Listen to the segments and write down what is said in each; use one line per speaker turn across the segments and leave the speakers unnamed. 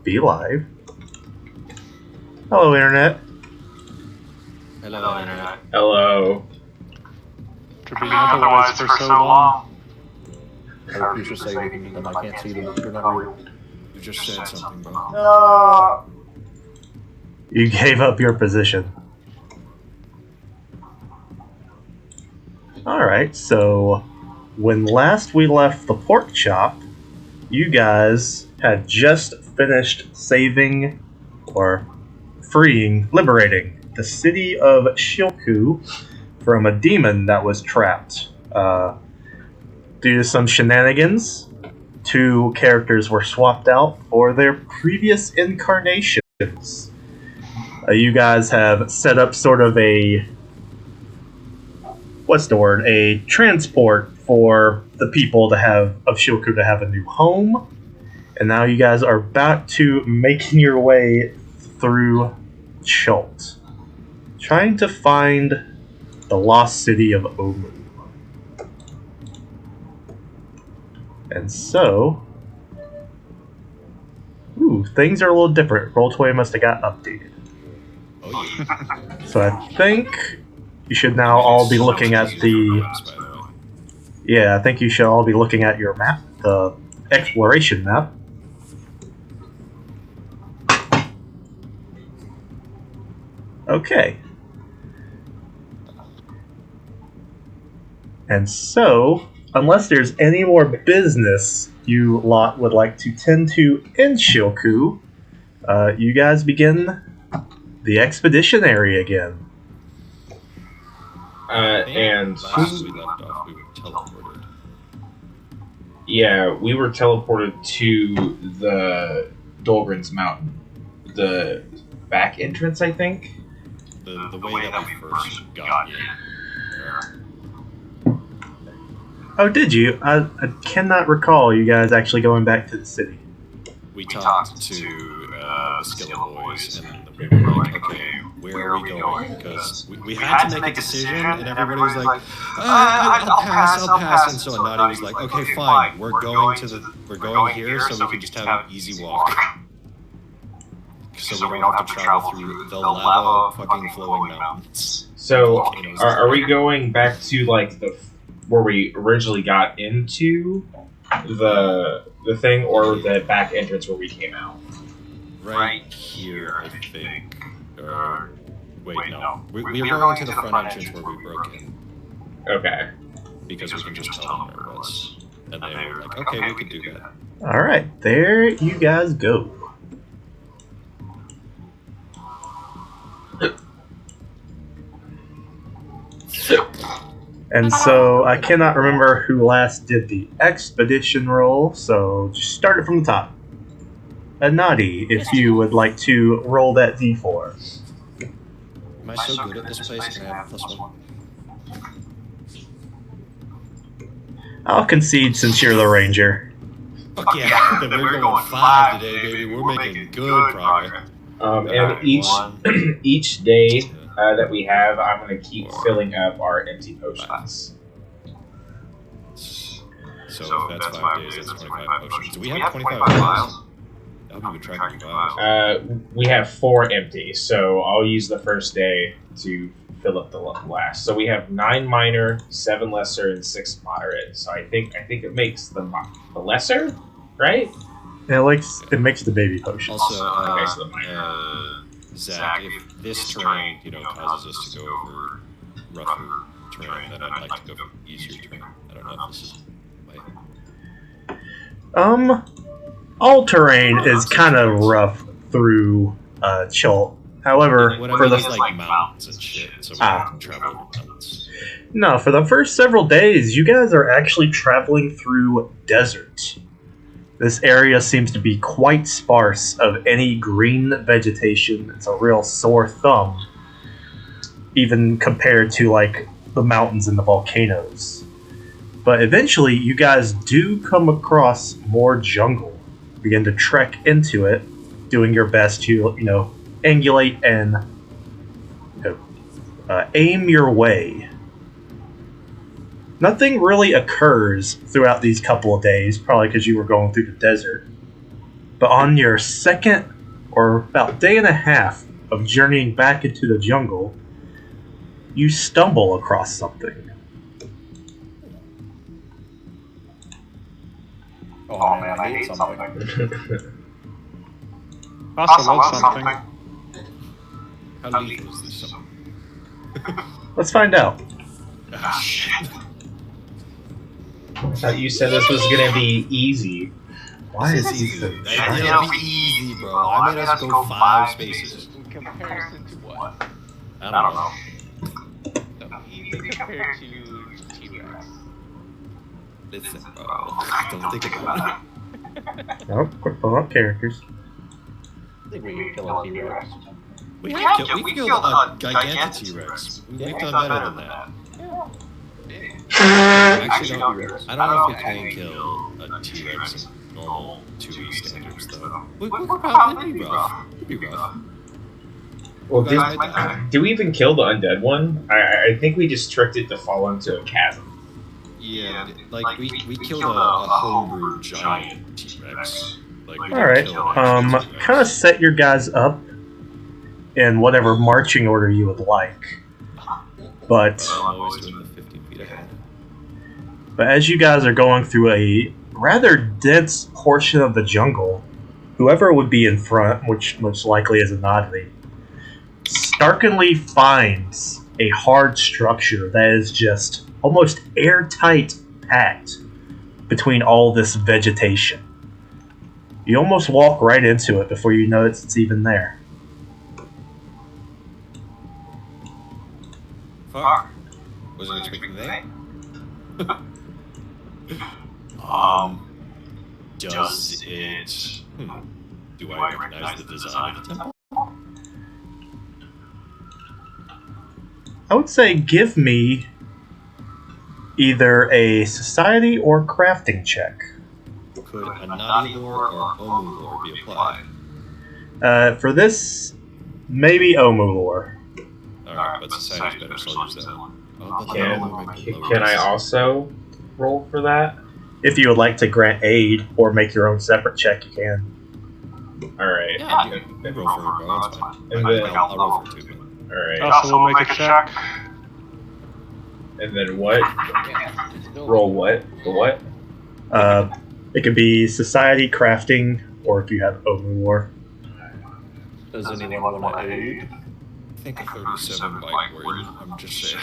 be live. Hello, Internet.
Hello, Internet.
Hello.
For being otherwise for so long.
You should say anything, then I can't see them. You're not real.
You just said something, bro.
No!
You gave up your position. Alright, so when last we left the pork chop, you guys had just finished saving, or liberating the city of Shilku from a demon that was trapped. Due to some shenanigans, 2 characters were swapped out for their previous incarnations. You guys have set up sort of a transport for the people of Shilku to have a new home. And now you guys are back to making your way through Chult, trying to find the lost city of Omu. And so, things are a little different. Roll20 must have got updated.
Oh, yeah.
So I think you should now all be looking at the... Yeah, I think you should all be looking at your map, the exploration map. Okay. And so, unless there's any more business you lot would like to tend to in Shilku, you guys begin the expedition area again.
And
last we left off, we were teleported.
Yeah, we were teleported to the Dolgren's Mountain. The back entrance, I think?
The way that we first got here.
Oh, did you? I cannot recall you guys actually going back to the city.
We talked to the Skilla boys, and we were like, okay, where are we going? Because we had to make a decision, and everybody was like, I'll pass. And so Anadi was like, okay, fine, we're going here, so we can just have an easy walk. So we don't have to travel through the lava fucking flowing mountains.
So, are we going back to, like, where we originally got into the thing, or the back entrance where we came out?
Right here, I think. Wait, no. We were going to the front entrance where we broke in.
Okay.
Because we can just tell them where it was. And they were like, okay, we could do that.
Alright, there you guys go. And so, I cannot remember who last did the expedition roll, so just start it from the top. Anadi, if you would like to roll that d4.
Am I so good at this place? Can I have +1?
I'll concede since you're the ranger.
Fuck yeah, then we're going 5 today, baby. We're making good progress.
And each day that we have, I'm going to keep filling up our empty potions.
So if that's 5 days, that's 25 potions. Do we have 25 vials? I haven't even tried any vials.
We have 4 empty, so I'll use the first day to fill up the last. So we have 9 minor, 7 lesser, and 6 moderate. So I think it makes the lesser, right?
It makes the baby potion.
Also,
Okay, so the
Zach, if this terrain, causes us to go over rougher terrain, then I'd like to go easier terrain. I don't know if this is way.
All terrain is kind of rough through Chult. However,
what I mean is like mountains and shit, so we can travel over mountains.
No, for the first several days, you guys are actually traveling through desert. This area seems to be quite sparse of any green vegetation. It's a real sore thumb, even compared to, like, the mountains and the volcanoes. But eventually, you guys do come across more jungle. Begin to trek into it, doing your best to, angulate and aim your way. Nothing really occurs throughout these couple of days, probably because you were going through the desert. But on your second or about day and a half of journeying back into the jungle, you stumble across something.
Oh man, I hate something.
Also love something.
How lethal is this something?
Let's find out.
Ah, shit.
I thought you said this was gonna be easy.
Why
This
is
is
he
easy.
so
It'll be easy, bro. I made us go 5 spaces.
In comparison to what?
I don't know.
So easy compared to T-Rex.
Listen, bro. Don't think about it.
Oh, quick pull up characters.
I think we can kill a T-Rex.
We killed a gigantic T-Rex. We've done better than that. Actually, no, I don't know if we can kill a T-Rex in normal 2E standards, though. We could probably be rough. It'd be rough.
Well,
You guys might die.
did we even kill the undead one? I think we just tricked it to fall into a chasm.
Yeah, like we killed a homebrew giant T-Rex. Like, we didn't
Alright,
kill an actual T-Rex.
kind of set your guys up in whatever marching order you would like. But
I'm always doing the 15 feet ahead.
as you guys are going through a rather dense portion of the jungle, whoever would be in front, which most likely is Annihilation, starkly finds a hard structure that is just almost airtight packed between all this vegetation. You almost walk right into it before you notice it's even there.
Fuck. Wasn't expecting that. Does it... Do I recognize the design of the temple?
I would say give me either a society or crafting check.
Could a naughty lore or Omu lore be applied?
For this, maybe Omu lore.
Alright, but society's better, so I'll use that one. Oh, but the
Can,
Omu might be lower.
can I also roll for that?
If you would like to grant aid or make your own separate check, you can.
Alright.
Yeah, you roll for it, bro. That's fine.
And
I'll roll for it too.
Alright.
Also, we'll make a check.
And then what? Roll what? The what?
It can be society, crafting, or if you have Omu lore.
Does anyone want to aid?
I think a 37 might work. I'm just saying.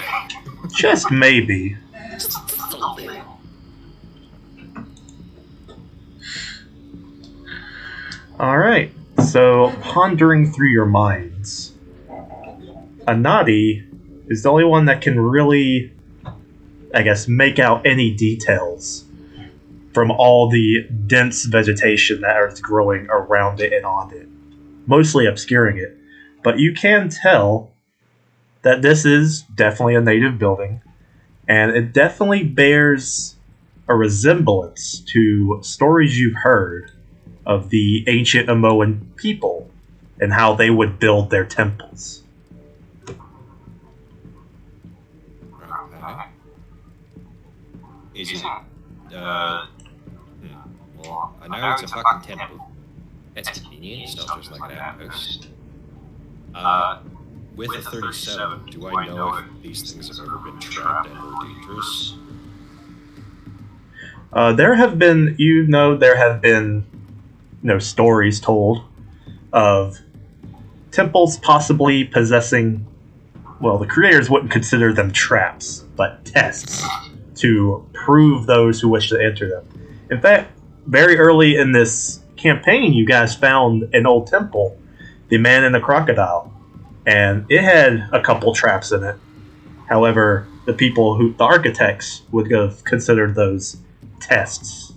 Just maybe. Alright, so pondering through your minds, Anadi is the only one that can really, I guess, make out any details from all the dense vegetation that is growing around it and on it, mostly obscuring it. But you can tell that this is definitely a native building, and it definitely bears a resemblance to stories you've heard of the ancient Amoan people and how they would build their temples.
Okay. Is it, well, I know it's a fucking temple. That's convenient, it's not just like an outpost. With a 37, do I know if these things have ever been trapped and or dangerous?
There have been, stories told of temples possibly possessing, well, the creators wouldn't consider them traps, but tests to prove those who wish to enter them. In fact, very early in this campaign, you guys found an old temple, the Man and the Crocodile, and it had a couple traps in it. However, the architects would have considered those tests.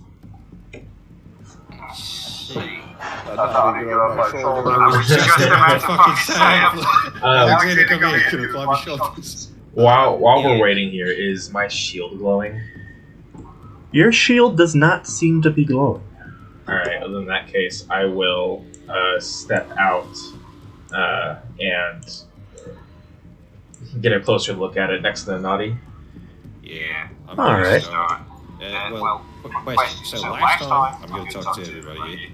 I was just about to fucking say. Alexander, come here. Can we climb your shoulders?
While we're waiting here, is my shield glowing?
Your shield does not seem to be glowing.
Alright, well, in that case, I will step out and get a closer look at it next to the naughty.
Yeah. I'm
All right.
Well, quick question. So last time, I'm going to talk to everybody.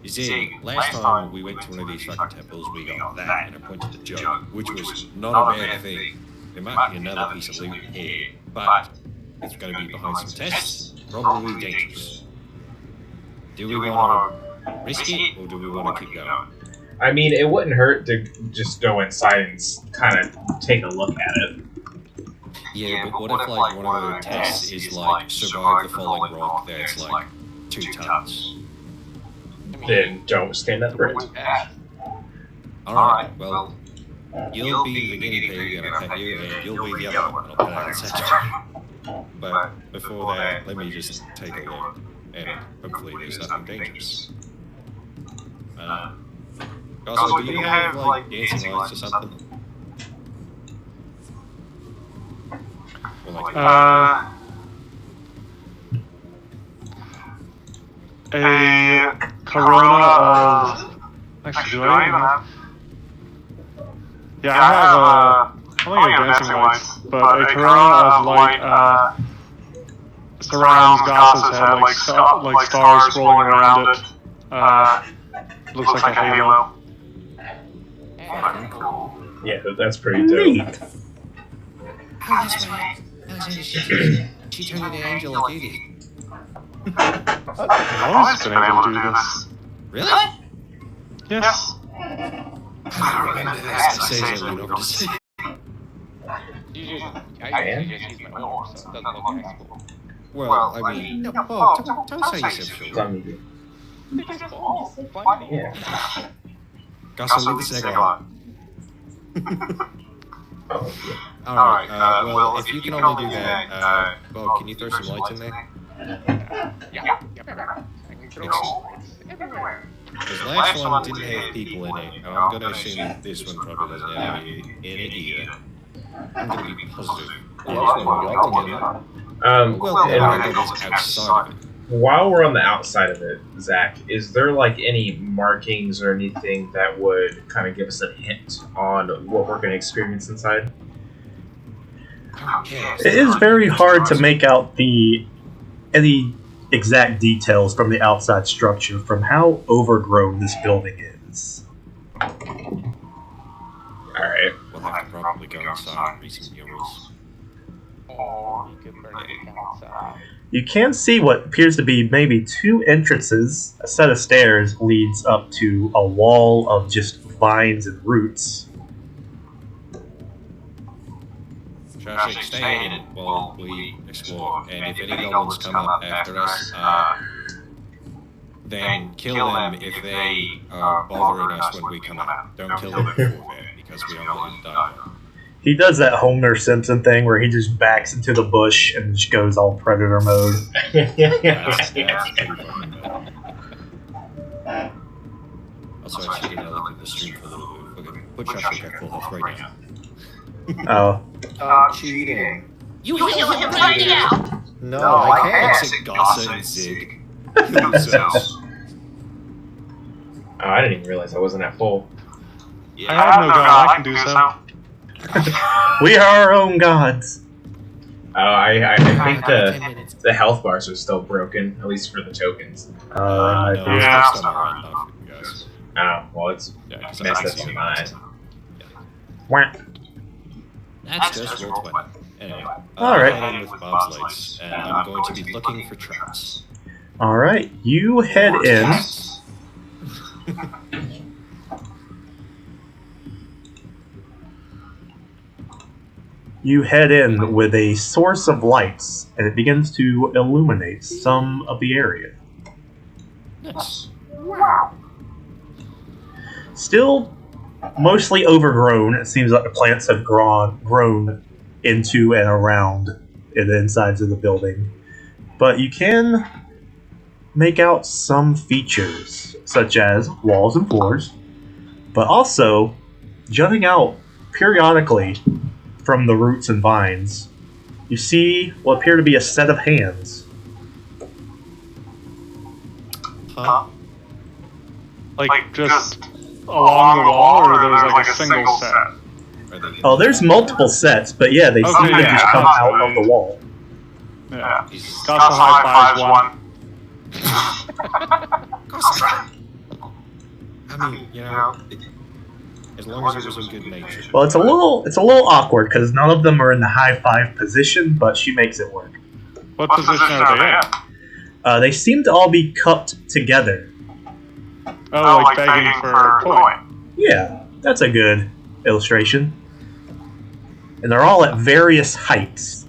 Zig, last time we went to one of these fucking temples, we got that and a point to the jug, which was not a bad thing. There might be another piece of loot here, but it's going to be behind some tests, probably dangerous. Do we want to risk it, or do we want to keep going?
I mean, it wouldn't hurt to just go inside and kind of take a look at it.
Yeah, but what if like one of the tests is like survive the falling rock that's like 2 tons?
Then don't stand up for it.
Alright, well, you'll be the guinea pig and I'll pet you, and you'll be the other one and I'll pet out the second. But before that, let me just take a look, and hopefully there's nothing dangerous. Also, do you have like dancing lights or something? Or like
a corona of... Actually, do I even have... Yeah, I have I don't think I have dancing lights, but a corona of light surrounds Goss's head like stars swirling around it. Looks like a halo.
Yeah, that's pretty dope.
Neat.
oh, this way. She turned into an angel like you did.
I've always been able to do this.
Really?
Yes.
I don't remember this. I say as I lean over to see.
I usually just use my orb, so it doesn't look useful.
Well, I mean, no, oh, don't say yourself short.
Yeah.
Gossip, leave the cigarette on. Alright, well, if you can only do that, well, can you throw some lights in there?
Yeah. I can throw lights everywhere.
Because last one didn't have people in it, and I'm gonna assume this one probably doesn't have any in it either. I'm gonna be positive.
Yeah, this one will be together.
Well,
and
it's outside of it.
while we're on the outside of it, Zach, is there like any markings or anything that would kind of give us a hint on what we're going to experience inside?
It is very hard to make out any exact details from the outside structure from how overgrown this building is.
Alright.
We'll have to probably go inside and read some murals.
Or you could burn it outside.
You can see what appears to be maybe two entrances. A set of stairs leads up to a wall of just vines and roots.
Traffic, stay in it while we explore, and if any goblins come up after us, then kill them if they are bothering us when we come out. Don't kill them before that, because we don't want them to die.
He does that Homer Simpson thing where he just backs into the bush and just goes all predator mode.
That's pretty fucking bad. Also, I should get a look at the stream for a little bit. Okay, put Traffic at full health right now.
Oh.
Stop cheating.
You heal him right now!
No, I can't.
Exit Gossa and Zig. Kill themselves.
Oh, I didn't even realize I wasn't at full.
I have no gun, I can do so.
We are our own gods.
Oh, I think
10 minutes.
the health bars are still broken, at least for the tokens.
No,
Yeah.
it's still not enough for you guys.
Oh, well, it's
Yeah, 'cause
messed
I
up
see
some
it.
mine.
Wah.
That's just roll 20. Anyway,
Alright.
I'm heading with Bob's lights, and I'm going to be looking for traps.
Alright, you head in. You head in with a source of lights, and it begins to illuminate some of the area.
Nice.
Still mostly overgrown. It seems like the plants have grown into and around the insides of the building. But you can make out some features, such as walls and floors, but also jutting out periodically from the roots and vines, you see what appear to be a set of hands.
Huh?
Like, just along the wall, or there's like a single set?
Are they
Oh, there's multiple sets, but yeah, they seem to
Okay,
just
yeah,
come
that's
out of the wall.
Yeah.
Jesus.
Gossa high fives one.
I mean, you know, as long as it was a good nature.
Well, it's a little awkward because none of them are in the high five position, but she makes it work.
What position are they in?
They seem to all be cupped together.
Oh, like begging for a coin.
Yeah, that's a good illustration. And they're all at various heights.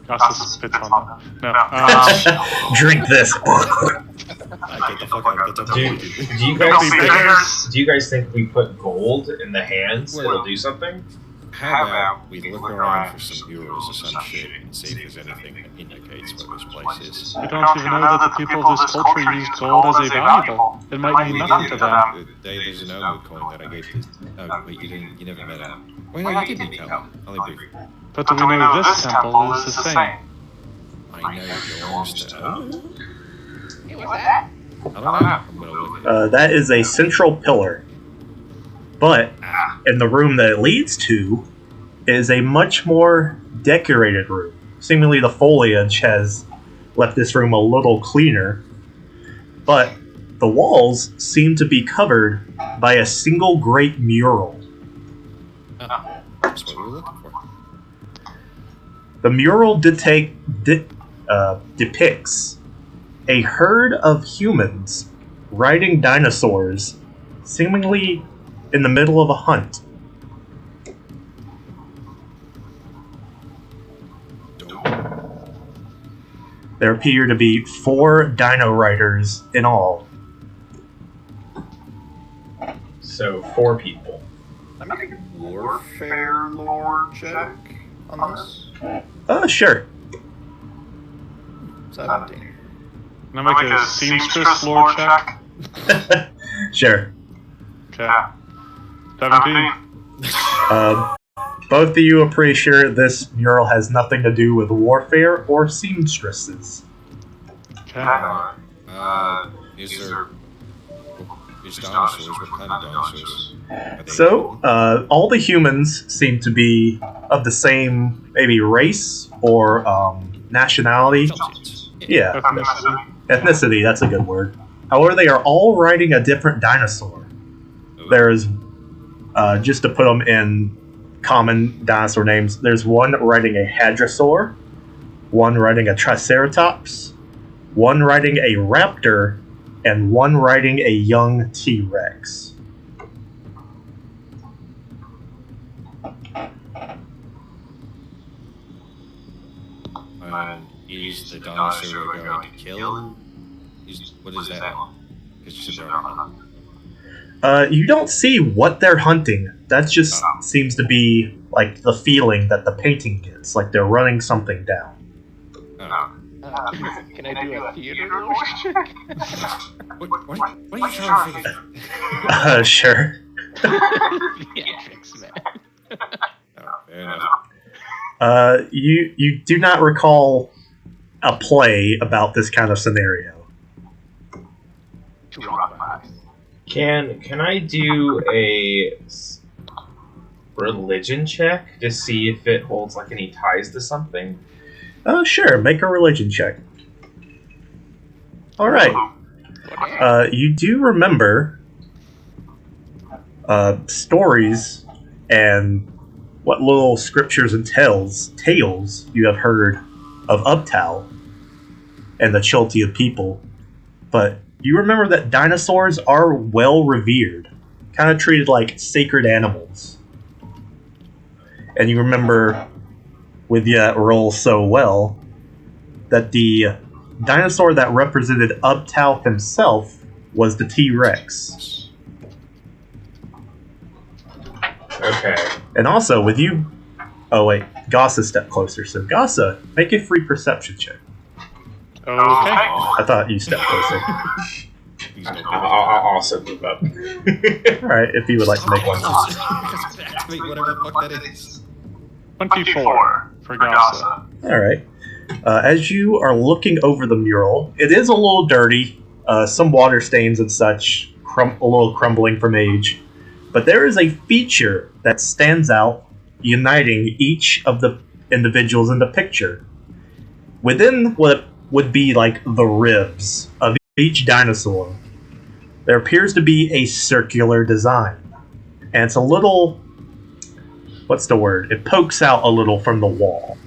Goss spits on them. No.
Drink this.
Get the fuck out of the
Do you guys think we put gold in the hands? It'll do something.
How about we look around for some murals or some shit and see if there's anything that indicates where this place is?
We don't even know that the people of this culture use gold as a valuable. It might mean nothing to them.
There's an old coin that I gave to. Oh, wait, you never met him. Wait, no, you did meet him. Only briefly.
But do we know this temple is the same?
I know it belongs to.
Hey, what's that?
I don't know. I'm gonna look at it.
That is a central pillar. But in the room that it leads to is a much more decorated room. Seemingly the foliage has left this room a little cleaner. But the walls seem to be covered by a single great mural.
That's what we're looking for.
The mural depicts a herd of humans riding dinosaurs, seemingly in the middle of a hunt. There appear to be 4 dino riders in all.
So 4 people.
I'm making a warfare lore check on this.
Sure.
17.
Can I make a seamstress lore check?
Sure.
Okay. 17.
Both of you are pretty sure this mural has nothing to do with warfare or seamstresses.
Okay.
Is there? Is dinosaurs? What kind of dinosaurs? Are they-
So, all the humans seem to be of the same, maybe race or nationality.
Celtics.
Yeah,
Ethnicity.
ethnicity, that's a good word. However, they are all riding a different dinosaur. There's, just to put them in common dinosaur names, there's one riding a hadrosaur, one riding a triceratops, one riding a raptor, and one riding a young T-Rex.
Is the dinosaur we're going to kill? What is that one? Because you said they're on hunt.
You don't see what they're hunting. That just seems to be like the feeling that the painting gets, like they're running something down.
Can I do a theater lore check?
What are you trying to figure?
Sure.
Theatrics, man.
Oh, fair enough.
You do not recall a play about this kind of scenario.
Can I do a religion check to see if it holds like any ties to something?
Sure. Make a religion check. All right. You do remember stories and what little scriptures and tales you have heard of Uptal and the Chultia people, but you remember that dinosaurs are well revered, kind of treated like sacred animals. And you remember, with you roll so well, that the dinosaur that represented Uptal himself was the T-Rex.
Okay.
And also, with you... Oh, wait. Gossa stepped closer. So, Gossa, make a free perception check.
Okay.
I thought you stepped closer.
I'll also move up.
Alright, if you would like to make one.
Activate whatever the fuck that is.
24 for Gossa.
Alright. As you are looking over the mural, it is a little dirty. Some water stains and such. A little crumbling from age. But there is a feature that stands out, uniting each of the individuals in the picture. Within what would be like the ribs of each dinosaur, there appears to be a circular design. And it's a little... What's the word? It pokes out a little from the wall.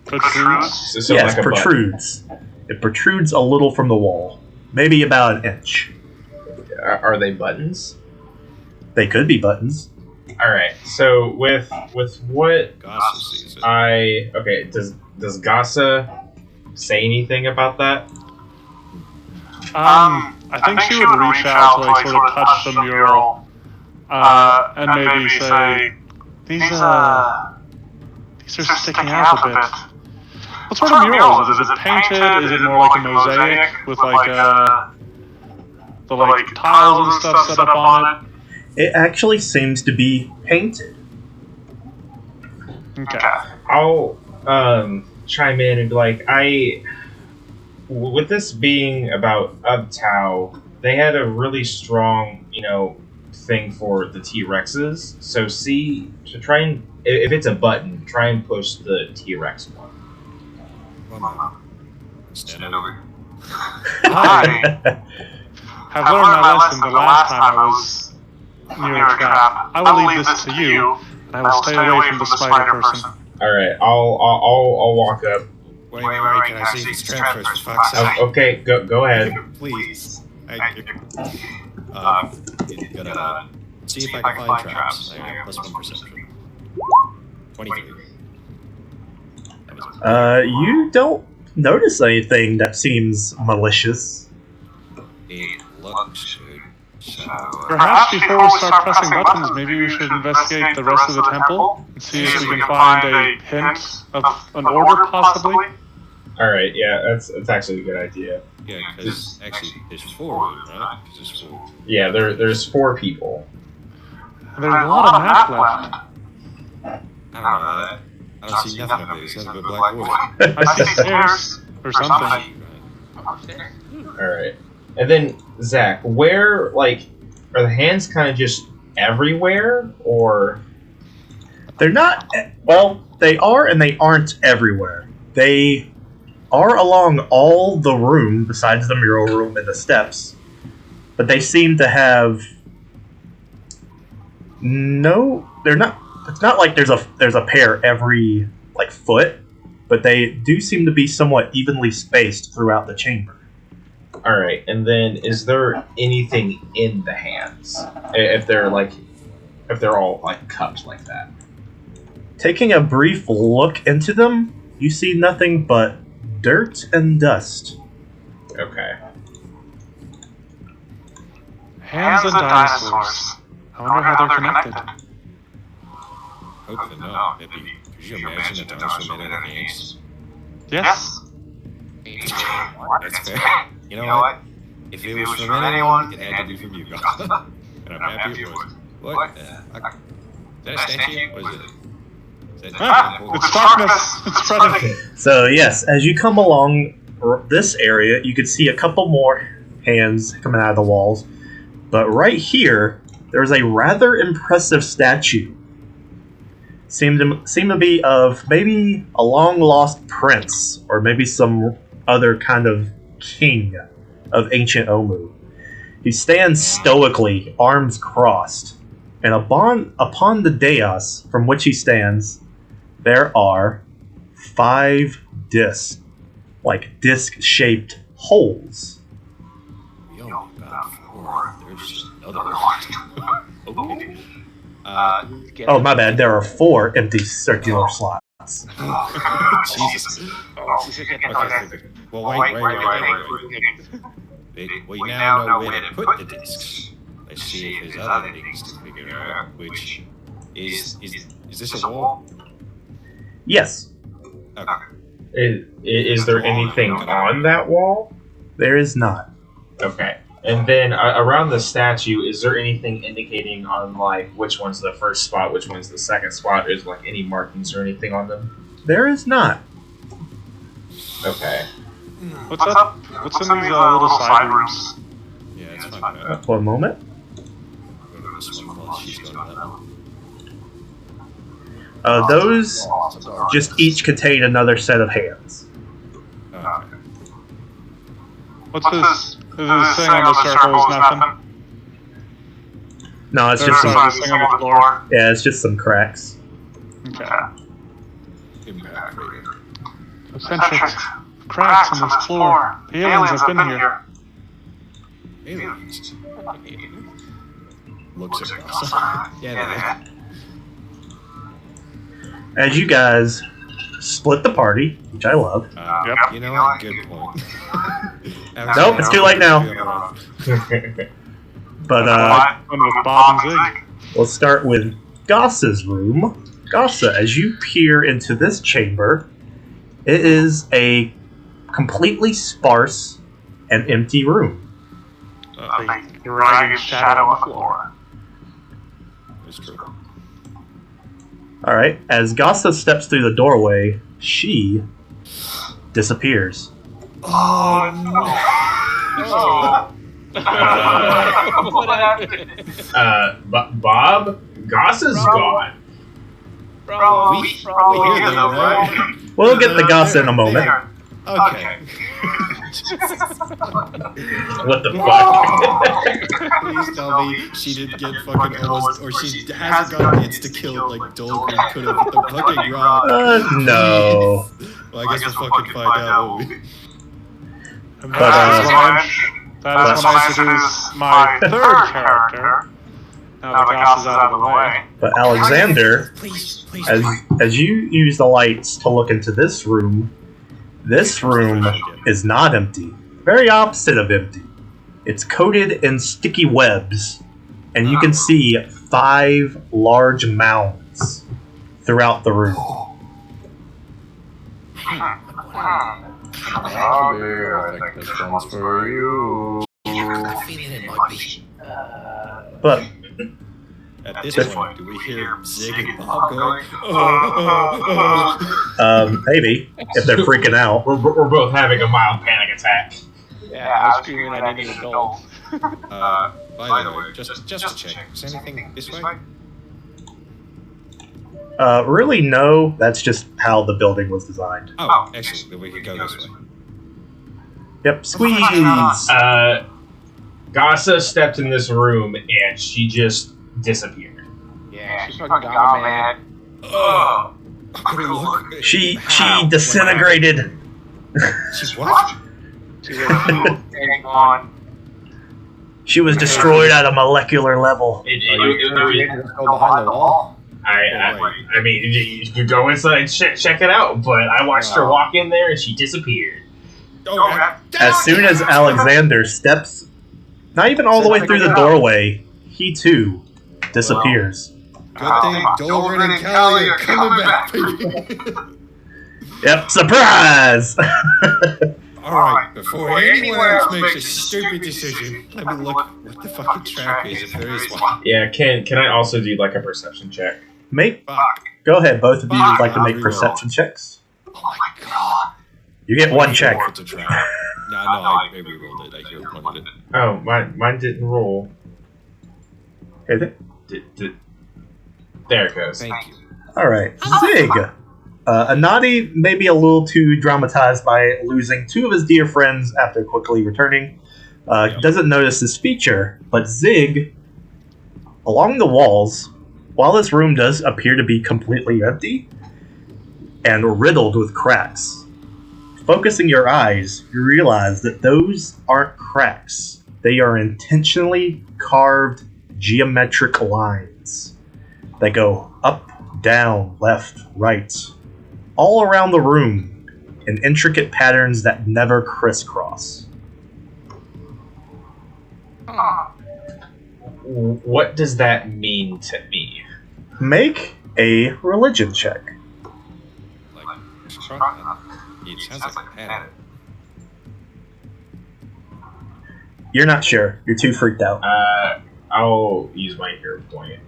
Protrudes?
So
Yes,
like a button.
protrudes. It protrudes a little from the wall. Maybe about an inch.
Are they buttons?
They could be buttons.
All right. So with what
Gossa sees it.
does Gassa say anything about that?
I think she would reach out to like sort of touch the mural, and maybe say, these are sticking out a bit. What sort of mural is it? Is it painted? Is it more like a mosaic with like the like tiles and stuff set up on it?
It actually seems to be painted.
Okay.
I'll chime in and be like, with this being about Ubtao, they had a really strong, thing for the T-Rexes. So to try and, if it's a button, try and push the T-Rex one.
Stand over.
I have learned my lesson the last time I was near a trap. I will leave this to you, and I will stay away from the spider person.
All right, I'll walk up.
Wait, can I see this trap first, for fuck's sake?
Okay, go ahead.
Please. Gonna see if I can find traps. I have +1 perception. 23. That was
You don't notice anything that seems malicious.
it looks good. So,
Perhaps before we start pressing buttons, maybe we should investigate the rest of the temple and see if we can find a hint of an order, possibly.
All right, yeah, that's actually a good idea.
yeah, because actually there's 4, right? 'Cause there's 4.
Yeah, there's 4 people.
And there's a lot of map left.
I don't know that. I don't see nothing of this. Nothing but black wood.
I see stairs or something.
All right, and then Zach, where are the hands kind of just everywhere, or?
They're not... Well, they are and they aren't everywhere. They are along all the room, besides the mural room and the steps. But they seem to have... No, they're not... It's not like there's a pair every, foot. But they do seem to be somewhat evenly spaced throughout the chamber.
All right, and then is there anything in the hands? If they're all cupped like that.
Taking a brief look into them, you see nothing but dirt and dust.
Okay.
Hands and dinosaurs. I wonder how they're connected.
Hopefully not. Maybe. Could you imagine a dinosaur made out of hands?
Yes.
That's fair. You know what? If it was from anyone, it had to be from you. And I'm happy it was. What? Is that a statue? What is it? Is that
It's darkness. It's spreading.
So yes, as you come along this area, you can see a couple more hands coming out of the walls. But right here, there's a rather impressive statue. Seem to be of maybe a long-lost prince, or maybe some other kind of king of ancient Omu. He stands stoically, arms crossed, and upon the dais from which he stands, there are 5 discs, disc-shaped holes.
We only got 4. There's another one. Okay.
Oh, my bad. There are 4 empty circular slots.
Jesus. Okay. Well, wait. We now know where to put the discs. Let's see if there's other things to figure out. Which is this a wall?
Yes,
Okay.
Is there anything on that wall?
there is not.
Okay. And then around the statue, is there anything indicating on which one's the first spot, which one's the second spot? Is any markings or anything on them?
There is not.
Okay.
What's up? What's in these little side rooms?
Yeah, it's fine. Man.
One moment.
Go to this one while she's going to that one.
Those just each contain another set of hands.
Okay.
What's This thing on the circle is nothing.
No, it's
Or,
just
sorry,
some,
this thing on the floor.
yeah, it's just some cracks.
Okay.
Impact crater.
Eccentric cracks in this floor. The aliens have been here.
Aliens. Looks at us. Yeah,
As you guys split the party, which I love.
Yep.
You know what? Good point.
Nope, it's too late now. But
One with Bob and Zig.
we'll start with Goss's room. Gossa, as you peer into this chamber, it is a completely sparse and empty room.
A ragged shadow on the floor.
It's true.
Alright, as Gossa steps through the doorway, she disappears.
Oh no! What happened?
Bob, Goss is gone.
Bro,
We
we
hear them, right?
We'll get the Gossa in a moment.
Okay.
What the fuck?
Please tell me she didn't get fucking almost, or she hasn't gotten insta-killed like Dolgren could have with the fucking rock.
No.
Well, I guess we'll fucking find out. Won't we?
And
But,
that is when I introduce my third character. Now that Goss is out of the way.
But Alexander,
Please,
as you use the lights to look into this room is not empty. Very opposite of empty. It's coated in sticky webs, and you can see 5 large mounds throughout the room.
Oh dear, I think this one's for you.
I feel it might be.
But
At this point, do we hear Zig and Bob going?
maybe if they're freaking out.
We're both having a mild panic attack.
Yeah, I was screaming I need an adult.
By the way, just to check, is anything this way?
Really, no. That's just how the building was designed.
Oh, excellent. Then we can go this way.
Yep, squeeze.
Gossa stepped in this room and she just disappeared.
Yeah, she's fucking gone, man.
She disintegrated.
She what?
She was on.
She was destroyed at a molecular level.
Go behind the wall.
I mean, you could go inside and check it out, but I watched her walk in there and she disappeared.
As soon as Alexander steps, not even all the way through the doorway, he too disappears.
Good thing Dolgren and Callie are coming back, baby.
Yep, surprise!
Alright, before anyone else makes a stupid decision, let me look what the fucking trap is if there is one.
Yeah, can I also do like a perception check?
Go ahead, both of you would like to make perception checks.
Oh my god.
You get one check.
It's a trap. No, I maybe rolled it. I hear one of it.
Oh, mine didn't roll.
Is it?
There it goes.
Thank you.
Alright, Zig. Anadi may be a little too dramatized by losing 2 of his dear friends after quickly returning. Doesn't notice this feature, but Zig, along the walls, while this room does appear to be completely empty and riddled with cracks, focusing your eyes, you realize that those aren't cracks. They are intentionally carved geometric lines that go up, down, left, right, all around the room in intricate patterns that never crisscross.
What does that mean to me?
Make a religion check.
Like, it sounds like a pattern.
You're not sure. You're too freaked out.
I'll use my hero point.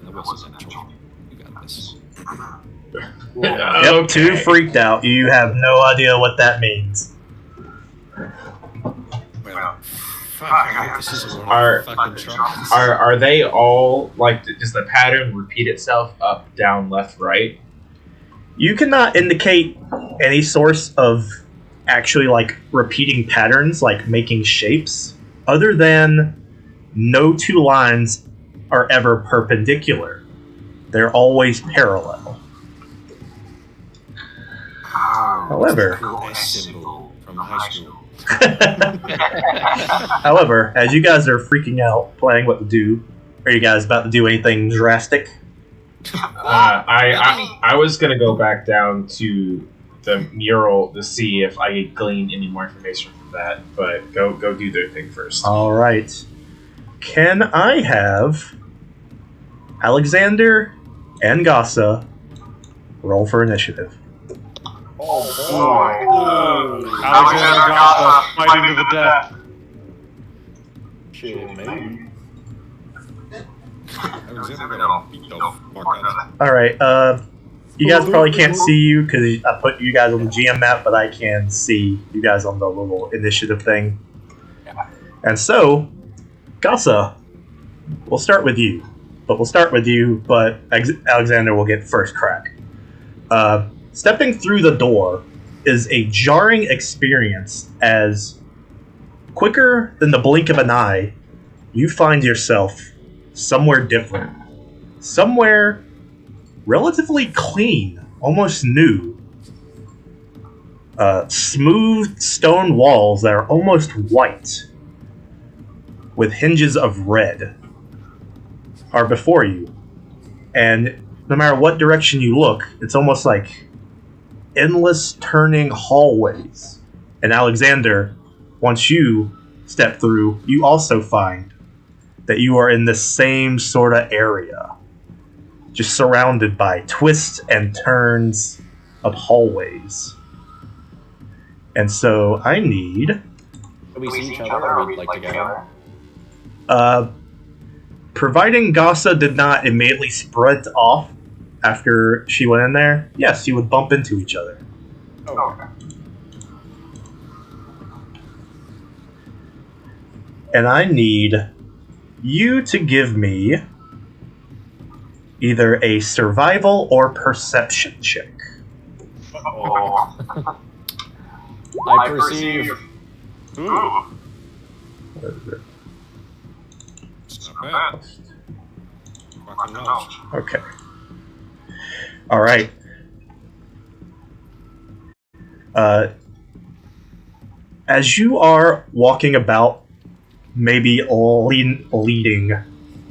That wasn't natural. You got this.
Yep, too freaked out. You have no idea what that means.
Well, fuck, I hope this isn't one of the fucking troubles.
Are they all like? Does the pattern repeat itself up, down, left, right?
You cannot indicate any source of actually like repeating patterns, like making shapes, other than no two lines are ever perpendicular. They're always parallel. However,
Cool S symbol from high school.
however, as you guys are freaking out, planning what to do, are you guys about to do anything drastic?
I was gonna go back down to the mural to see if I could glean any more information from that, but go do their thing first.
All right. Can I have Alexander and Gossa roll for initiative?
Oh boy.
Alexander Gossa fighting to the death.
Shit, maybe.
Alexander got beat off.
All right. You guys probably can't see you because I put you guys on the GM map, but I can see you guys on the little initiative thing. And so, Gossa, we'll start with you. But Alexander will get first crack. Stepping through the door is a jarring experience as, quicker than the blink of an eye, you find yourself somewhere different. Somewhere relatively clean, almost new. Smooth stone walls that are almost white, with hinges of red, are before you. And no matter what direction you look, it's almost like endless turning hallways. And Alexander, once you step through, you also find that you are in the same sort of area, just surrounded by twists and turns of hallways. And so I need,
Do we see each other or we like together?
providing Gossa did not immediately sprint off after she went in there, yes, you would bump into each other.
Oh, okay.
And I need you to give me either a survival or perception check.
Oh. I perceive.
Ooh.
What is it?
It's not bad. Fucking knowledge.
Okay. All right. As you are walking about, maybe leading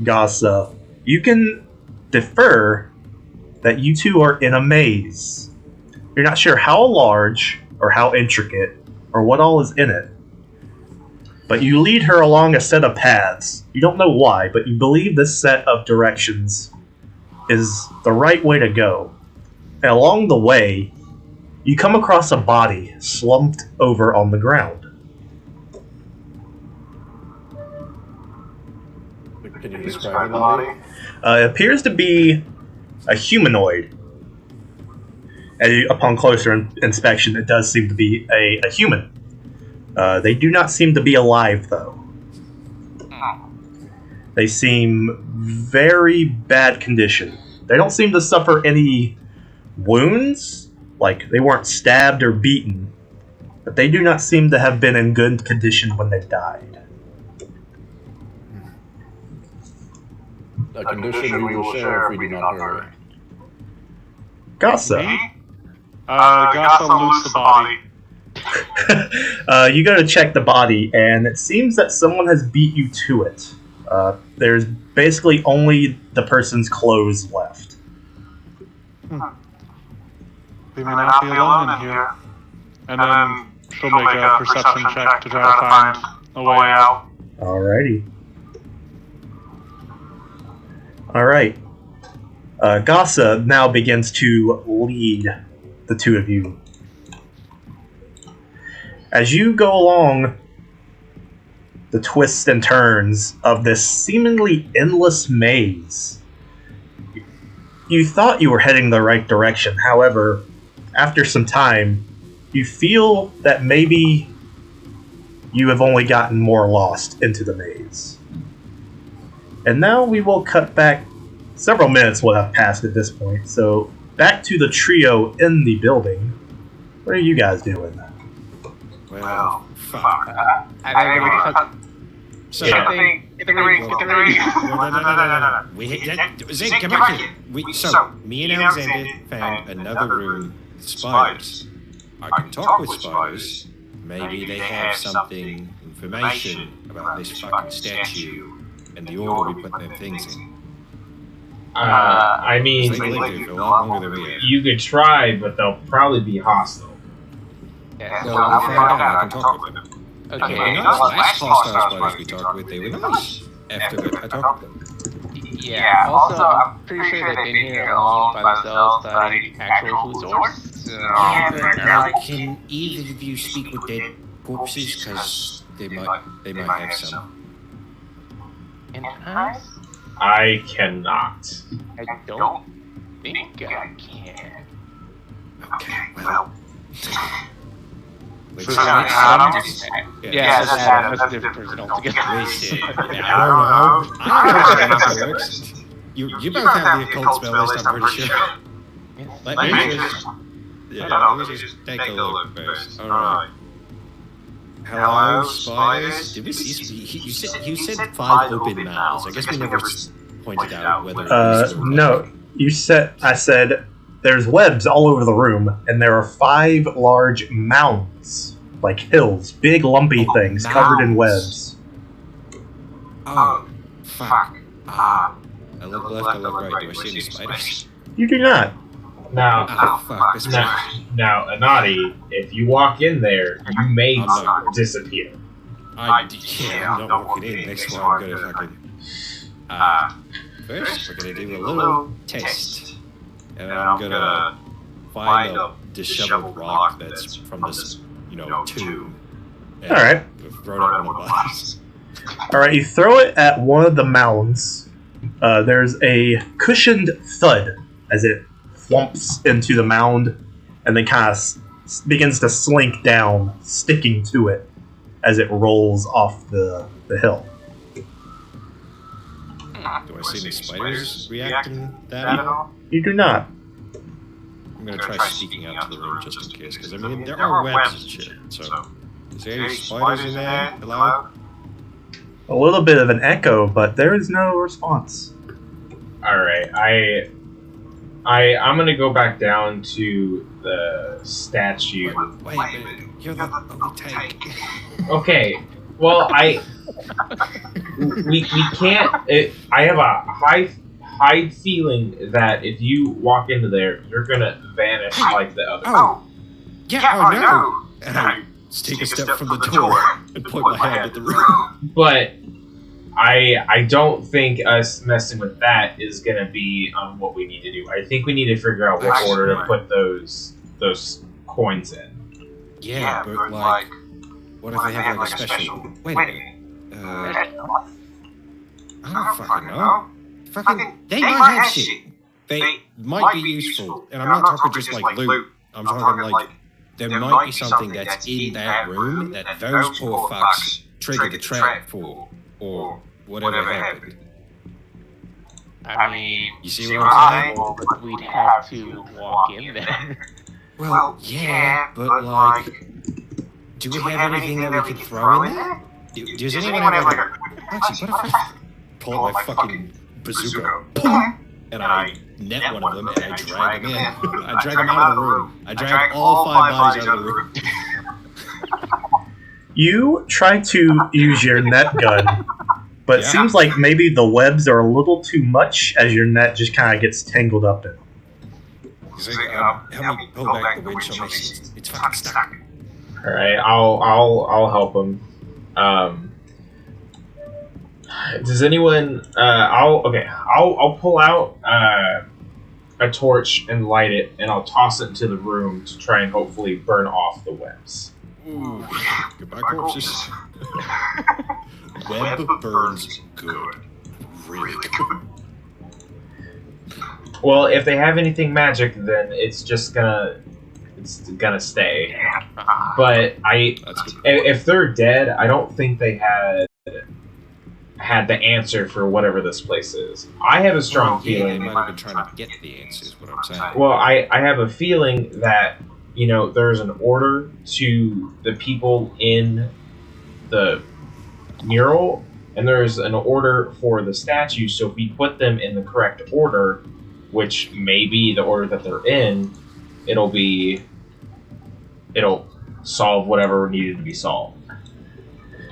Gossa, you can defer that you two are in a maze. You're not sure how large or how intricate or what all is in it. But you lead her along a set of paths. You don't know why, but you believe this set of directions is the right way to go. And along the way, you come across a body slumped over on the ground.
Can you describe the body?
It appears to be a humanoid. Upon closer inspection, it does seem to be a human. They do not seem to be alive, though. They seem very bad condition. They don't seem to suffer any wounds, like they weren't stabbed or beaten, but they do not seem to have been in good condition when they died.
A condition we will share if we do not hurry.
Gossa.
Gossa loots the body.
You go to check the body, and it seems that someone has beat you to it. There's basically only the person's clothes left.
We may not be alone in here. And then she'll make a perception check to try to find a way out.
Alrighty. Alright. Gossa now begins to lead the two of you. As you go along the twists and turns of this seemingly endless maze, you thought you were heading the right direction. However, after some time, you feel that maybe you have only gotten more lost into the maze. And now we will cut back. Several minutes will have passed at this point, so back to the trio in the building. What are you guys doing?
Well, fuck. So,
I think it's the ring.
no. Zane, come back here. Me and Alexander found another room with spiders. I can talk with spiders. Maybe they have information about this fucking statue and the order we put them things in.
I mean,
They lived here for a lot longer than we have.
you could try, but they'll probably be hostile.
Yeah,
Well, we'll find out. I can talk with them.
okay.
They were nice. Last hostile spiders we talked with, they were nice. After I talked with them.
Yeah, also, I'm pretty sure they've been here alone by themselves without any actual food source. So,
Can either of you speak with dead corpses? Because they might have some.
and I
cannot.
don't think I can.
Okay, well. Which
Yeah, that's a different person altogether.
I don't know. I don't know how that works. You both have the occult spell list, I'm pretty sure. Let me just take a look first. Alright. Hello, spiders? Did we see? You said 5 open mouths. I guess we never pointed out whether.
No. I said there's webs all over the room, and there are 5 large mounds, like hills, big lumpy things covered in webs.
Oh, fuck. I look left, I look right. Do I see any spiders?
You do not.
Now,
Oh, fuck. This
now, Anati, if you walk in there, you may disappear.
I'm not walking in. Next one, I'm gonna fucking. First, we're gonna do a little test. And I'm gonna find a disheveled rock that's from this, tomb.
Alright.
Throw it on one of the bodies.
Alright, you throw it at one of the mounds. There's a cushioned thud as it flumps into the mound and then kind of begins to slink down, sticking to it as it rolls off the hill.
Do I see any spiders reacting that at all?
You do not.
I'm gonna try speaking out to the room just in case, because I mean, there are webs and shit, so. Is there any spiders in there? Hello?
A little bit of an echo, but there is no response.
Alright, I'm gonna go back down to the statue.
Wait a minute. You're the tank.
Okay, well, we can't. I have a high feeling that if you walk into there, you're gonna vanish like the other.
Oh! Yeah, no! And I take a step from the door and point my hand at the room.
But I don't think us messing with that is gonna be what we need to do. I think we need to figure out what order to put those coins in.
Yeah, but like, what if they have like a special? Wait a minute. I don't fucking know. They might have shit. They might be useful, and I'm not talking just like loot. I'm talking like there might be something that's in that room that those poor fucks triggered the trap for, or whatever happened.
I mean,
You see what I'm saying?
but we'd have to walk in there.
Well, yeah, but like, do we have anything that we could throw in there? Does anyone have like a... Actually, what if I pull out my fucking bazooka, boom, and I net one of them and I drag them in? I drag them out of the room. I drag all 5 bodies out of the room.
You try to use your net gun, but it
Yeah.
seems like maybe the webs are a little too much as your net just kind of gets tangled up in them.
He's like, help me pull back the windshield. It's fucking stuck.
All right, I'll help him. Does anyone? I'll pull out a torch and light it, and I'll toss it into the room to try and hopefully burn off the webs.
Ooh, goodbye corpses. Web burns good. Really good.
Well, if they have anything magic, then it's gonna stay. But
That's good.
if they're dead, I don't think they had the answer for whatever this place is. I have a strong
Yeah, they
feeling.
might have been trying to get the answers, what I'm saying.
Well, I have a feeling that there's an order to the people in the mural, and there's an order for the statues. So if we put them in the correct order, which may be the order that they're in, it'll solve whatever needed to be solved.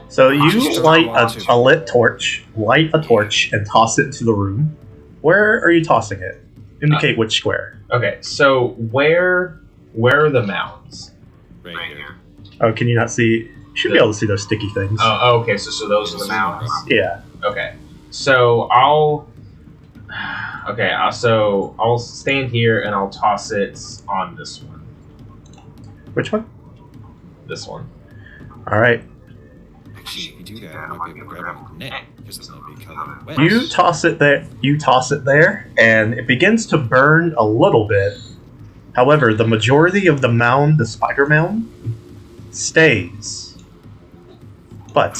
So you light a lit torch, and toss it into the room. Where are you tossing it? Indicate which square.
Okay, so where are the mounds?
Right here.
Oh, can you not see? You should be able to see those sticky things.
Oh, okay, so those are the mounds.
Yeah.
Okay, so I'll stand here and I'll toss it on this one.
Which one?
This one.
All right.
Actually, if you do that, I might be able to grab a net because it's going to be covered in wet.
You toss it there, and it begins to burn a little bit. However, the majority of the mound, the spider mound, stays. But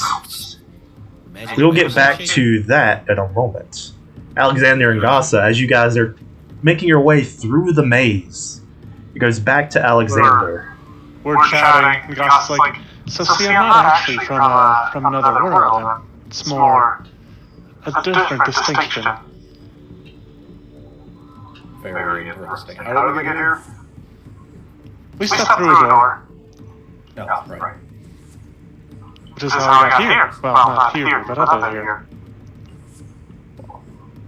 we'll get back to that in a moment. Alexander and Gassa, as you guys are making your way through the maze, it goes back to Alexander.
We're chatting, and Gos's like, so see, I'm not actually from another world. It's more a different distinction.
Very interesting. How did we get here?
We stepped through a door,
No, right.
which is how we got here. Well, not here, but other here.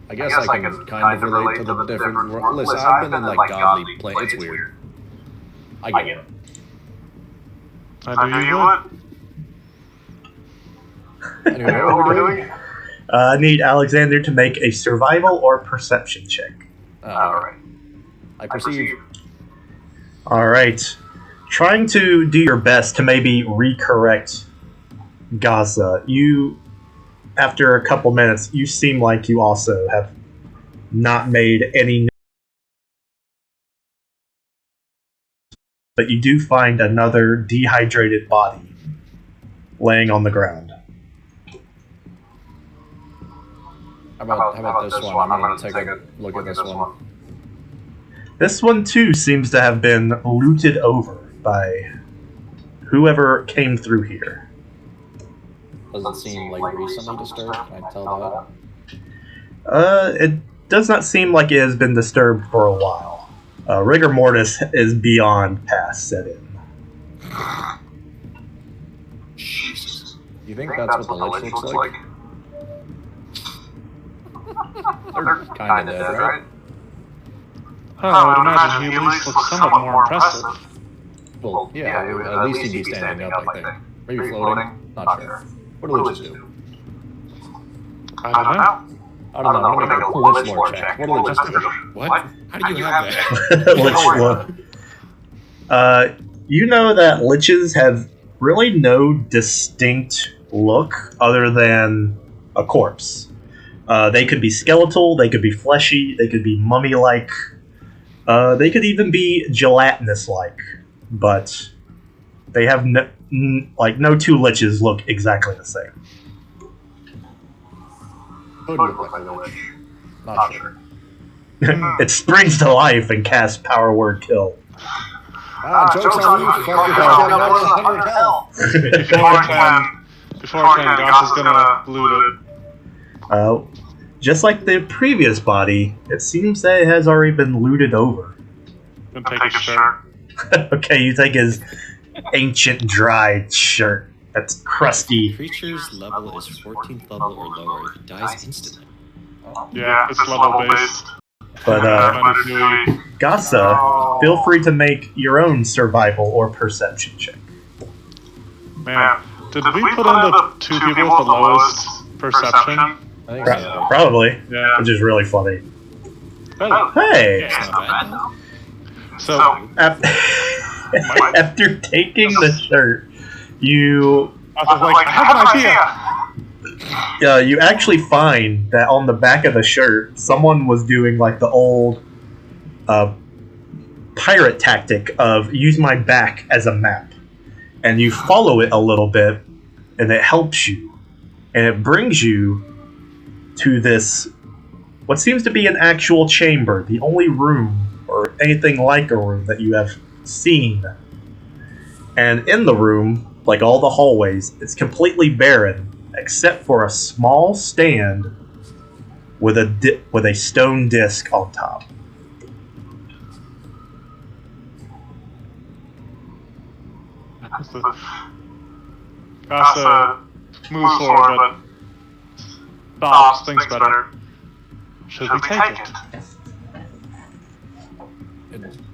I guess I can kind of relate to the different world. Listen, I've been in like godly play. It's weird. I get it.
I knew you would.
Anyway, what are we doing?
I need Alexander to make a survival or perception check.
Alright. I perceive.
Alright. Trying to do your best to maybe recorrect Gaza. After a couple minutes, you seem like you also have not made any. But you do find another dehydrated body laying on the ground.
How about this one? I'm going to take a look at this one.
This one too seems to have been looted over by whoever came through here.
Does it seem like recently disturbed? Can I tell that?
It does not seem like it has been disturbed for a while. Rigor mortis is beyond past set in.
Jesus.
You think that's what the lich looks like? They're kind of dead, right?
Oh, I would imagine he at least looks somewhat more impressive.
Well, yeah, at least he'd be standing up, I think. Maybe floating? Not sure. What do liches do?
I don't know.
I don't know. I'm gonna make a lich lore check. What do liches do?
What? How do you have that?
Lich lore. You know that liches have really no distinct look other than a corpse. They could be skeletal, they could be fleshy, they could be mummy-like, they could even be gelatinous-like, but they have no two liches look exactly the same.
Could look like a lich. Not sure.
It springs to life and casts power word kill.
Joke's on you, fuck you, got more than 100 health.
Before I can, Goss is gonna loot it.
Just like the previous body, it seems that it has already been looted over.
And take his shirt.
Okay, you take his ancient dried shirt. That's crusty.
Creature's level is 14th level or lower. He dies instantly.
Yeah, it's level based.
But, Gassa, feel free to make your own survival or perception check.
Man, did we put in the two people with the lowest perception?
I think so.
Probably.
Yeah.
Which is really funny.
Oh,
Hey!
It's not bad though.
so,
After taking the shirt, you
I was like, I have an idea!
you actually find that on the back of the shirt, someone was doing like the old pirate tactic of use my back as a map. And you follow it a little bit, and it helps you. And it brings you to this, what seems to be an actual chamber, the only room, or anything like a room, that you have scene. And in the room, like all the hallways, it's completely barren except for a small stand with a stone disc on top.
Casa moves forward, but stops, thinks better. Should we take it?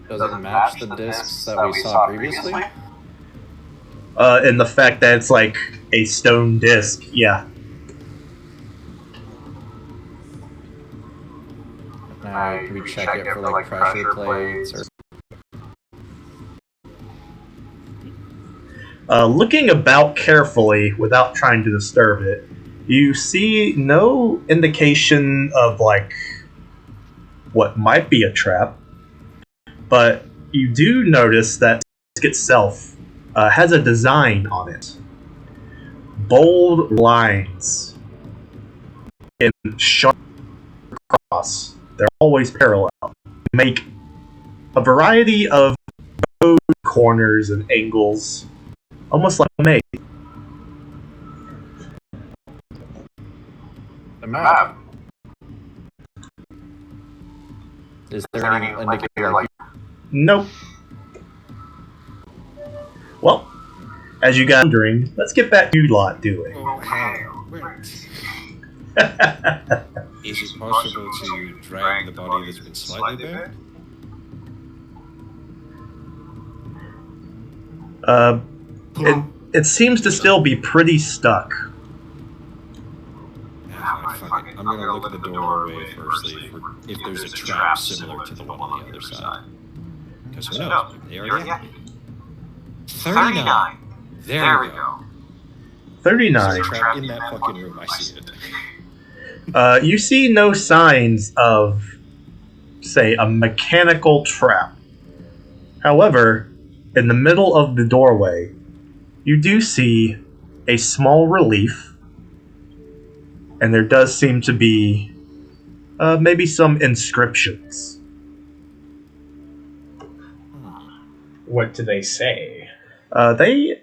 Does it match the discs that we saw previously?
And the fact that it's like a stone disc, yeah.
Can we check it for like pressure plates or?
Looking about carefully without trying to disturb it, you see no indication of like what might be a trap, but you do notice that the disc itself has a design on it. Bold lines in sharp cross. They're always parallel. Make a variety of corners and angles, almost like a maze.
A map. Is there any indicator like?
Nope. Well, as you guys are wondering, let's get back to you lot doing.
Is it possible to drag the body that's been slightly burned?
It seems to still be pretty stuck.
Fuck it. I'm gonna look at the doorway firstly if there's a trap similar to the one on the other side. Because who knows? They already have me. 39. There we go.
39.
There's a trap in that fucking room. I see it.
You see no signs of, say, a mechanical trap. However, in the middle of the doorway, you do see a small relief, and there does seem to be maybe some inscriptions.
What do they say?
They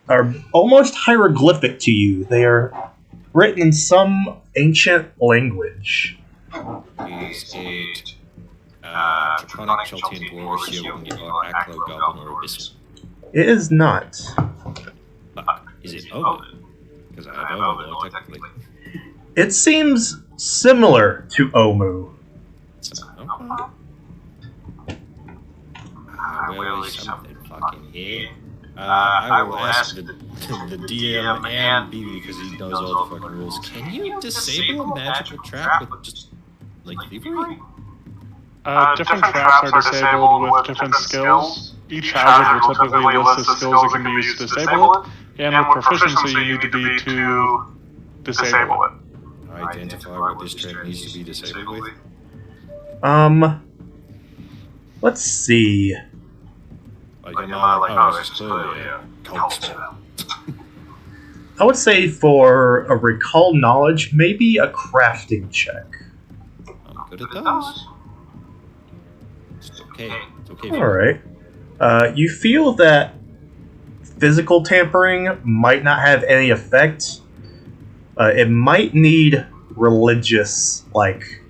are almost hieroglyphic to you. They are written in some ancient language.
Is it Draconic, Cheltian, Glorioso, Aklo, Goblin, or Abyssal?
It is not.
Is it Omen? Because I have Omen, technically.
It seems similar to Omu.
Well, something fucking here. I will ask the DM and BB because he knows all the fucking rules. Can you disable a magical trap with just, like, thievery?
Different traps are disabled with different skills. Each hazard will typically list the skills that can be used to disable it, and with proficiency you need to be to disable it.
Identify what this trap needs to be disabled with?
Let's see.
Like, am I like, oh, this is clearly a cult spell.
I would say for a recall knowledge, maybe a crafting check.
I'm good at those. It's okay. It's okay.
Alright. You feel that physical tampering might not have any effect. It might need religious, like,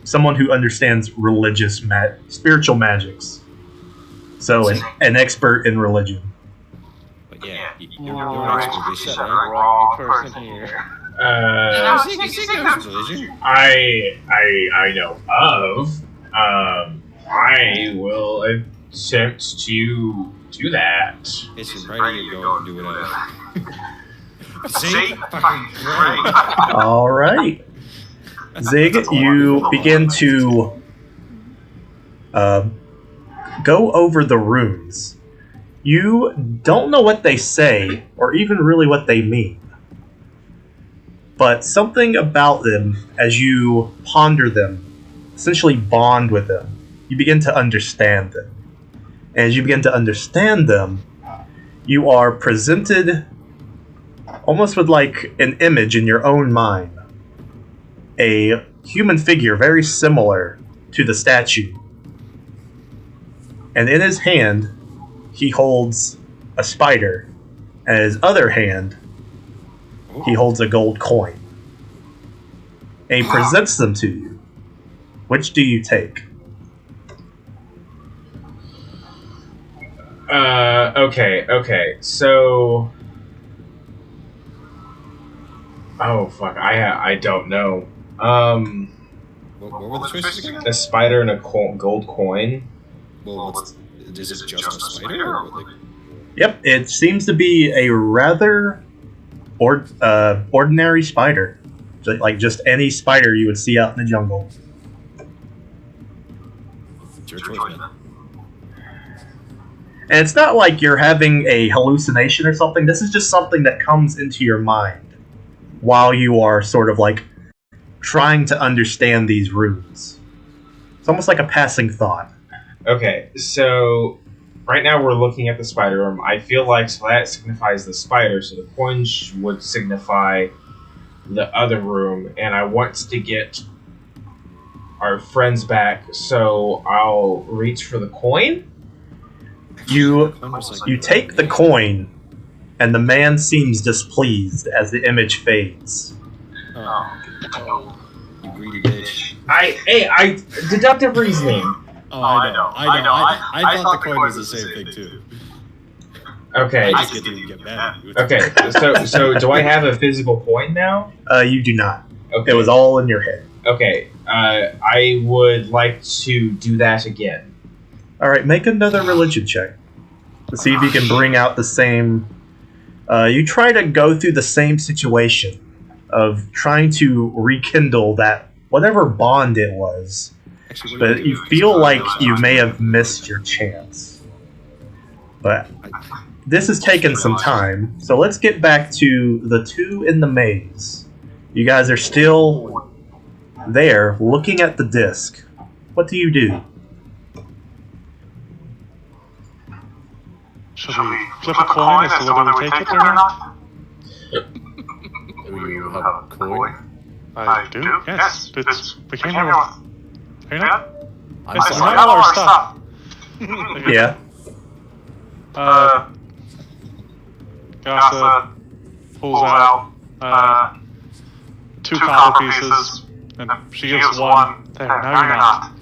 someone who understands religious spiritual magics. So, an expert in religion.
But yeah, you're an expert, they said, right?
Wrong person here.
I know of. I will attempt to do that.
It's right here, go and do whatever. See? Fucking great.
Alright. Zig, you begin to go over the runes. You don't know what they say, or even really what they mean. But something about them, as you ponder them, essentially bond with them, you begin to understand them. And as you begin to understand them, you are presented almost with like an image in your own mind. A human figure very similar to the statue. and in his hand, he holds a spider, and in his other hand, he holds a gold coin. And he presents them to you. Which do you take?
Okay. So, oh fuck, I don't know.
What were the choices again?
A spider and a gold coin.
Well, is it just a spider? Or like,
Yep, it seems to be a rather ordinary spider. Like just any spider you would see out in the jungle.
it's your choice, man.
And it's not like you're having a hallucination or something. This is just something that comes into your mind while you are sort of like trying to understand these runes. It's almost like a passing thought.
Okay, so right now we're looking at the spider room. I feel like so that signifies the spider, so the coin would signify the other room, and I want to get our friends back, so I'll reach for the coin.
You take the coin, and the man seems displeased as the image fades.
Oh, you greedy bitch.
I deductive reasoning.
Oh, I know. I thought the coin was the same thing too.
Okay.
I just didn't get mad at you.
Okay. So do I have a physical coin now?
You do not.
Okay.
It was all in your head.
Okay. I would like to do that again.
Alright, make another religion check. To see if you can bring out the same... you try to go through the same situation of trying to rekindle that, whatever bond it was.
Actually,
But you feel like you may have missed your chance. But this has taken some time, so let's get back to the two in the maze. You guys are still there, looking at the disc. What do you do?
Should we flip a coin as to whether we take it or not?
Do you have a coin?
I do, yes. We came here with... Are you not?
I'm
It's
sorry.
not all our stuff.
Yeah.
Gasa pulls out two copper pieces, and she gives one. There, now you're not.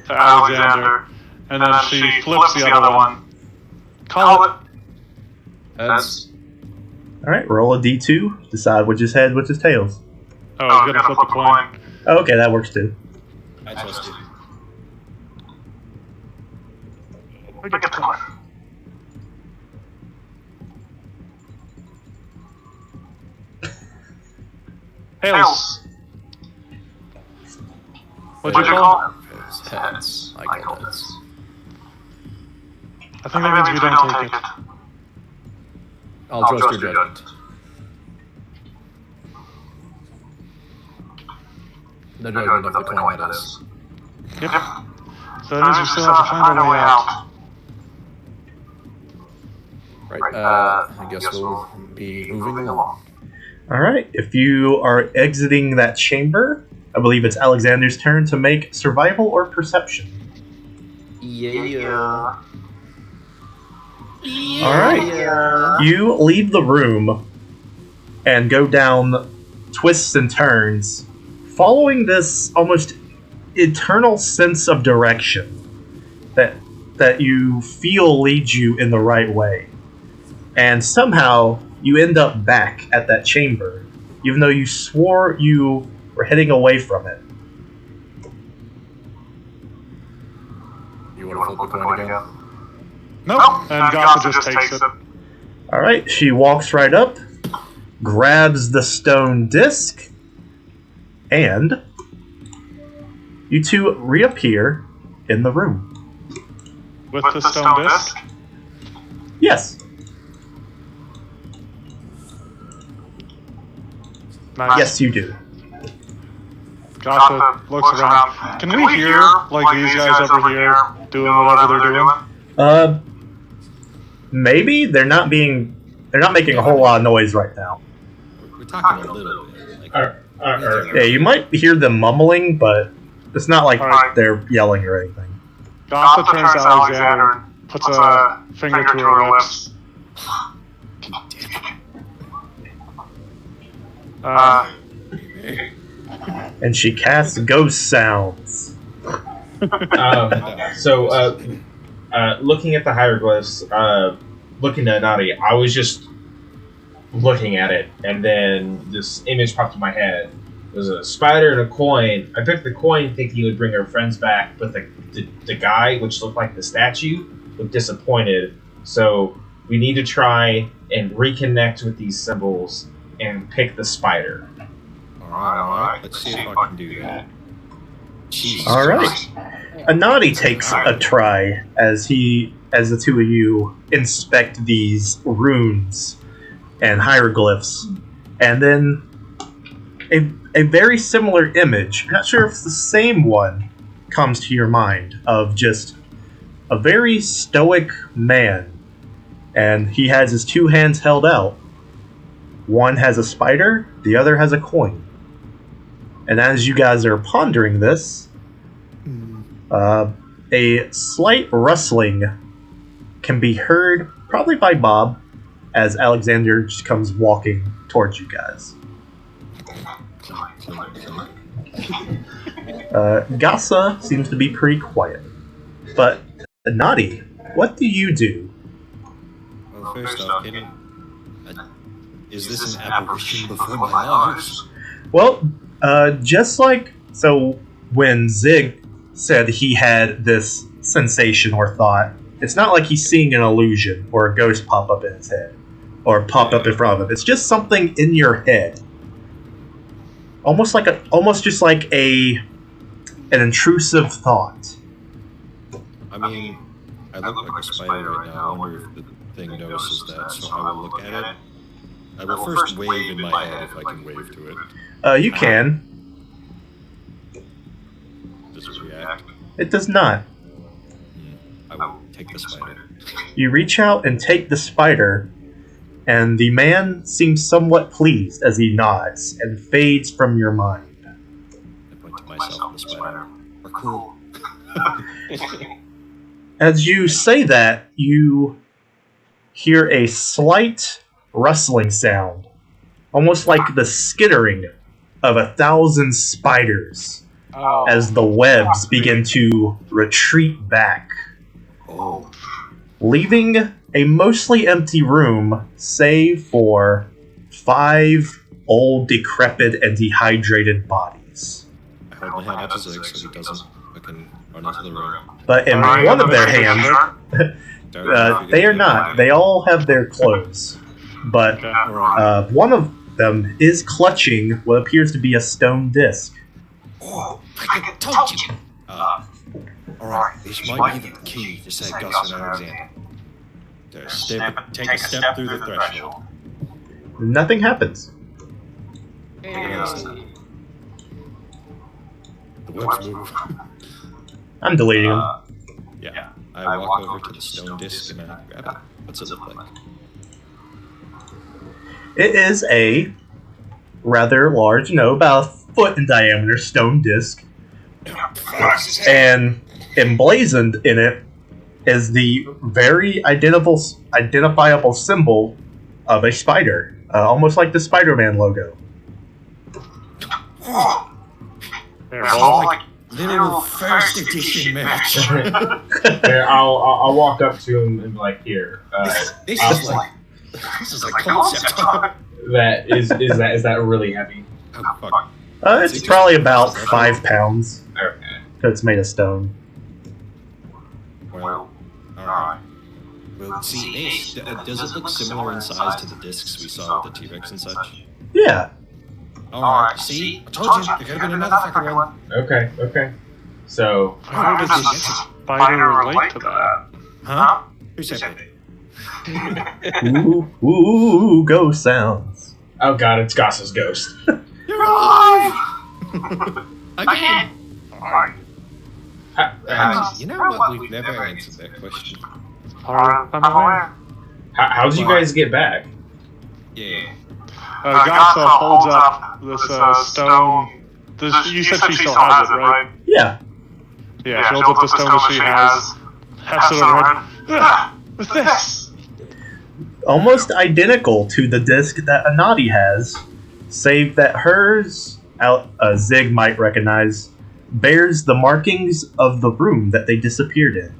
To Alexander, and then she flips the other one. Call it.
Heads.
Alright, roll a d2. Decide which is head, which is tails.
Oh, you gotta flip a coin.
Oh, okay, that works too.
I trust you.
We get the coin. Tails. What'd you call?
Heads. I call heads.
I think that means we don't take it.
I'll trust your judgment. The judgment of the coin, that is.
Yep. So that means we still have to find our way out.
Right, I guess we'll be moving along.
Alright, if you are exiting that chamber, I believe it's Alexander's turn to make survival or perception.
Yeah.
Alright. You leave the room and go down twists and turns, following this almost eternal sense of direction that you feel leads you in the right way. And somehow you end up back at that chamber, even though you swore you were heading away from it.
You want to flip the coin again?
Nope. And Gasa just takes it.
Alright, she walks right up, grabs the stone disc, and you two reappear in the room.
With the stone disc?
Yes.
Nice.
Yes, you do.
Gasa looks around. Can we hear, like, these guys over here doing whatever they're doing?
Maybe they're not making a whole lot of noise right now.
We're talking a little bit. Like,
Yeah, you might hear them mumbling, but it's not like
Alright.
they're yelling or anything.
Gossa turns to Alexander and puts a finger to her lips.
And she casts ghost sounds.
Looking at the hieroglyphs, looking at Nadi, I was just looking at it, and then this image popped in my head. There's a spider and a coin. I took the coin thinking it would bring her friends back, but the guy, which looked like the statue, looked disappointed. So we need to try and reconnect with these symbols and pick the spider.
Alright. Let's see if I can do that. Jesus
Alright.
Christ.
Anadi takes a try as the two of you inspect these runes and hieroglyphs, and then a very similar image, I'm not sure if it's the same one, comes to your mind of just a very stoic man, and he has his two hands held out. One has a spider, the other has a coin. And as you guys are pondering this, a slight rustling can be heard, probably by Bob, as Alexander just comes walking towards you guys. Gassa seems to be pretty quiet. But, Nadi, what do you do?
Well, first off, is this an apparition before my eyes?
Well, just like... So, when Zig said he had this sensation or thought, it's not like he's seeing an illusion or a ghost pop up in his head. Or pop up in front of him. It's just something in your head. Almost just like an intrusive thought.
I mean, I look like a spider right now. I wonder if the thing notices that, so I will look at it. I will first wave in my head if I can wave to it.
You can.
Does it react?
It does not.
I will take the spider.
You reach out and take the spider, and the man seems somewhat pleased as he nods and fades from your mind.
I point to myself and the spider. We're cool.
As you say that, you hear a slight rustling sound, almost like the skittering of 1,000 spiders as the webs begin to retreat back, leaving a mostly empty room save for 5 old, decrepit, and dehydrated bodies.
I hold my hand up to Zig so he doesn't fucking run into the room.
But in one of their hands, they are not. They all have their clothes. But one of them is clutching what appears to be a stone disc.
Oh, I told you! Alright, this might be the key to save Gus and Alexander. Take a step through the threshold.
Nothing happens.
The webs move.
I'm deleting them.
Yeah. I walk over to the stone disc and I grab it. What's it look like?
It is a rather large, about a foot in diameter stone disc. And emblazoned in it is the very identifiable symbol of a spider. Almost like the Spider-Man logo.
Like little first edition merch.
Here, I'll walk up to him and be like, here.
This is like concept art.
Is that really heavy?
Oh, fuck.
It's probably about 5 pounds.
Okay.
Because it's made of stone.
Well, alright. Well, see, Ace, does it look similar in size to the discs we saw with the T-Rex and such?
Yeah.
Alright, see? I told you, there could have been another fucking one.
Okay. So,
How does the spider relate to that?
Huh? Who said that?
Ooh, ghost sounds.
oh god, it's Gossa's ghost.
You're alive! Again! You know what? We've never answered that question.
I'm aware.
How did you guys get back?
Yeah.
Gassa holds up this stone. You said she still has it, right?
Yeah.
Yeah, she holds up the stone that she has it over her head. What's this?
Almost identical to the disc that Anadi has, save that hers, Zig might recognize, bears the markings of the room that they disappeared in.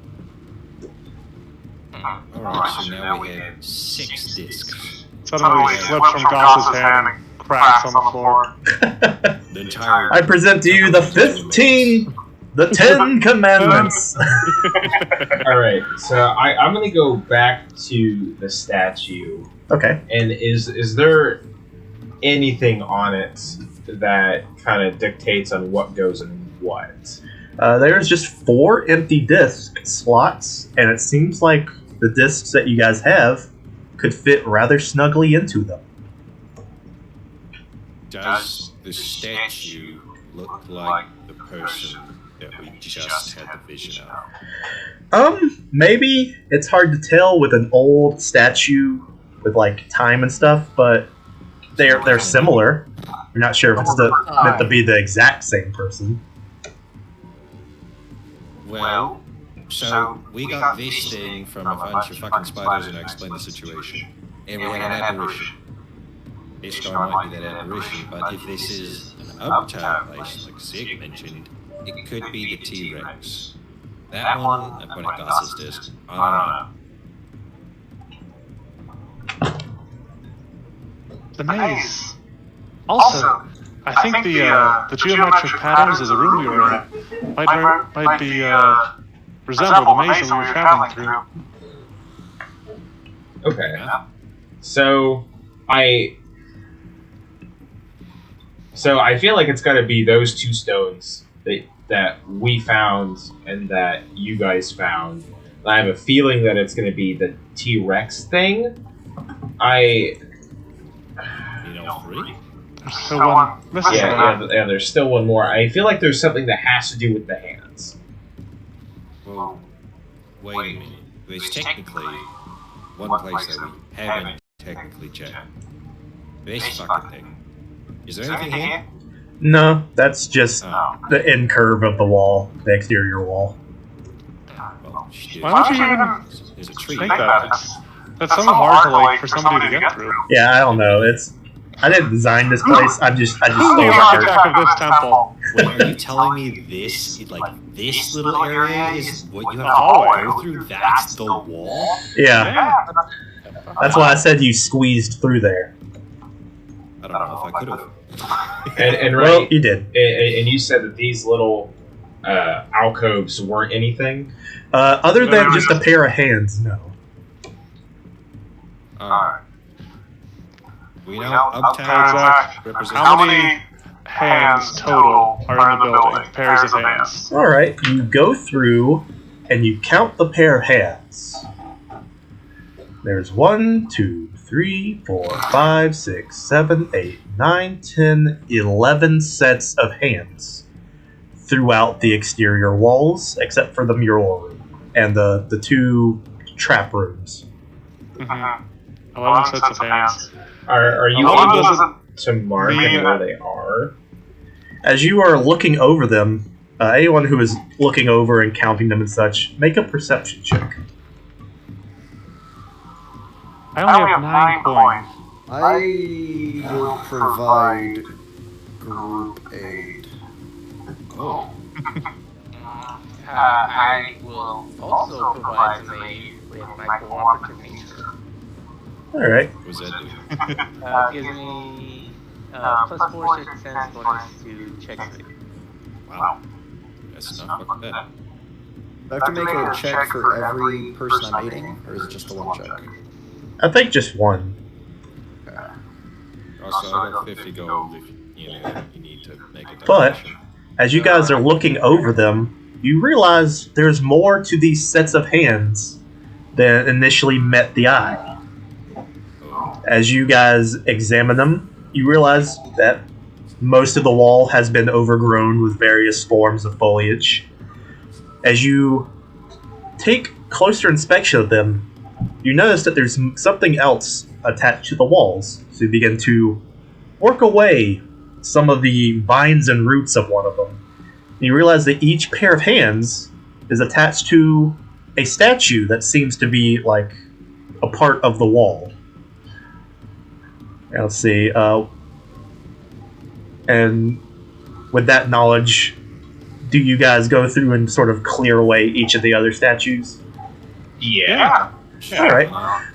Alright, so now we have 6 discs.
Suddenly slips from Goss's hand and cracks on the floor.
The entire.
I present to you the 10 Commandments.
Alright, so I'm gonna go back to the statue.
Okay.
And is there anything on it that kind of dictates on what goes in what?
There's just 4 empty disc slots, and it seems like the discs that you guys have could fit rather snugly into them.
Does the statue look like the person that we just had the vision of?
Maybe. It's hard to tell with an old statue with, like, time and stuff, but they're similar. You're not sure if it's meant to be the exact same person.
Well, so we got this thing from a bunch of fucking spiders and I explained the situation. And we had an apparition. This star might be that apparition, but if this is an uptown place, like Zig mentioned, it could be the T-Rex. That one, I put a Goss's disc. I don't know.
The maze. Also, I think the geometric patterns of the room we were in might be resemble the maze that we were traveling through.
Okay. So I feel like it's got to be those 2 stones that we found and that you guys found. I have a feeling that it's going to be the T-Rex thing.
You know, 3?
There's still one missing.
Yeah, there's still one more. I feel like there's something that has to do with the hands.
Well, wait a minute. There's technically one place that we haven't technically checked. This fucking thing. Is there anything here?
No, that's just the end curve of the wall, the exterior wall.
Well, shit.
Why would you even
There's a tree.
think that? That's so hard to, like, for somebody to get through.
Yeah, I don't know. I didn't design this place. I just
Who's
stole
the
it.
architect of this temple?
Wait, are you telling me this little area is what you have to go through? That's the wall?
Yeah, that's why I said you squeezed through there.
I don't know if I could have.
And
Well,
right,
you did.
and you said that these little alcoves weren't anything?
Other than just a pair of hands, no.
Alright. We know
Uptown
Uptown represents.
How many hands total are in the building? Pairs of hands.
Alright, you go through and you count the pair of hands. There's 1, 2, 3, 4, 5, 6, 7, 8, 9, 10, 11 sets of hands throughout the exterior walls, except for the mural room and the 2 trap rooms.
11 sets of hands.
Are you able to mark where they are?
As you are looking over them, anyone who is looking over and counting them and such, make a perception check.
I only have 9 coins.
I will provide group aid.
Oh.
I will also provide some aid with my cooperative nature.
Alright.
What does that do?
Gives me plus 4 sense bonus to check it.
Wow. That's not fucking bad.
Do I have to make a check for every person I'm aiding, or is it just the one check?
I think just one.
Also, I got 50 gold if you need to make a
But,
donation.
as you guys are looking over them, you realize there's more to these sets of hands than initially met the eye. As you guys examine them, you realize that most of the wall has been overgrown with various forms of foliage. As you take closer inspection of them, you notice that there's something else attached to the walls. So you begin to work away some of the vines and roots of one of them. You realize that each pair of hands is attached to a statue that seems to be like a part of the wall. Now, let's see. And with that knowledge, do you guys go through and sort of clear away each of the other statues?
Yeah.
Alright.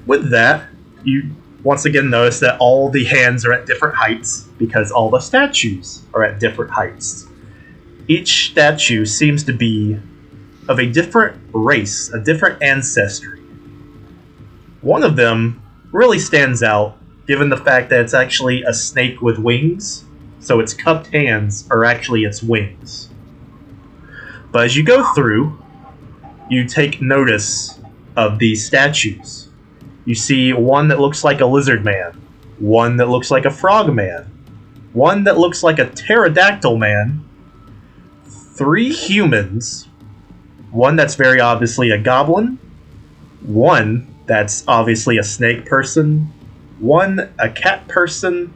With that, you once again notice that all the hands are at different heights because all the statues are at different heights. Each statue seems to be of a different race, a different ancestry. One of them really stands out given the fact that it's actually a snake with wings, so its cupped hands are actually its wings. But as you go through, you take notice of these statues. You see one that looks like a lizard man, one that looks like a frog man, one that looks like a pterodactyl man, 3 humans, one that's very obviously a goblin, one that's obviously a snake person, one a cat person,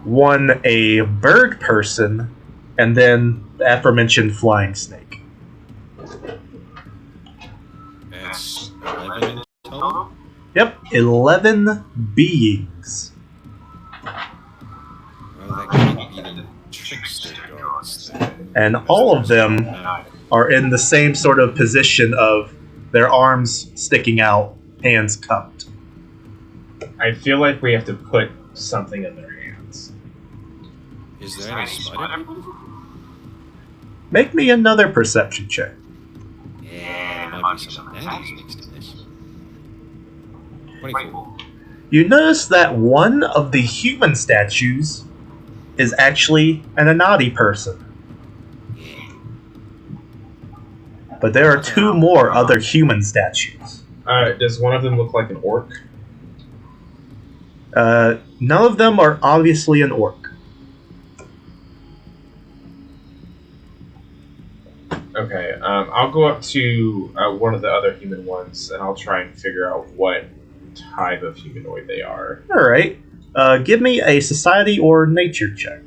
one a bird person, and then the aforementioned flying snake.
That's 11 in total?
Yep, 11 beings.
Well, that can't be the trickster gods then.
And all of them are in the same sort of position of their arms sticking out, hands cupped.
I feel like we have to put something in their hands.
Is there any spider people?
Make me another perception check.
Yeah, there might be some nannies mixed in this. 24.
You notice that one of the human statues is actually an Anadi person. But there are 2 more other human statues.
Does one of them look like an orc?
None of them are obviously an orc.
Okay, I'll go up to one of the other human ones, and I'll try and figure out what type of humanoid they are.
Alright. Give me a society or nature check.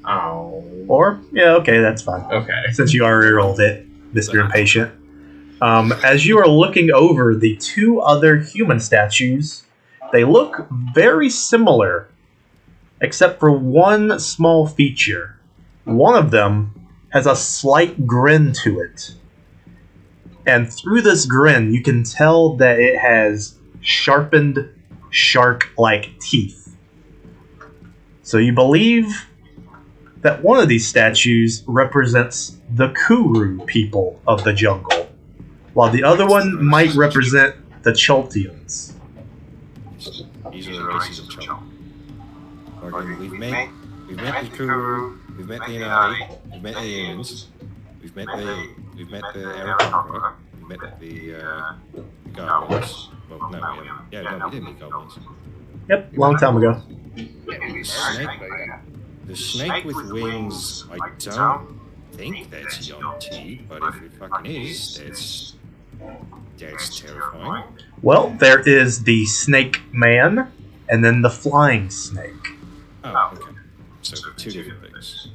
Oh.
Or, yeah, okay, that's fine.
Okay.
Since you already rolled it, Mr. Impatient. As you are looking over the 2 other human statues, they look very similar, except for one small feature. One of them has a slight grin to it. And through this grin, you can tell that it has sharpened, shark-like teeth. So you believe that one of these statues represents the Kuru people of the jungle, while the other one might represent the Choltians.
These are the races of Chol. We've met the Kuru, we've met the Inari, we've met the humans, we've met the Aeroconqueror, we've met the goblins. Well, no, we haven't. Yeah, no, we didn't meet goblins.
Yep, long time ago.
The snake with wings, I don't think that's Yonti, but if it fucking is, that's terrifying.
Well, there is the snake man, and then the flying snake.
Oh, okay. So 2 different things.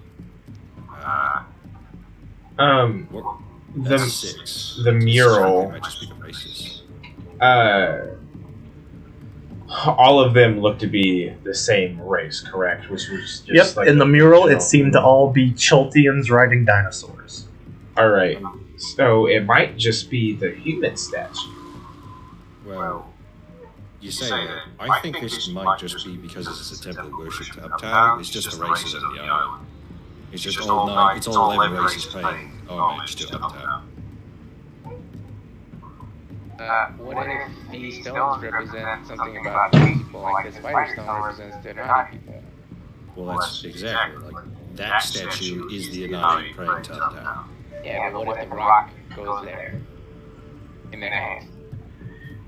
That's 6.
The mural.
Might just be the races.
All of them look to be the same race, correct? Which was just
Yep,
like
in the mural, it seemed to all be Choltians riding dinosaurs.
Alright, so it might just be the human statue.
Well, you say that. I think this might just be because this is a temple of worship to Uptown. It's just the races of the island. It's just all 9. It's all 11 races paying homage to Uptown.
What if these stones represent something about people, like the spider stone represents the Anadi people?
Well, that's exactly like that statue is the Anadi praying to Uptown.
Yeah, but what if the rock goes there? In their hands?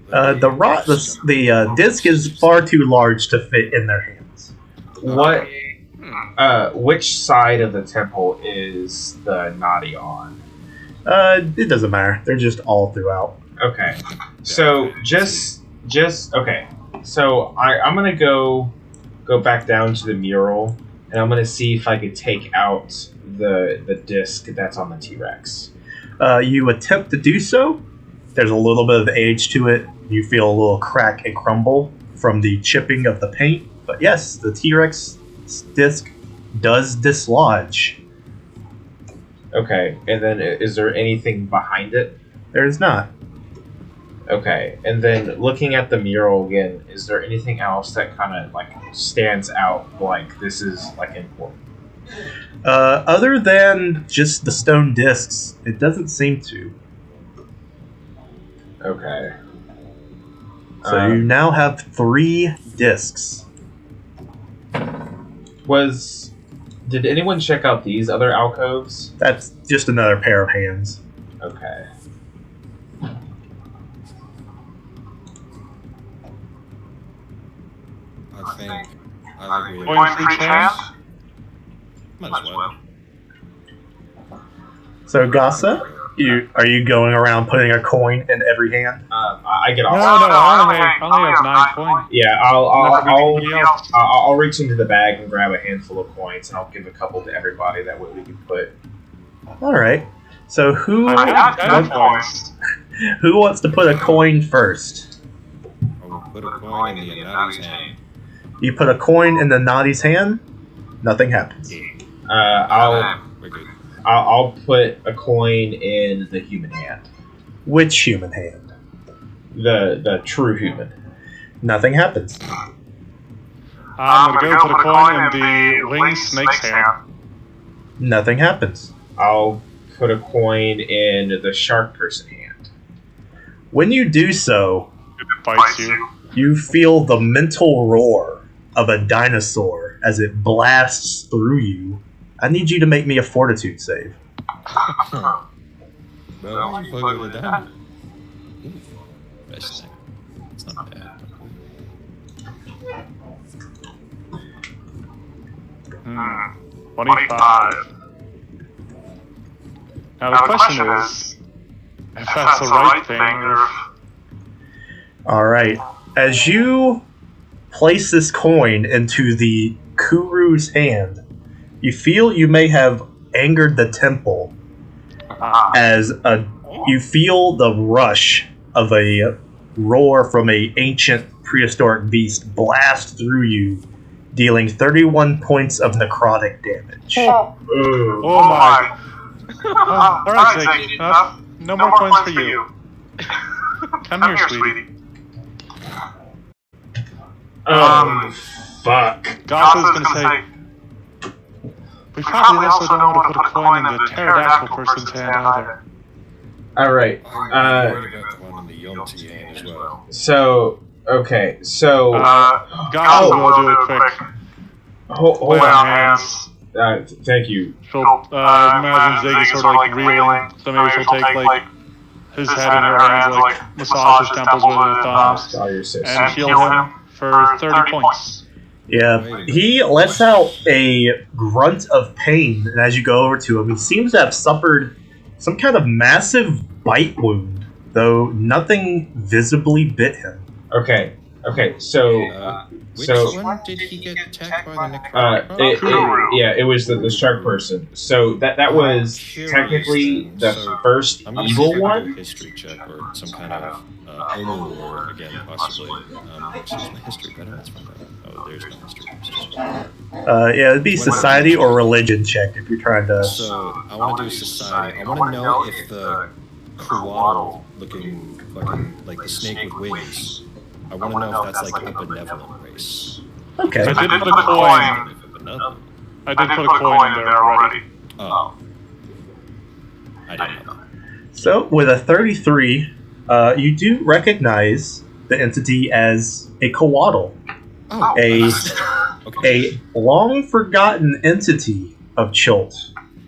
The disc is far too large to fit in their hands.
What? Which side of the temple is the Nadi on?
It doesn't matter. They're just all throughout.
Okay, so just okay. So I'm gonna go back down to the mural, and I'm gonna see if I could take out the disc that's on the T-Rex?
You attempt to do so. There's a little bit of age to it. You feel a little crack and crumble from the chipping of the paint. But yes, the T-Rex disc does dislodge.
Okay, and then is there anything behind it?
There is not.
Okay, and then looking at the mural again, is there anything else that kind of like stands out like this is like important?
Other than just the stone discs, it doesn't seem to.
Okay.
So you now have 3 discs.
Did anyone check out these other alcoves?
That's just another pair of hands.
Okay.
I think I agree.
Going free chance?
Might as well.
So Gasa, are you going around putting a coin in every hand?
I get
No,
off.
I only have 9 coins.
Yeah, I'll reach into the bag and grab a handful of coins, and I'll give a couple to everybody. That way we can put.
All right. So who
I have 10 coins.
who wants to put a coin first?
I'll put a coin in the Anati's hand.
You put a coin in the Naughty's hand. Nothing happens.
We're good.
I'll put a coin in the human hand.
Which human hand?
The true human.
Nothing happens.
I'm gonna go put a coin in the winged snake's hand.
Nothing happens.
I'll put a coin in the shark person hand.
When you do so,
It bites you.
you feel the mental roar of a dinosaur as it blasts through you. I need you to make me a fortitude save.
Well, you play with a diamond. Best thing. It's not bad.
Hmm. 25. Now the question is, if that's the right thing, or
All right. As you place this coin into the Kuru's hand, you feel you may have angered the temple as you feel the rush of a roar from a ancient prehistoric beast blast through you, dealing 31 points of necrotic damage.
oh my. Oh, alright, Zeke, enough. No more coins for you. Come here, sweetie.
Fuck.
Gotha's gonna say, we probably also don't want to put a coin in the pterodactyl person's hand either.
Alright.
I'm worried about the one in the Yomti hand as well.
Okay,
Gotha will do it quick.
hold
Lay
on.
on hands.
Thank you.
She'll imagine Zig is sort of like reeling, so maybe she'll take like his head in her hands, like massage his temples with her thumbs,
All your sis.
and heal him for 30 points.
Yeah, he lets out a grunt of pain, and as you go over to him, he seems to have suffered some kind of massive bite wound, though nothing visibly bit him.
Okay, so
Which
So-
one did he get attacked by the necrotic?
it was the shark person. So that was technically the first
I'm gonna
evil
see if I can do a
one.
history check or some kind of Omo war again, possibly. Excuse my history, but that's fine. Oh, there's no history.
Yeah, it'd be society or religion check if you're trying to.
So I want to do society. I want to know if the koala looking fucking like the snake with wings. I want to know if that's like a benevolent race.
Okay.
I did put a coin. I did put a coin in there already.
Oh. I didn't know that.
So with a 33, you do recognize the entity as a coatl,
Oh.
a long forgotten entity of Chilt,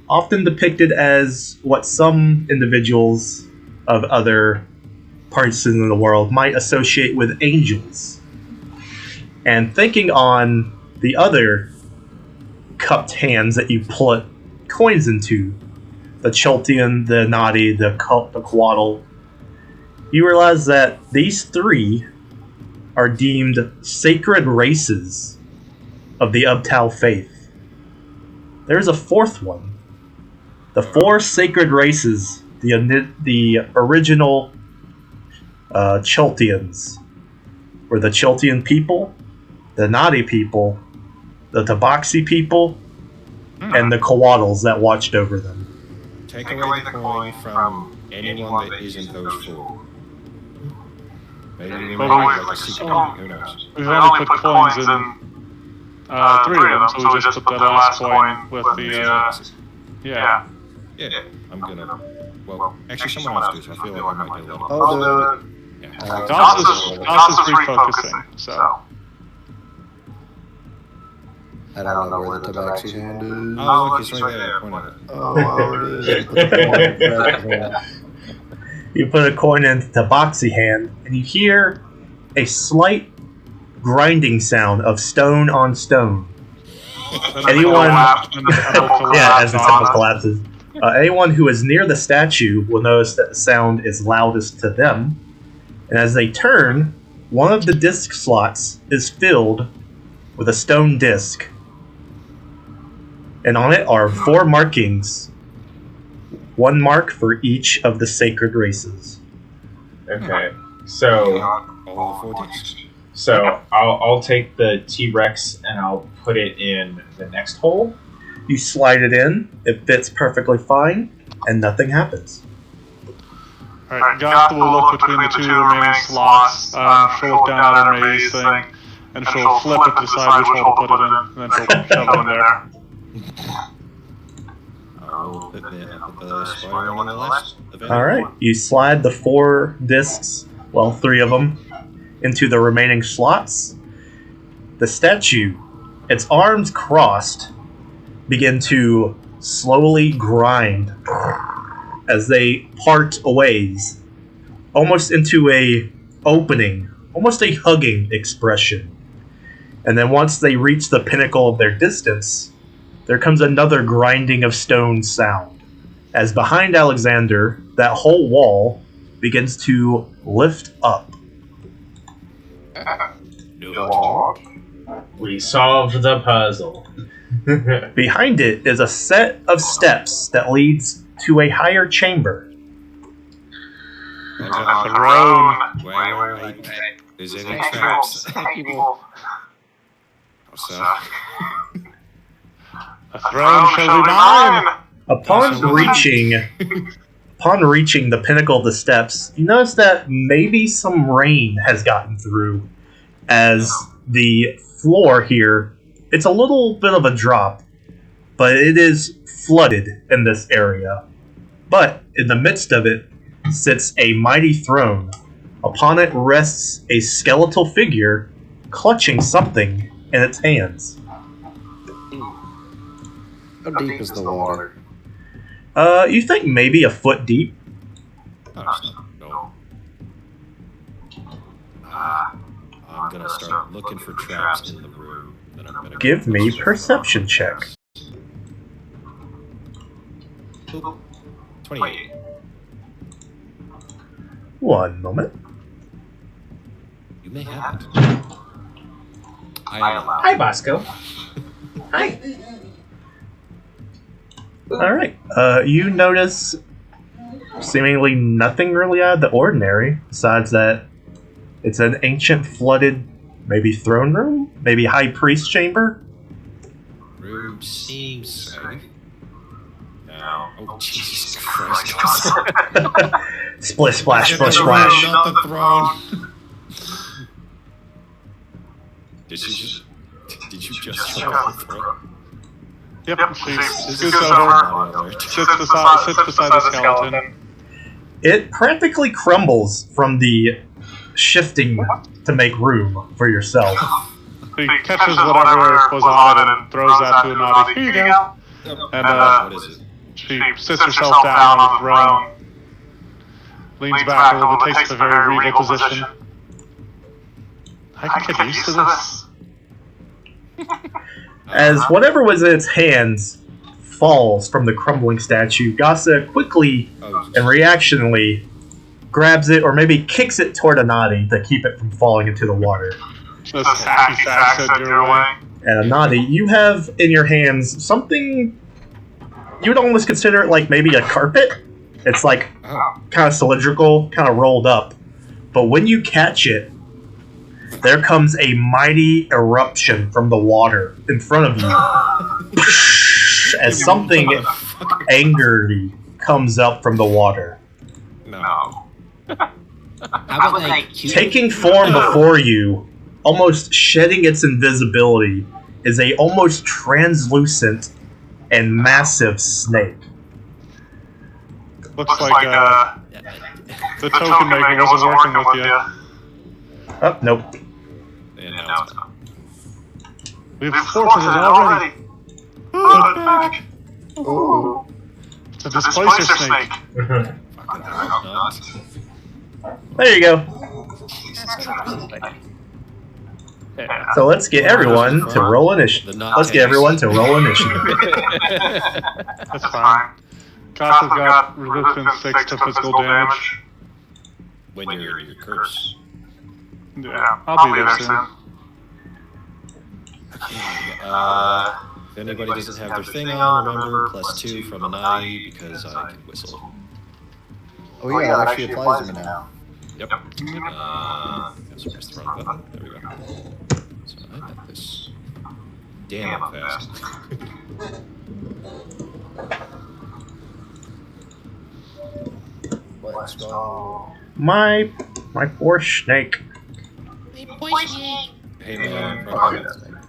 often depicted as what some individuals of other parts in the world might associate with angels. And thinking on the other cupped hands that you put coins into, the Chiltian, the Nadi, the Coatl, you realize that these three are deemed sacred races of the Ubtao faith. There's a fourth one The 4 sacred races, the original Cheltians, were the Cheltian people, the Nadi people, the Tabaxi people, and the Coatls that watched over them.
Take away the coin from anyone that isn't those 4. Maybe we
Well,
might like a secret coin, who knows?
We've only put coins in 3 of them, so we just put that last coin with the, yeah.
Yeah, I'm gonna. Well, actually, someone else do. I feel like I might do a little.
I'll do it.
Yeah.
Goss is refocusing, so.
I don't know where the tabaxi hand is.
Oh, look, it's right there. Point at it.
Oh, it is.
You put a coin in the Tabaxi hand, and you hear a slight grinding sound of stone on stone. Anyone, yeah, as the temple collapses. Anyone who is near the statue will notice that the sound is loudest to them. And as they turn, one of the disc slots is filled with a stone disc. And on it are 4 markings. 1 mark for each of the sacred races.
Okay, so
All 4 discs.
I'll take the T-Rex and I'll put it in the next hole.
You slide it in, it fits perfectly fine, and nothing happens.
Alright, Goth will look between the 2 remaining slots, she'll look down at her maze thing, and she'll flip it to decide which hole to put it in, and then she'll shove it in there.
I'll put the spoiler on the list.
Alright, you slide the 4 discs, well, 3 of them, into the remaining slots. The statue, its arms crossed, begin to slowly grind as they part a ways, almost into a opening, almost a hugging expression. And then once they reach the pinnacle of their distance, there comes another grinding of stone sound, as behind Alexander, that whole wall begins to lift up.
We solved the puzzle.
Behind it is a set of steps that leads to a higher chamber.
Throne!
Wait. Is any traps?
People.
What's up?
A throne shall be mine!
Upon reaching the pinnacle of the steps, you notice that maybe some rain has gotten through, as the floor here, it's a little bit of a drop, but it is flooded in this area. But in the midst of it sits a mighty throne. Upon it rests a skeletal figure clutching something in its hands.
How deep is the water?
You think maybe a foot deep?
No. I'm gonna start looking for traps in the room. Then I'm gonna
Give me perception check.
28.
1 moment.
You may have it. I allow.
Hi, Bosco. Hi.
Alright. You notice seemingly nothing really out of the ordinary, besides that it's an ancient flooded, maybe throne room? Maybe high priest chamber?
Room seems safe. Now, oh Jesus Christ!
Splish splash, splish splash.
Not the throne. Did you just throw the throne?
Yep, she
This
scoots
is
over,
so
sits beside the skeleton.
It practically crumbles from the shifting to make room for yourself.
He catches whatever was on it and throws that to Anadi. Here you go. And
What is it?
she sits herself down on the throne, leans back a little bit, takes a very regal position. I can get used to this.
As whatever was in its hands falls from the crumbling statue, Gasa quickly and reactionally grabs it or maybe kicks it toward Anadi to keep it from falling into the water.
This hacky sack sent your way.
And Anadi, you have in your hands something you'd almost consider it like maybe a carpet. It's like kind of cylindrical, kind of rolled up. But when you catch it, there comes a mighty eruption from the water in front of you. As something angry comes up from the water.
No.
How about like
Taking form before you, almost shedding its invisibility, is a almost translucent and massive snake.
Looks like the token maker wasn't working with you.
Oh, nope.
And now it's not.
We've forfeited already. It's a displacer snake.
Fucking nuts.
There you go.
Yeah.
So let's get everyone to roll initiative. Let's get everyone to roll initiative.
That's fine. Goth's got resistance 6 to physical damage.
When you're in your curse.
Yeah, I'll be there soon.
Okay, if anybody doesn't have their thing on, remember, +2 from Anai, because I can whistle.
Oh yeah, that actually applies to me now.
Yep. So press the wrong button. There we go. So I got this. Damn, I'm fast.
Let's go.
My poor snake.
Hey man,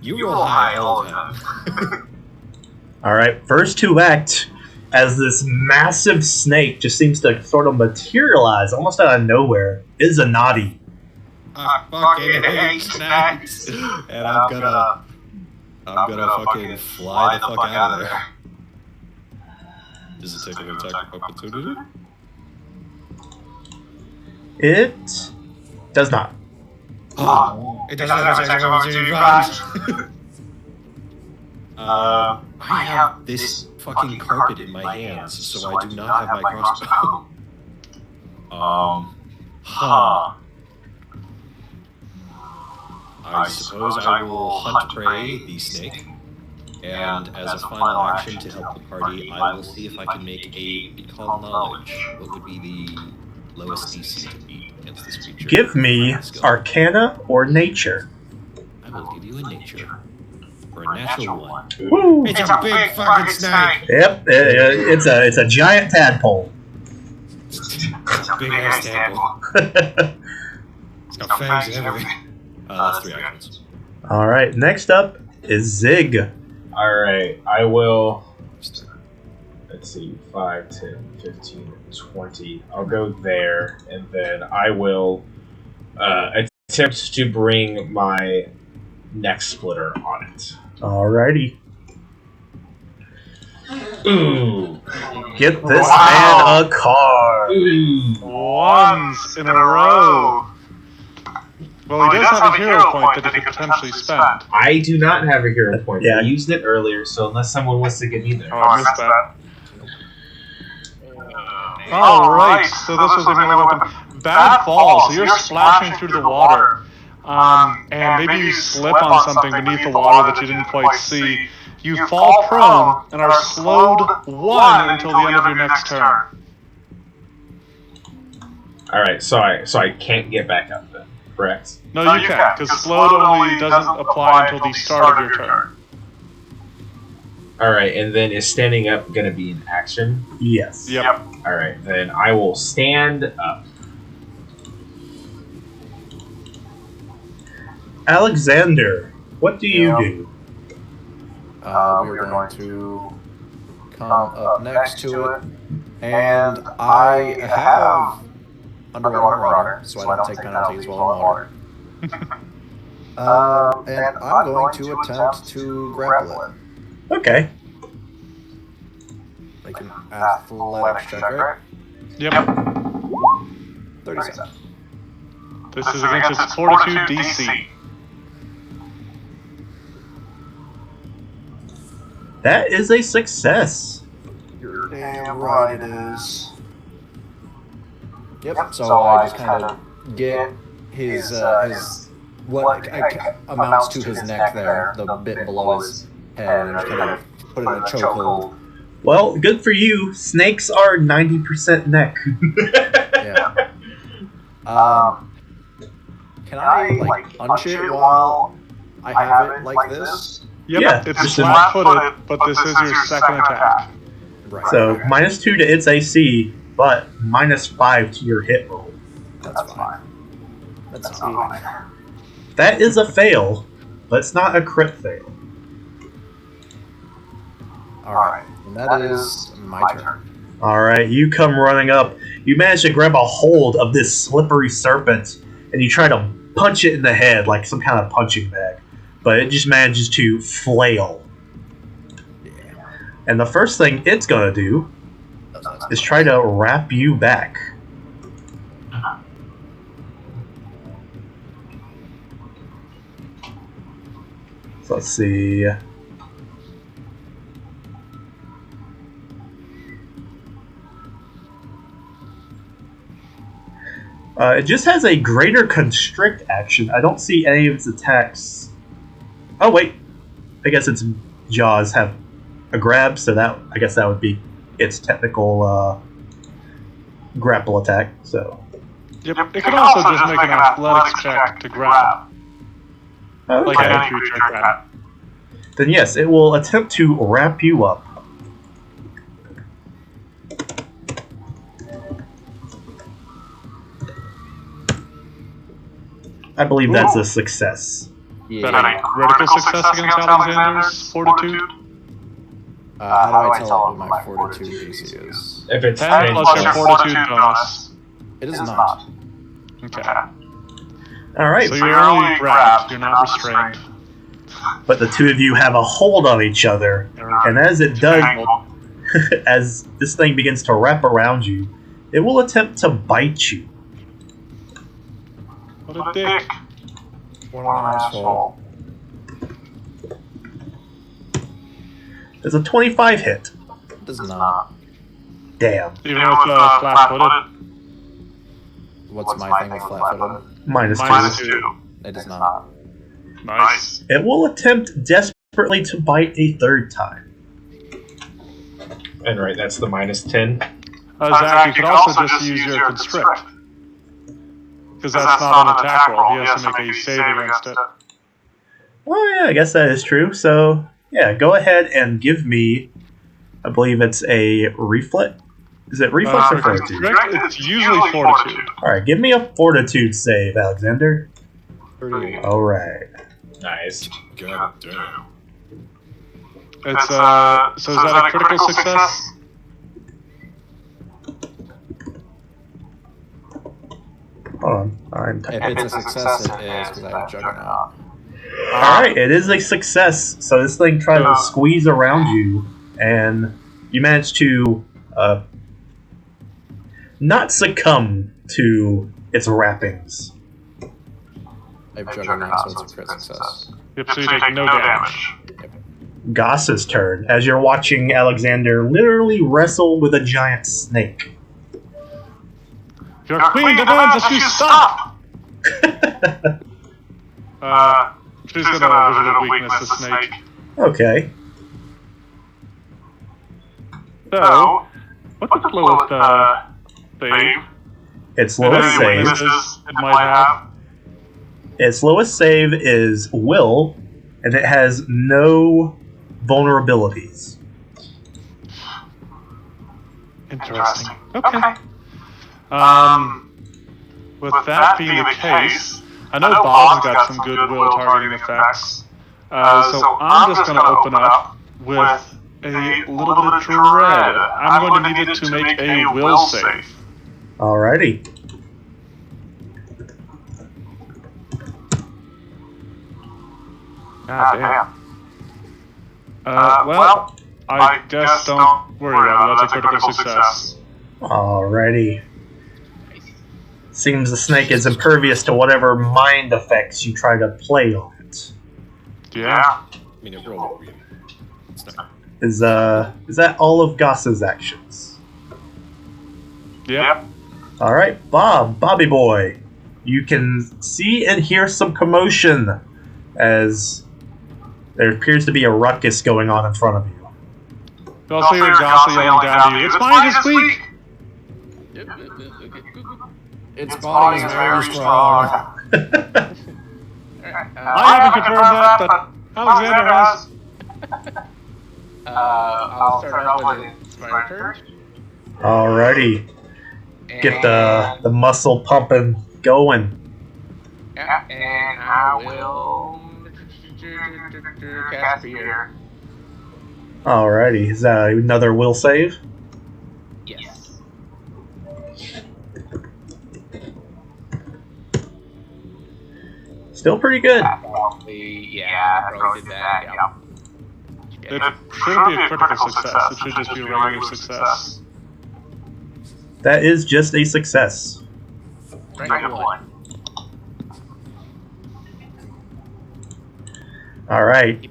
you roll high all the time.
Alright, first to act as this massive snake just seems to sort of materialize almost out of nowhere is Anati.
I fucking hate snakes. And I'm gonna fucking fly the fuck out of there. Does it take an attack of opportunity?
It does not.
Oh, it doesn't have attack of opportunity. I have this fucking carpet in my hands, so I do not have my crossbow. I suppose I will hunt prey, the snake, and as a final action to help the party, I will see if I can make a recall knowledge. What would be the lowest DC to beat against this creature?
Give me Arcana or Nature.
I will give you a nature. For a natural one.
Woo!
It's a big fucking snake!
Yep, it's a giant tadpole.
It's a big ass tadpole. It's got fangs and everything. That's 3 actions.
Alright, next up is Zig.
Alright, I will. Let's see, 5, 10, 15, 20. I'll go there, and then I will attempt to bring my neck splitter on it.
Alrighty.
Ooh.
Get this man a card.
Ooh.
Ones in a row. Well, he does have a hero point that he could potentially spend.
I do not have a hero point.
Yeah.
I used it earlier, so unless someone wants to give me that.
Oh, I missed that. Alright, so this was a melee weapon. Bad fall, so you're splashing through the water. And maybe you slip on something beneath the water that you didn't quite see. You fall prone and are slowed 1 until the end of your next turn.
Alright, so I can't get back up then, correct?
No, you can't, because slowed only doesn't apply until the start of your turn.
Alright, and then is standing up going to be an action?
Yes.
Yep.
Alright, then I will stand up.
Alexander, what do you do?
We're going to come up next to it, and I have underwater runner, so I don't take penalties while in water. And I'm going to attempt to grapple it.
Okay.
Make an athletics check, right?
Yep.
37.
This is against its Fortitude DC.
That is a success.
You're damn right it is. Yep, so I just kind of get his what amounts to his neck there, the bit below his head, and just kind of put it in a chokehold
Well, good for you. Snakes are 90% neck.
Yeah. Can I like punch it while I have it like this?
Yep,
Yeah,
it's
just
flat-footed, but this is your second attack.
Right.
So -2 to its AC, but -5 to your hit roll.
That's fine. That's fine.
That is a fail, but it's not a crit fail.
Alright, and that is my turn.
Alright, you come running up. You manage to grab a hold of this slippery serpent, and you try to punch it in the head like some kind of punching bag. But it just manages to flail.
Yeah.
And the first thing it's gonna do is try to wrap you back. So let's see. It just has a greater constrict action. I don't see any of its attacks. Oh wait, I guess its jaws have a grab, so that I guess that would be its technical grapple attack. So.
Yep, it could also just make an athletics check to grab,
Okay.
like any creature can.
Then yes, it will attempt to wrap you up. I believe that's a success.
Is that a critical success against Alexander's fortitude?
How do I tell what my fortitude DC is?
If it's
10 plus your fortitude bonus.
It is not.
Okay.
Alright,
So you're only grabbed, you're not restrained.
but the two of you have a hold on each other, and as it does, as this thing begins to wrap around you, it will attempt to bite you.
What a dick.
What an asshole.
There's a 25 hit.
It does not.
Damn.
Even with flat-footed?
What's my thing with flat-footed?
-2.
-2.
It does not.
Nice.
It will attempt desperately to bite a third time.
And right, that's the -10.
Zach, you could also just use your constrict. Because that's not an attack roll, he has to make a save against it.
Oh yeah, I guess that is true. So yeah, go ahead and give me. I believe it's a reflex. Is it reflex or fortitude?
Constrict, it's usually fortitude.
All right, give me a fortitude save, Alexander.
38.
All right.
Nice.
God damn.
It's so is that a critical success?
Hold on.
If it's a success, it is, because I have Juggernaut.
All right, it is a success. So this thing tries to squeeze around you, and you manage to not succumb to its wrappings.
I have Juggernaut, so it's a crit success.
Yep, so you take no damage.
Goss's turn, as you're watching Alexander literally wrestle with a giant snake.
Your queen demands that you stop! She's gonna visual weakness the snake.
Okay.
So, what's its lowest save?
Its lowest
Any
save.
weaknesses it might have?
Its lowest save is will, and it has no vulnerabilities.
Interesting. Okay. With that being the case, I know Bob's got some good will targeting effects. So I'm just going to open up with a little bit of dread. I'm going to need it to make a will save.
Alrighty.
God damn. Well, I guess don't worry about it. That's a critical success.
Alrighty. Seems the snake is impervious to whatever mind effects you try to play on it.
Yeah.
I mean, it rolled really. It's not.
Is that all of Goss's actions?
Yep.
Alright, Bobby boy. You can see and hear some commotion as there appears to be a ruckus going on in front of you.
You also hear Gossa yelling down to you, "Its mind is weak!"
Its body is very strong.
I haven't confirmed that, but Alexander has.
I'll start off with my turn.
Alrighty. Get the muscle pumping going.
Yeah, and I will cast fear.
Alrighty. Is that another will save?
Yes.
Still pretty good.
I probably did that. Yeah.
It shouldn't be a critical success, it should just be a regular success.
That is just a success.
Rank 1.
Alright.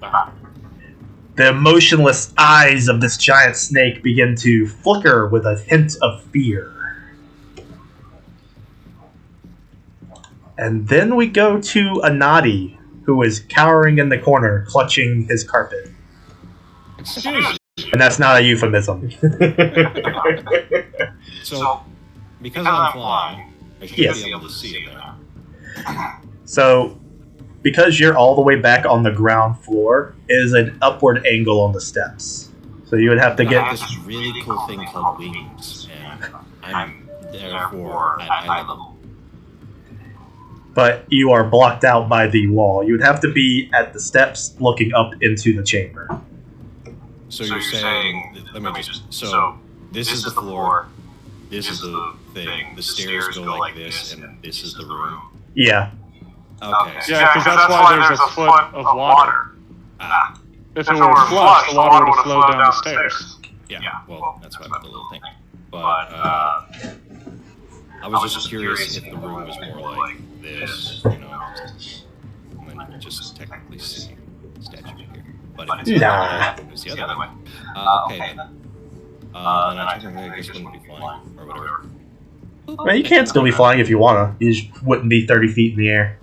The emotionless eyes of this giant snake begin to flicker with a hint of fear. And then we go to Anadi, who is cowering in the corner, clutching his carpet.
Excuse me.
And that's not a euphemism.
So, because I'm flying, I should
Yes.
be able to see it now.
So, because you're all the way back on the ground floor, it is an upward angle on the steps. So you would have to
I have
get...
this really cool thing called wings, and I'm therefore at eye level.
But you are blocked out by the wall. You would have to be at the steps looking up into the chamber.
So you're saying, let me just, so this is the floor, this is the thing, the stairs go like this, and this is the room.
Yeah.
Okay.
Yeah, because that's why there's a foot of water.
Ah,
If it were flush, the water would have flowed down the stairs.
yeah, well, that's why I put the little thing. But, I was just curious if the room was more like this, you know, and then you can just technically see the statue here. But if it's
Nah.
it's the other way. Okay, then. Then I technically, I guess, wouldn't be flying, or whatever.
Well, you can still be flying if you wanna. You just wouldn't be 30 feet in the air.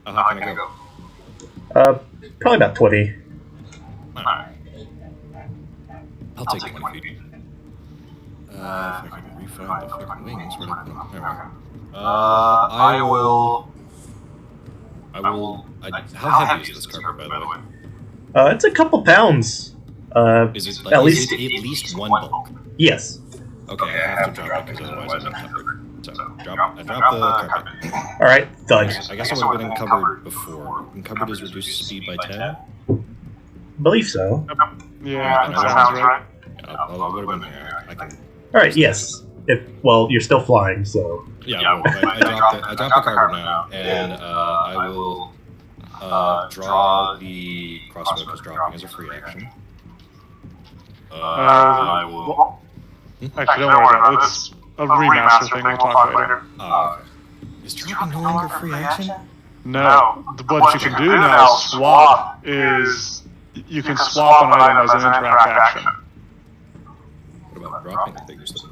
How can I go?
Probably about 20.
Alright. I'll take 20 feet. If I can refind the fucking wings, where did I put them? There we go. How heavy is this carpet, by the way?
It's a couple pounds.
Is it like,
At
is
least-
it at least one bulk?
Yes.
Okay, I have to drop it because otherwise I'm encumbered. So, I drop the carpet.
Alright, done.
I guess I would have been encumbered before. Encumbered is reduced speed by 10?
Believe so.
Yeah, that sounds right.
Yeah, I would have been here. I can.
Alright, yes. Well, you're still flying, so...
Yeah, well, I dropped the carpet now, and I will draw the crossbow because dropping is a free action. I will.
Actually, don't worry about it. It's a remaster thing. We'll talk later.
Okay. Is dropping no longer a free action?
No, what you can do now, swap, is you can swap an item as an interact action.
What about dropping? I think you're supposed to.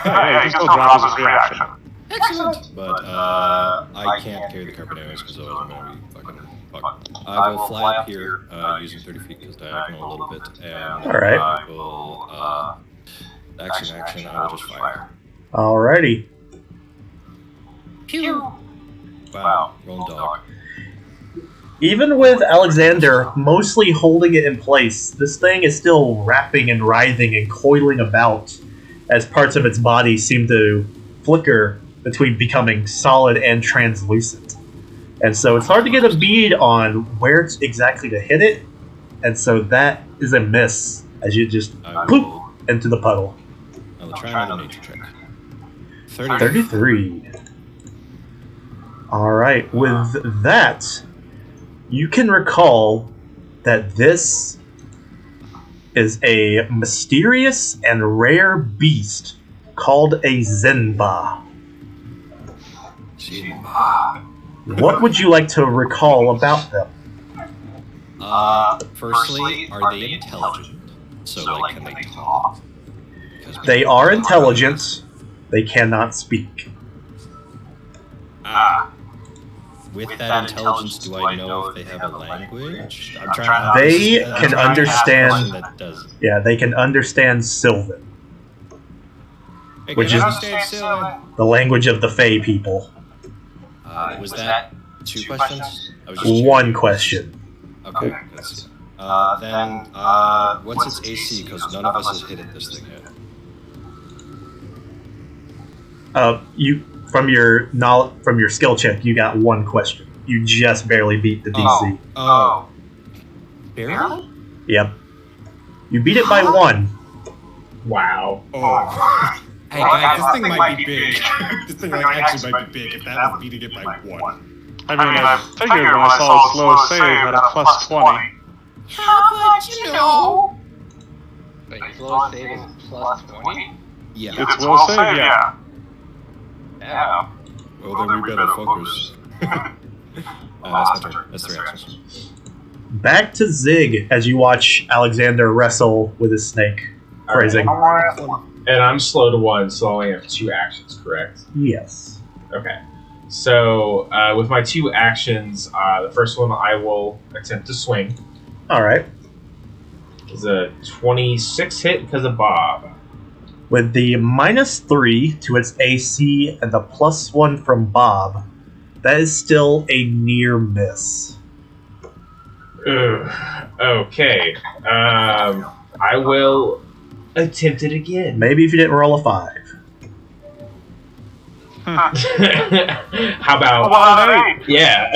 Yeah, you can still drop as a free action.
Excellent. But I can't carry the carpet anyways because otherwise I'm gonna be fucking fucked. I will fly up here using 30 feet because diagonal a little bit, and
Alright.
I will action. I will just fire.
Alrighty.
Pew. Wow, rolling dog.
Even with Alexander mostly holding it in place, this thing is still wrapping and writhing and coiling about as parts of its body seem to flicker between becoming solid and translucent. And so it's hard to get a bead on where exactly to hit it, and so that is a miss as you just poop into the puddle.
I will try another nature check. 30.
33. Alright, with that, you can recall that this is a mysterious and rare beast called a Zenba. What would you like to recall about them?
Firstly, are they intelligent? So, like, can they talk?
They are intelligent. They cannot speak.
with that intelligence, do I know if they have a language? I'm trying.
They
I'm
can
trying to ask a
understand-
question that does.
Yeah, they can understand Sylvan,
Hey,
Which
can
is-
I understand Sylvan?
the language of the Fae people.
Was that 2 questions? I was just
One question.
Okay. That's, then what's its AC? Because none of us has hit it this thing yet.
You from your skill check, you got 1 question. You just barely beat the DC.
Oh. Barely?
Yep. You beat it by 1.
Wow.
Oh. Hey guys, this thing might be big. This thing actually might be big if that was beating it by 1.
I mean, I figured when I saw a slow save had a plus 20.
How would you know?
Wait, slow save is plus 20?
Yeah.
It's will save, yeah.
Yeah.
Well, then we better focus. That's my turn. That's 3 actions.
Back to Zig as you watch Alexander wrestle with his snake. Phrasing.
And I'm slow to 1, so I only have 2 actions, correct?
Yes.
Okay. So, with my 2 actions, the first one I will attempt to swing.
Alright.
It's a 26 hit because of Bob.
With the -3 to its AC and the +1 from Bob, that is still a near miss.
Ugh. Okay. I will attempt it again.
Maybe if you didn't roll a 5.
How about?
Well, an 8.
Yeah.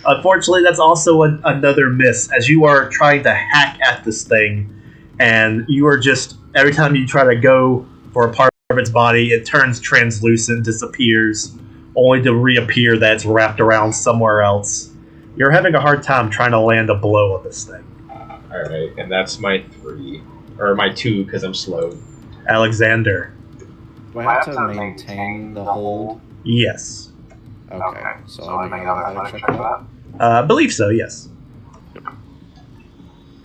Unfortunately, that's also another miss as you are trying to hack at this thing, and you are just every time you try to go for a part of its body, it turns translucent, disappears, only to reappear that it's wrapped around somewhere else. You're having a hard time trying to land a blow on this thing.
All right, and that's my 3 or my 2 because I'm slow.
Alexander.
Do I have to maintain the hold?
Yes.
Okay, so I'll make another athletic check for that.
I believe so, yes.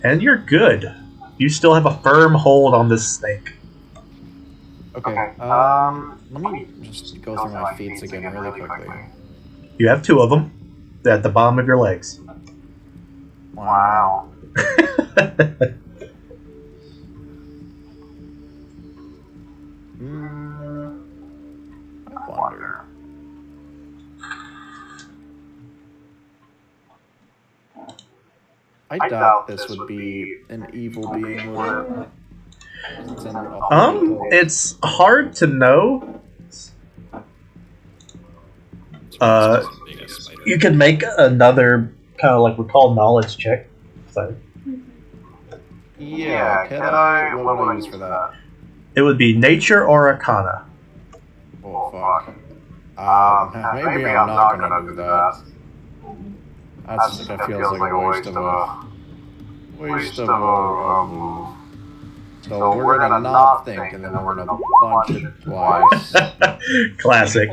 And you're good. You still have a firm hold on this snake.
Okay, let me just go through my feats again really quickly.
You have 2 of them. They're at the bottom of your legs.
Wow. I wonder. I doubt this would be an evil being, would it? It's in a holy place.
It's hard to know. You can make another kind of like we call knowledge check. So
Yeah, can I? What would I use for that?
it would be nature or arcana.
Oh, fuck. Maybe I'm not gonna do that. That's that feels like a waste of a move. So we're gonna not think, and then we're gonna punch it twice.
Classic.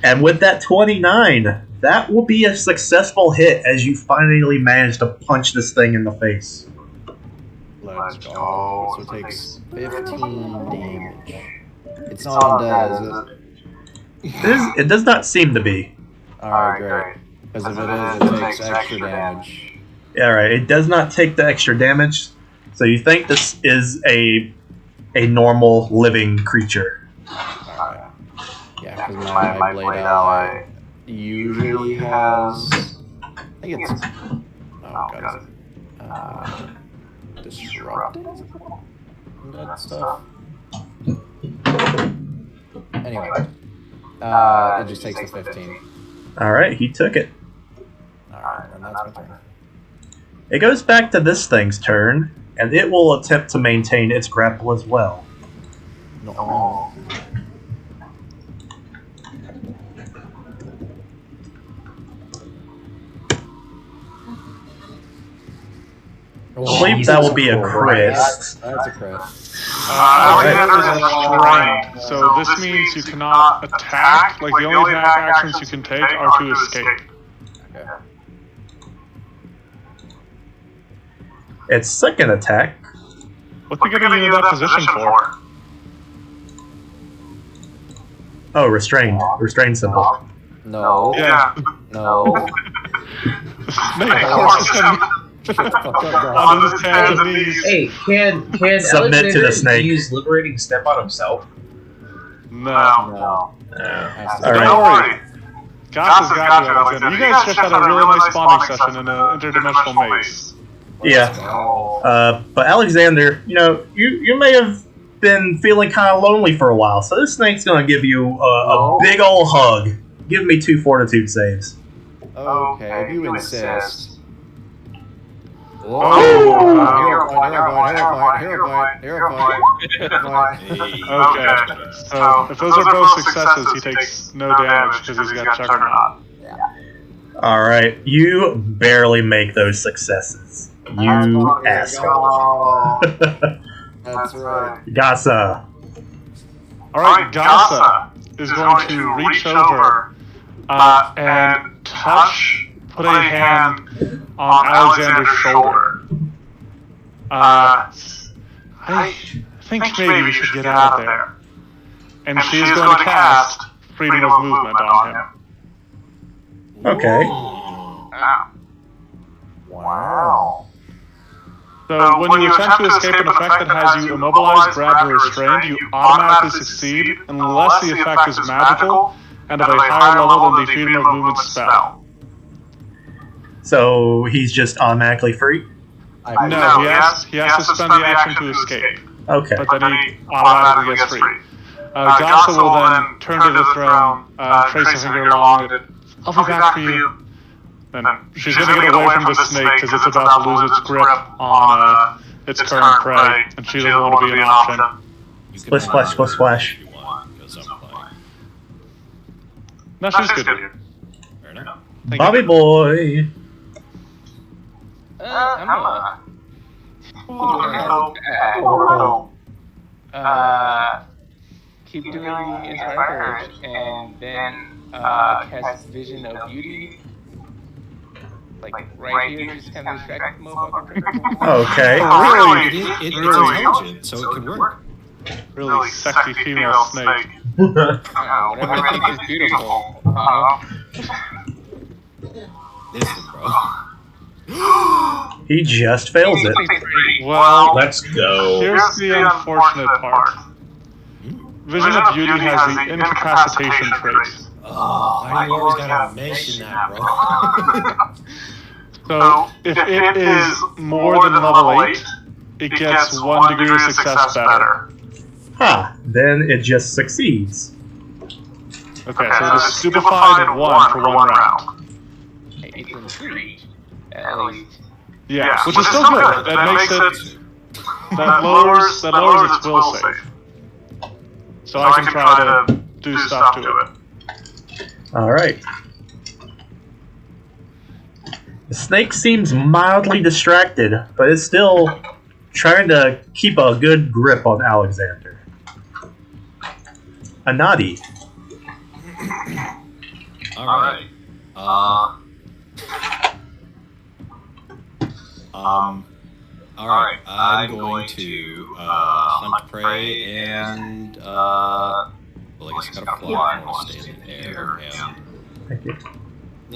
And with that 29, that will be a successful hit as you finally manage to punch this thing in the face.
Let's go. So it takes 15 damage. It's not undead, is it?
It does not seem to be.
Alright, great. Because if it is, it takes extra damage.
Alright, it does not take the extra damage. So you think this is a normal living creature.
Alright. Yeah, because my blade ally usually has. I think it's. Oh, god. Disrupting? That stuff. Anyway. It just takes the 15.
Alright, he took it.
Alright, and that's my turn.
It goes back to this thing's turn, and it will attempt to maintain its grapple as well.
No.
I believe that will be a crit.
That's a crit.
Alexander is restrained, so this means you cannot attack. Like the only attack actions you can take are to escape.
Okay.
Its second attack.
What's he getting you in that position for?
Oh, restrained. Restrained symbol.
No.
Yeah.
No.
Snake forces him onto his hands and knees.
Hey, can
Submit to the
Alexander
snake.
use liberating step on himself?
No.
All
Don't
right.
worry. Gas has got you, Alexander. You guys just had a really nice bonding session in an interdimensional maze.
Yeah. But Alexander, you may have been feeling kind of lonely for a while, so this snake's gonna give you a big ol' hug. Give me 2 fortitude saves.
Okay, if you insist.
Oh!
Hero point.
Okay. So, if those are both successes, he takes no damage because he's got Juggernaut.
Alright, you barely make those successes. You asshole.
That's right.
Gasa.
Alright, Gasa is going to reach over and put a hand on Alexander's shoulder. I think maybe we should get out of there. And she is going to cast Freedom of Movement on him.
Okay.
Wow.
So when you attempt to escape an effect that has you immobilized, grabbed, or restrained, you automatically succeed unless the effect is magical and of a higher level than the Freedom of Movement spell.
So he's just automatically free?
No, he has to spend the action to escape,
Okay.
but then he automatically gets free. Gasa will then turn to the throne, trace a finger along it. I'll be back for you. And she's going to get away from the snake because it's about to lose its grip on its current prey, and she doesn't want to be an option.
Splish, splash, splish, splash.
No, she's good here.
Fair enough.
Bobby boy.
I'm keep doing the Inspire Urge, and then cast Vision of Beauty. Like right here, just kind of distract the motherfucker.
Okay.
Really,
It's intelligent, so it could work.
really sexy female snake.
Whatever I think is beautiful.
Listen, bro.
He just fails it.
Well,
Let's go.
here's the unfortunate part. Vision of Beauty has the incapacitation trait.
Oh, why do you always gotta mention that, bro?
So, if it is more than level 8, it gets 1 degree of success better.
Huh. Then it just succeeds.
Okay, so it is stupefied 1 for 1 round.
It's intrigued, at least.
Yeah, which is still good. That makes it. That lowers its will save. So I can try to do stuff to it.
Alright. The snake seems mildly distracted, but it's still trying to keep a good grip on Alexander. Anadi.
Alright. Alright. I'm going to hunt prey and well, I guess I gotta fly. I want to stay in the air and
Thank you.
I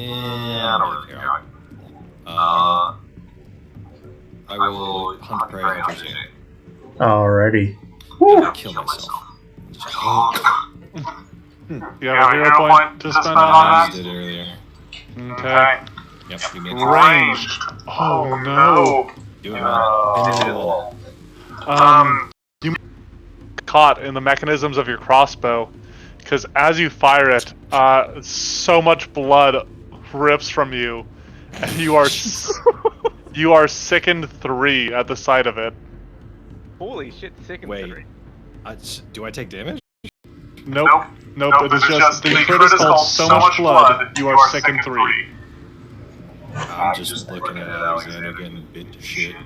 don't really care. I will hunt prey hunters in.
Alrighty.
Woo! Kill myself. Just
You have a hero point to spend on
I
that?
did earlier.
Okay.
Yep, you made
Ranged. Oh no.
Do it, man.
You caught in the mechanisms of your crossbow, because as you fire it, so much blood rips from you, and you are sickened 3 at the sight of it.
Holy shit, sick and
Wait.
three.
Do I take damage?
Nope. It is just the crit is called so much blood, you are sickened 3.
I'm just looking at Alexander getting bit to shit.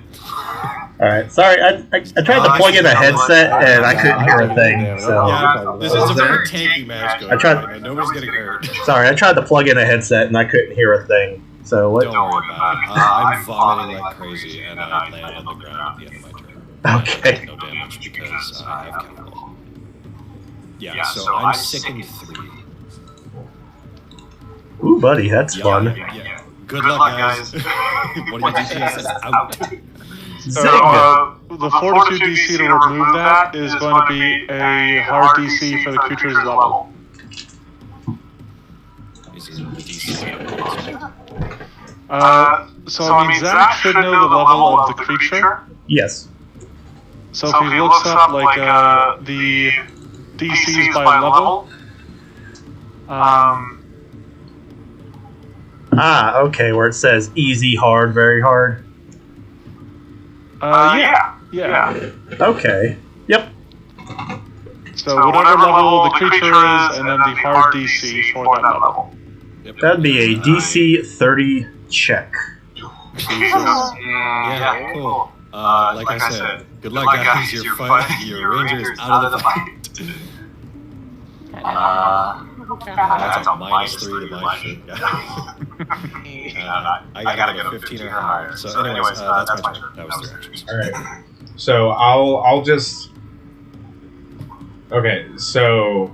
Alright, sorry, I tried to plug in a headset and I couldn't hear a thing, so...
Yeah, this is a very tanky match going
I tried-
on. Nobody's getting hurt.
Sorry, I tried to plug in a headset and I couldn't hear a thing, so what...
Don't worry about it. I'm vomiting like crazy and I land on the ground at the end of my turn.
Okay.
I take no damage because I have chemical. Yeah, so I'm sickened 3.
Ooh, buddy, that's
Yeah,
fun.
yeah. Good luck, guys. What did you says out?
So, the Fortitude DC to remove that is going to be a hard DC for the creature's level.
Is it the DC?
So I mean, Zach should know the level of the creature.
Yes.
So if he looks up like the DCs by level,
Okay, where it says easy, hard, very hard.
yeah.
Okay. Yep.
So whatever level the creature is, and then the hard DC for that level.
Yep.
That'd be a DC 30 check.
Yeah, cool. Like I said, good luck, guys. Your ranger is out of the fight. That's a -3 to my shit, guys. I gotta get a 15 or higher. So, anyways, that's my turn. That was 3 actions.
All right. So I'll just. Okay. So,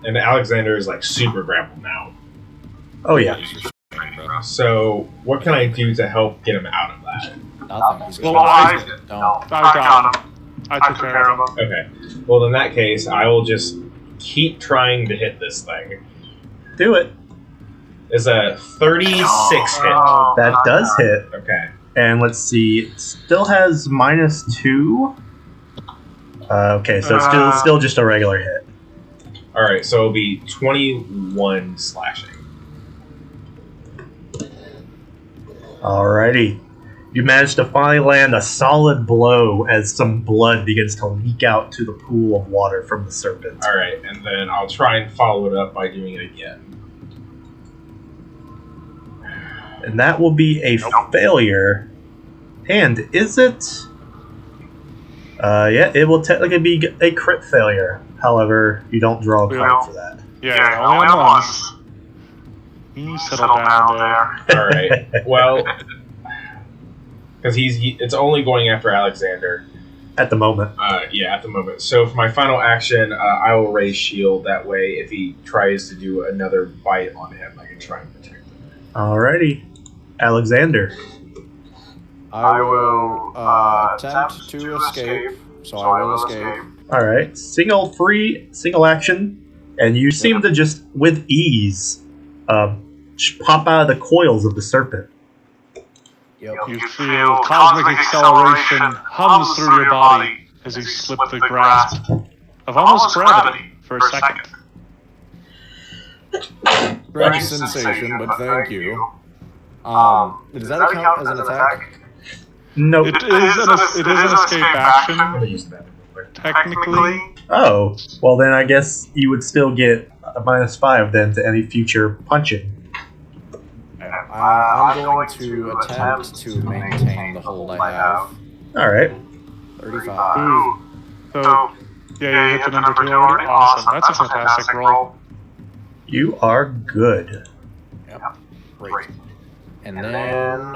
and Alexander is like super grappled now.
Oh, yeah.
So what can I do to help get him out of that?
Nothing.
Well, I
Don't.
got him. I took care of him.
Okay. Well, in that case, I will just keep trying to hit this thing.
Do it.
Is a 36 hit.
That does hit.
Okay.
And let's see, it still has -2. Okay, so it's still just a regular hit.
All right. So it'll be 21 slashing.
Alrighty. You managed to finally land a solid blow as some blood begins to leak out to the pool of water from the serpent.
All right, and then I'll try and follow it up by doing it again.
And that will be a failure. And is it? Yeah, it will technically be a crit failure. However, you don't draw a card for that.
Yeah, only on once. You settle down there.
All right. Well, because it's only going after Alexander.
At the moment.
Yeah, at the moment. So for my final action, I will raise shield. That way, if he tries to do another bite on him, I can try and protect him.
Alrighty. Alexander.
I will attempt to escape, so I will escape.
Alright. Single action. And you seem to just, with ease, pop out of the coils of the serpent.
Yep.
You feel cosmic acceleration hums through your body as you slip the grasp of almost gravity for a second.
Great sensation, but thank you. Does that count as an attack?
Nope.
It is an escape action,
I'm gonna use that real quick.
technically.
Oh, well then I guess you would still get a -5 then to any future punching.
I'm going to attempt to maintain the hold I have.
Alright.
35.
Ooh. So, yeah, you hit the number 2 already? Awesome. That's a fantastic roll.
You are good.
Yep. Great. And then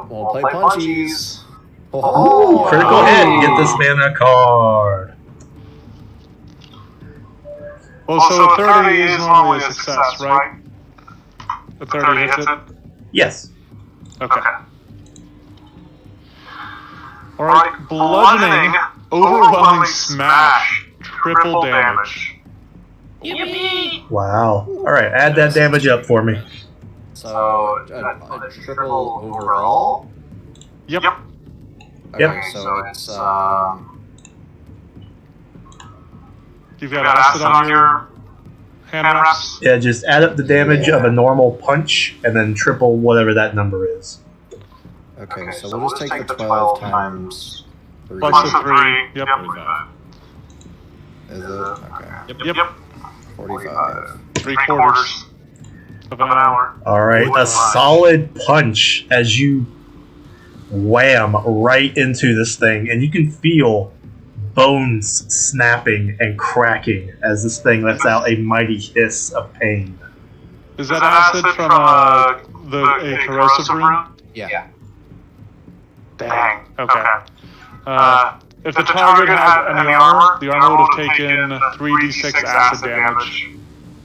we'll play punchies.
Oh, critical hit! Get this man a card.
Well, so a 30 is normally a success, right? The 30 hits it?
Yes.
Okay. Alright, bludgeoning, overwhelming smash, triple damage.
Yippee!
Wow. Alright, add that damage up for me.
So, a triple overall?
Yep.
Okay,
Yep.
so it's,
You've got acid on your hand wraps.
Yeah, just add up the damage of a normal punch and then triple whatever that number is.
okay, so we'll just take the 12 times 3.
Plus the 3. Yep.
45.
Is it? Okay.
Yep.
45.
3/4 of an hour.
Alright, a solid punch as you wham right into this thing, and you can feel bones snapping and cracking as this thing lets out a mighty hiss of pain.
Is that acid from a corrosive rune?
Yeah.
Dang. Okay. If the target had any armor, the armor would have taken 3d6 acid damage.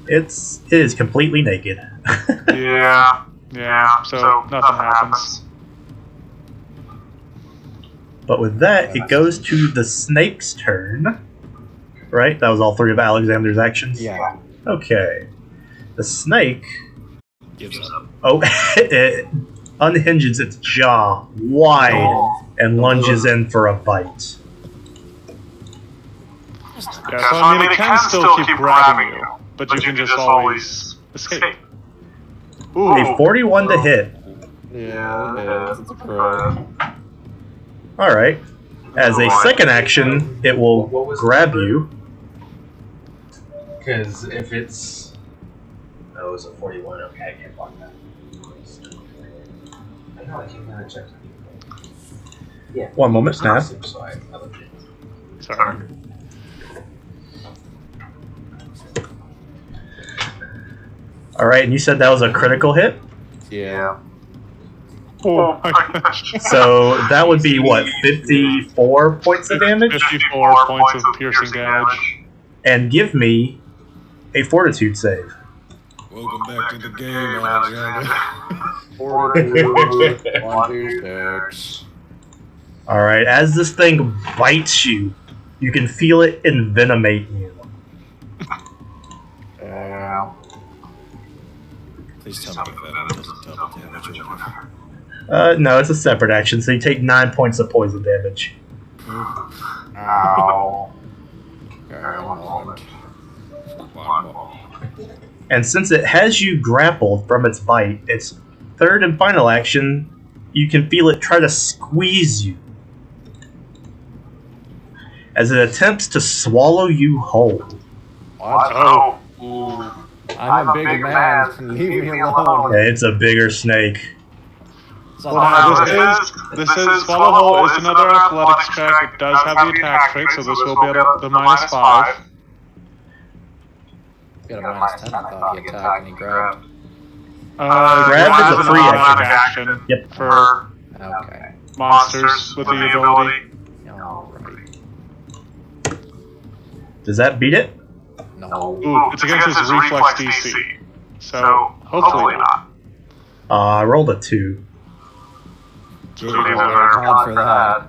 It is completely naked.
Yeah. So nothing happens.
But with that, it goes to the snake's turn. Right? That was all three of Alexander's actions?
Yeah.
Okay. The snake...
Gives up.
Oh, it unhinges its jaw wide and lunges in for a bite.
Yeah, so I mean, it can still keep grabbing you, but you can just always escape. Ooh.
A 41 to hit.
Yeah, it is. It's a crit.
Alright. As a second action, it will grab you.
Because if it's... Oh, it was a 41. Okay, I can't block that. I know, I can't check. Yeah.
One moment, Snap.
So I looked at it.
Sorry.
Alright, and you said that was a critical hit?
Yeah.
Oh my gosh.
So that would be, what, 54 points of damage?
54 points of piercing damage.
And give me a fortitude save.
Welcome back to the game, Alexander.
1d6.
Alright, as this thing bites you, you can feel it envenomate you.
Yeah.
Please tell me that doesn't double damage or whatever.
No, it's a separate action, so you take 9 points of poison damage.
Ow. Okay, one moment.
And since it has you grappled from its bite, its third and final action, you can feel it try to squeeze you as it attempts to swallow you whole.
What?
Oh.
Ooh. I'm a big man. Leave me alone.
Yeah, it's a bigger snake.
Son
Well,
of
now,
a-
this is Swallow Hole is another athletics check. It does have the attack trait, so this will be at the -5.
Got a -10. I thought he attacked and he grabbed.
Grab is a free
automatic
action.
action
Yep.
for
Okay.
monsters with the ability.
Alright.
Does that beat it?
No.
Ooh, it's against his reflex DC. So, hopefully not.
I rolled a 2.
God for that.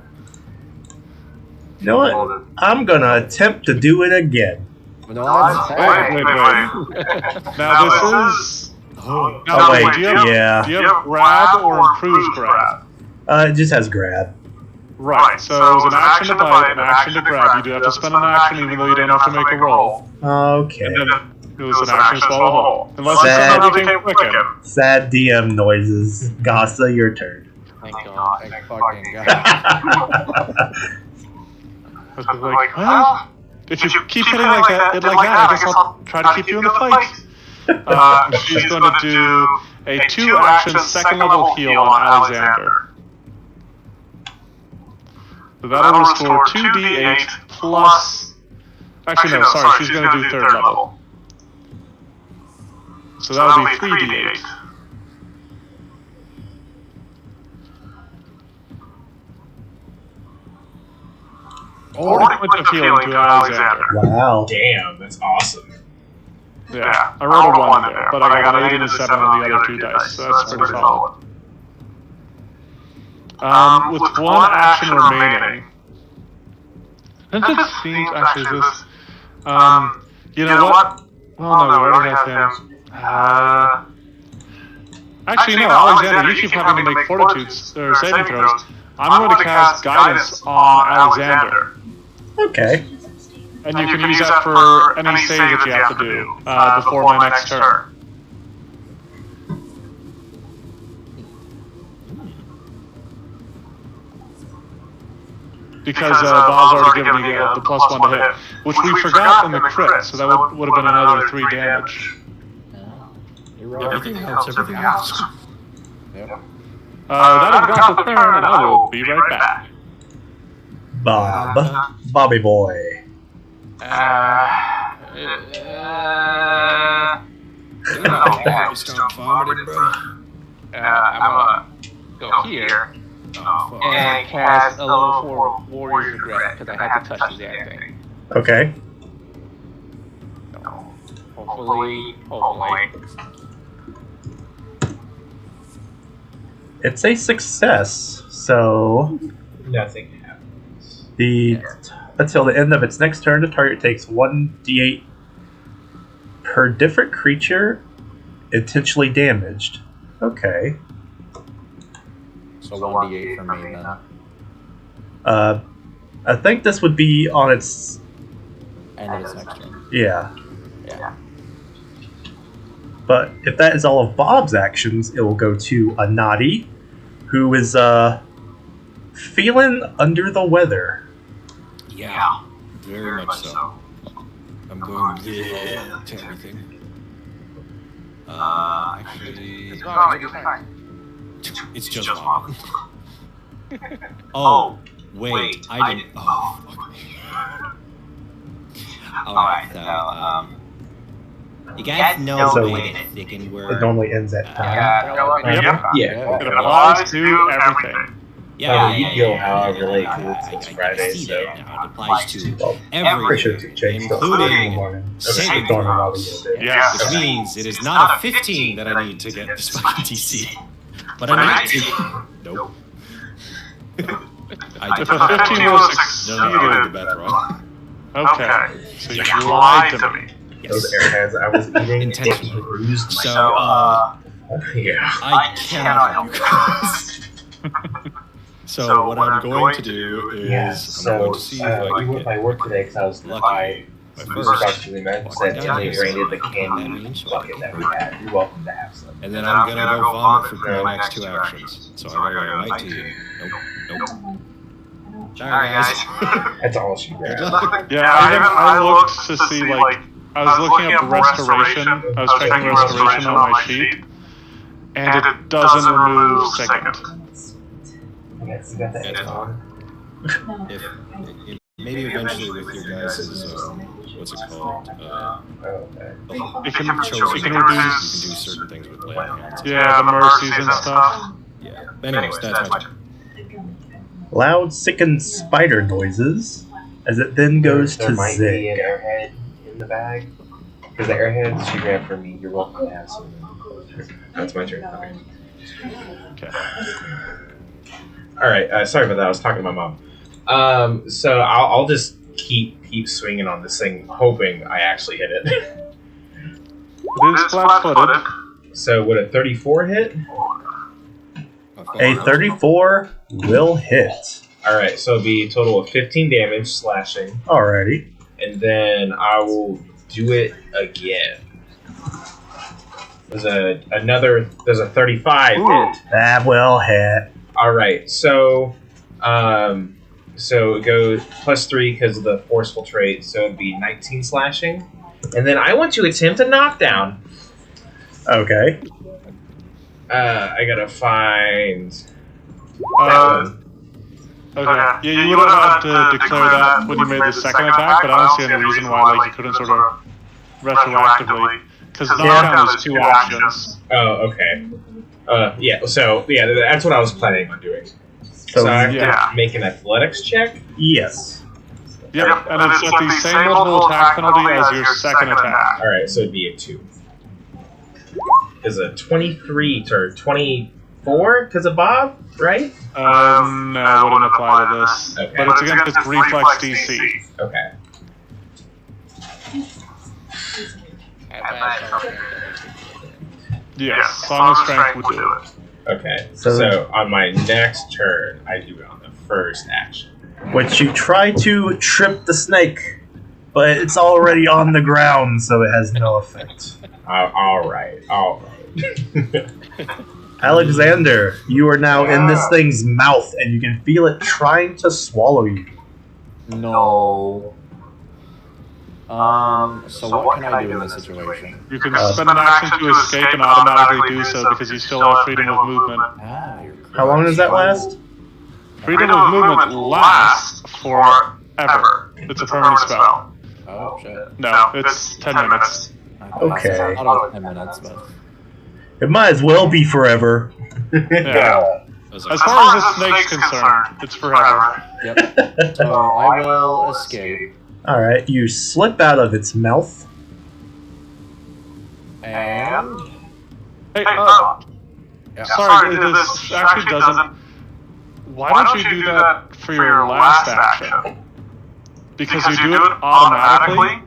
You know what? I'm gonna attempt to do it again.
No, that's
Wait. Now this is.
Oh,
Now,
Oh, wait,
do you have,
yeah.
Do you have grab or improved grab?
It just has grab.
Right. So it was an action to bite, an action to grab. You do have to spend an action, even though you don't have to make a roll.
Okay.
And then it was an action to swallow whole. Unless you
Sad.
somehow became quicken.
Sad DM noises. Gasa, your turn.
Thank God.
Thank fucking God.
I was like, well, if you keep hitting like that, I guess I'll try to keep you in the fight. She's going to do a 2-action second level heal on Alexander. So that'll restore 2d8 plus. Actually, no, sorry, she's going to do 3rd level. So that'll be 3d8.
Oh,
40 points of healing to Alexander.
Wow.
Damn, that's awesome.
Yeah, I rolled a 1 in there, but I got an 8 and a 7 on the other 2 dice, so that's pretty solid. With 1 action remaining, since it seems actually this, you know what? Well, no, we already have him. Actually, no, Alexander, you keep having to make fortitudes or saving throws. I'm going to cast guidance on Alexander.
Okay.
And you can use that for any save that you have to do before my next turn. Because Bob's already given me the +1 to hit, which we forgot in the crit, so that would have been another 3 damage.
You're right.
everything helps, everything helps.
Yep.
That is Goss's turn, and I will be right back.
Bobby boy.
Stop vomiting, bro.
I'm gonna go here
Oh, fuck.
and cast a level 4 Warrior's Regret because I had to touch the damn thing.
Okay.
Hopefully.
It's a success, so
Nothing happens.
until the end of its next turn, the target takes 1d8 per different creature intentionally damaged. Okay.
So 1d8 for me then.
I think this would be on its
End of its next turn.
yeah.
Yeah.
But if that is all of Bob's actions, it will go to Anadi, who is feeling under the weather.
Yeah, very much so. I'm going to everything. Actually,
It's fine, you'll be fine.
it's just vomit. Oh, wait, I didn't. Oh, fuck. Alright, so, you guys know
So-
the way that thicken
It
work.
normally ends at time.
Yeah.
It applies to everything.
You go however late, 'cause it's Friday,
see
so.
that now. It applies to
Well,
everything,
pretty sure it's changed still.
including
in the morning.
saving
Storming while we
throws.
get there.
Yeah.
Which means it is not a 15 that I need to get this fucking DC, but a 19. Nope. I
If a 15 was
No, no,
succeeded,
the bet wrong.
okay, so you lied to me.
Those
Yes.
airheads I was eating
Intentionally.
bruised
So,
Yeah.
I cannot help you guys. So what I'm going to do is I'm going to see if I
even
can
with
get
my work today, because I was
lucky.
my
first.
actually meant said
Walk
to
down
me
here,
rated the
so
candy
that means so I
bucket
can
that we
hurt.
had. You're welcome to have some.
And then I'm gonna go vomit for my next 2 actions. So I gotta go 19. Nope. Sorry guys.
That's all she
Good
grabbed.
luck.
Yeah, I looked to see, like, I was looking up restoration. I was checking restoration on my sheet, and it doesn't remove second.
Yes, you got that
That's
on.
If maybe eventually with your guys' what's it called?
Okay.
It can
chosen
reduce.
you can do certain things with lay on hands.
Yeah, the mercies and stuff.
Yeah. Anyways, that's my turn.
Loud, sickened spider noises as it then goes
there
to
might be
Zig.
an airhead in the bag. Because the airheads she grabbed for me, you're welcome to have some. That's my turn. Okay.
Okay.
All right. Sorry about that. I was talking to my mom. So I'll just keep swinging on this thing, hoping I actually hit it.
It is flat-footed.
So would a 34 hit?
A 34 will hit.
All right. So it'll be a total of 15 damage slashing,
Alrighty.
and then I will do it again. There's a 35 hit.
That will hit.
All right, so it goes +3 because of the forceful trait, so it'd be 19 slashing, and then I want to attempt a knockdown.
Okay.
I gotta find.
Okay. Yeah, you would have had to declare that when you made the second attack, but I don't see any reason why like you couldn't sort of retroactively, because knockdown is 2 actions.
Oh, okay. Yeah. So yeah, that's what I was planning on doing.
So,
So I have
yeah.
to make an athletics check.
yes.
Yep, and it's at the same multiple attack penalty as your second attack.
All right, so it'd be a 2. Is a 23 or 24 because of Bob, right?
No, it wouldn't apply to this.
Okay.
But it's against its reflex DC.
Okay.
Yes, Song of Strength would do it.
Okay.
So-
So on my next turn, I do it on the first action.
Which you try to trip the snake, but it's already on the ground, so it has no effect.
All right.
Alexander, you are now in this thing's mouth, and you can feel it trying to swallow you.
No. So what can I do in this situation?
You can spend an action to escape and automatically do so because you still have freedom of movement.
Ah, you're correct.
How long does that last?
Freedom of movement lasts forever. It's a permanent spell.
Oh, shit.
No, it's 10 minutes.
Okay.
I thought it was 10 minutes, but...
It might as well be forever.
Yeah. As far as the snake's concerned, it's forever.
Yep. So I will escape.
Alright, you slip out of its mouth.
And...
Hey,
Yeah.
Sorry, this actually doesn't. Why don't you do that for your last action? Because you do it automatically.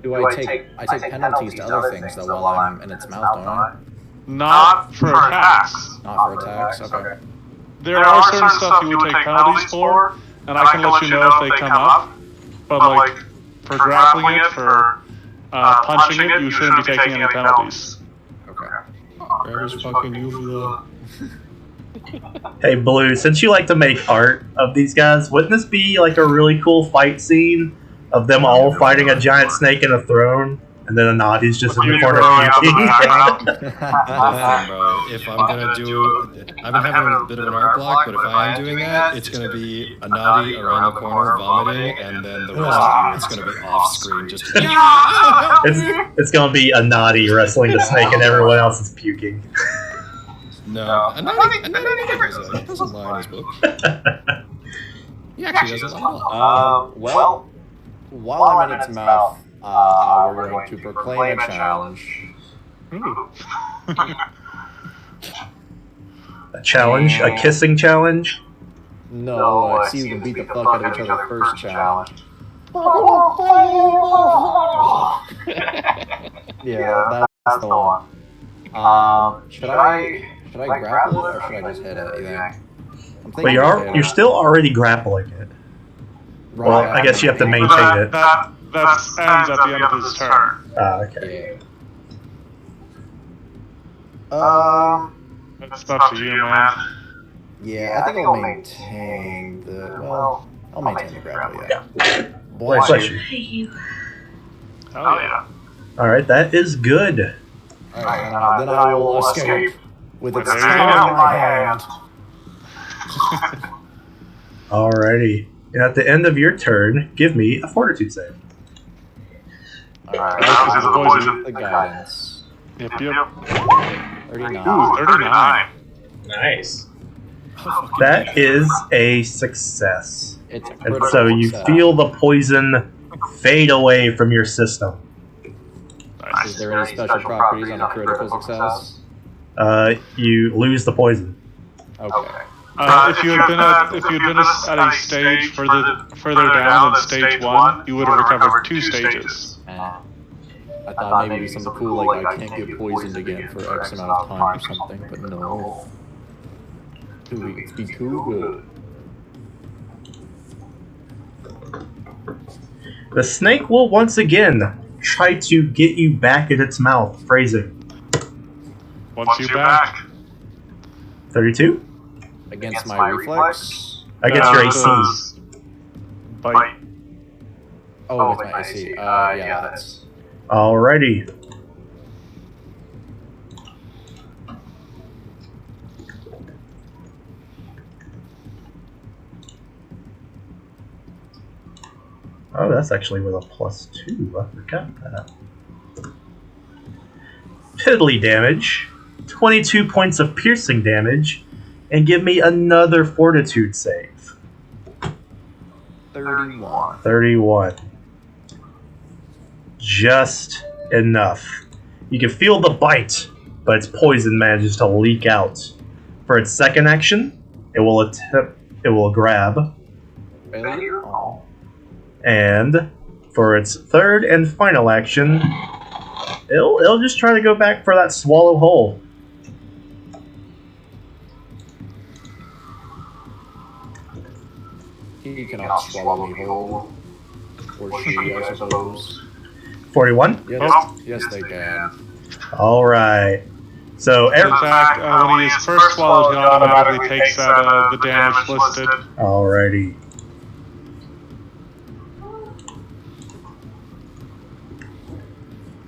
Do I take penalties to other things though while I'm in its mouth, don't I?
Not for attacks.
Not for attacks. Okay.
There are certain stuff you would take penalties for, and I can let you know if they come up. But like for grappling it, for punching it, you shouldn't be taking any penalties.
Okay.
Where's fucking you for that?
Hey, Blue, since you like to make art of these guys, wouldn't this be like a really cool fight scene of them all fighting a giant snake in a throne, and then Anadi's just in the corner puking?
Listen, bro, if I'm gonna do... I've been having a bit of an art block, but if I am doing that, it's gonna be a Nadi around the corner vomiting, and then the rest of you, it's gonna be off-screen, just...
It's gonna be Anadi wrestling the snake and everyone else is puking.
No, Anadi doesn't lie in his book. He actually doesn't lie at all.
Well, while I'm in its mouth, we're going to proclaim a challenge.
A challenge? A kissing challenge?
No, see you can beat the fuck out of each other first challenge. Yeah, that's the one. Should I grapple it or should I just hit it? You think?
But you're still already grappling it.
Right,
Well, I guess you have to maintain it.
That ends at the end of his turn.
Okay.
Yeah.
It's up to you, man.
Yeah, I think I'll maintain the. Well, I'll maintain the grapple. Yeah. Boy,
Bless you.
I hate you.
Hell yeah.
Alright, that is good.
Alright, then I will escape with its
There you
tail
go.
in my hand.
Alrighty. And at the end of your turn, give me a fortitude save.
Alright,
Because he's a poison.
the guidance.
Yep, yep.
39.
Ooh, 39.
Nice.
That is a success.
It's a
And
critical
so you
success.
feel the poison fade away from your system.
Is there any special properties on a critical success?
You lose the poison.
Okay.
If you had been at a stage further down than stage 1, you would have recovered 2 stages.
I thought maybe something cool like I can't get poisoned again for X amount of time or something, but no. It'd be too good.
The snake will once again try to get you back in its mouth. Phrasing.
Once you're back.
32?
Against my reflex?
Against your AC.
Bite.
Oh, with my AC. Yeah, that's.
Alrighty. Oh, that's actually with a +2. I forgot that. Piddly damage. 22 points of piercing damage. And give me another fortitude save.
31.
31. Just enough. You can feel the bite, but its poison manages to leak out. For its second action, it will grab.
Failure? Oh.
And for its third and final action, it'll just try to go back for that swallow hole.
He cannot swallow me whole. Or she, I suppose.
41?
Yes, they can.
Alright. So,
In fact, when he is first swallowed, he automatically takes that the damage listed.
alrighty.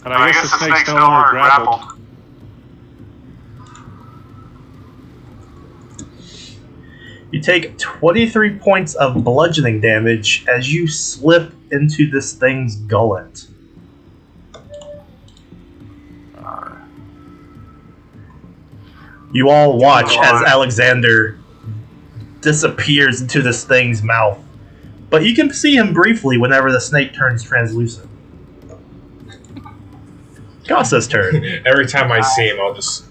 And I guess the snake's no longer grappled.
You take 23 points of bludgeoning damage as you slip into this thing's gullet. You all watch as Alexander disappears into this thing's mouth. But you can see him briefly whenever the snake turns translucent. Gosa's turn.
Every time I see him, I'll just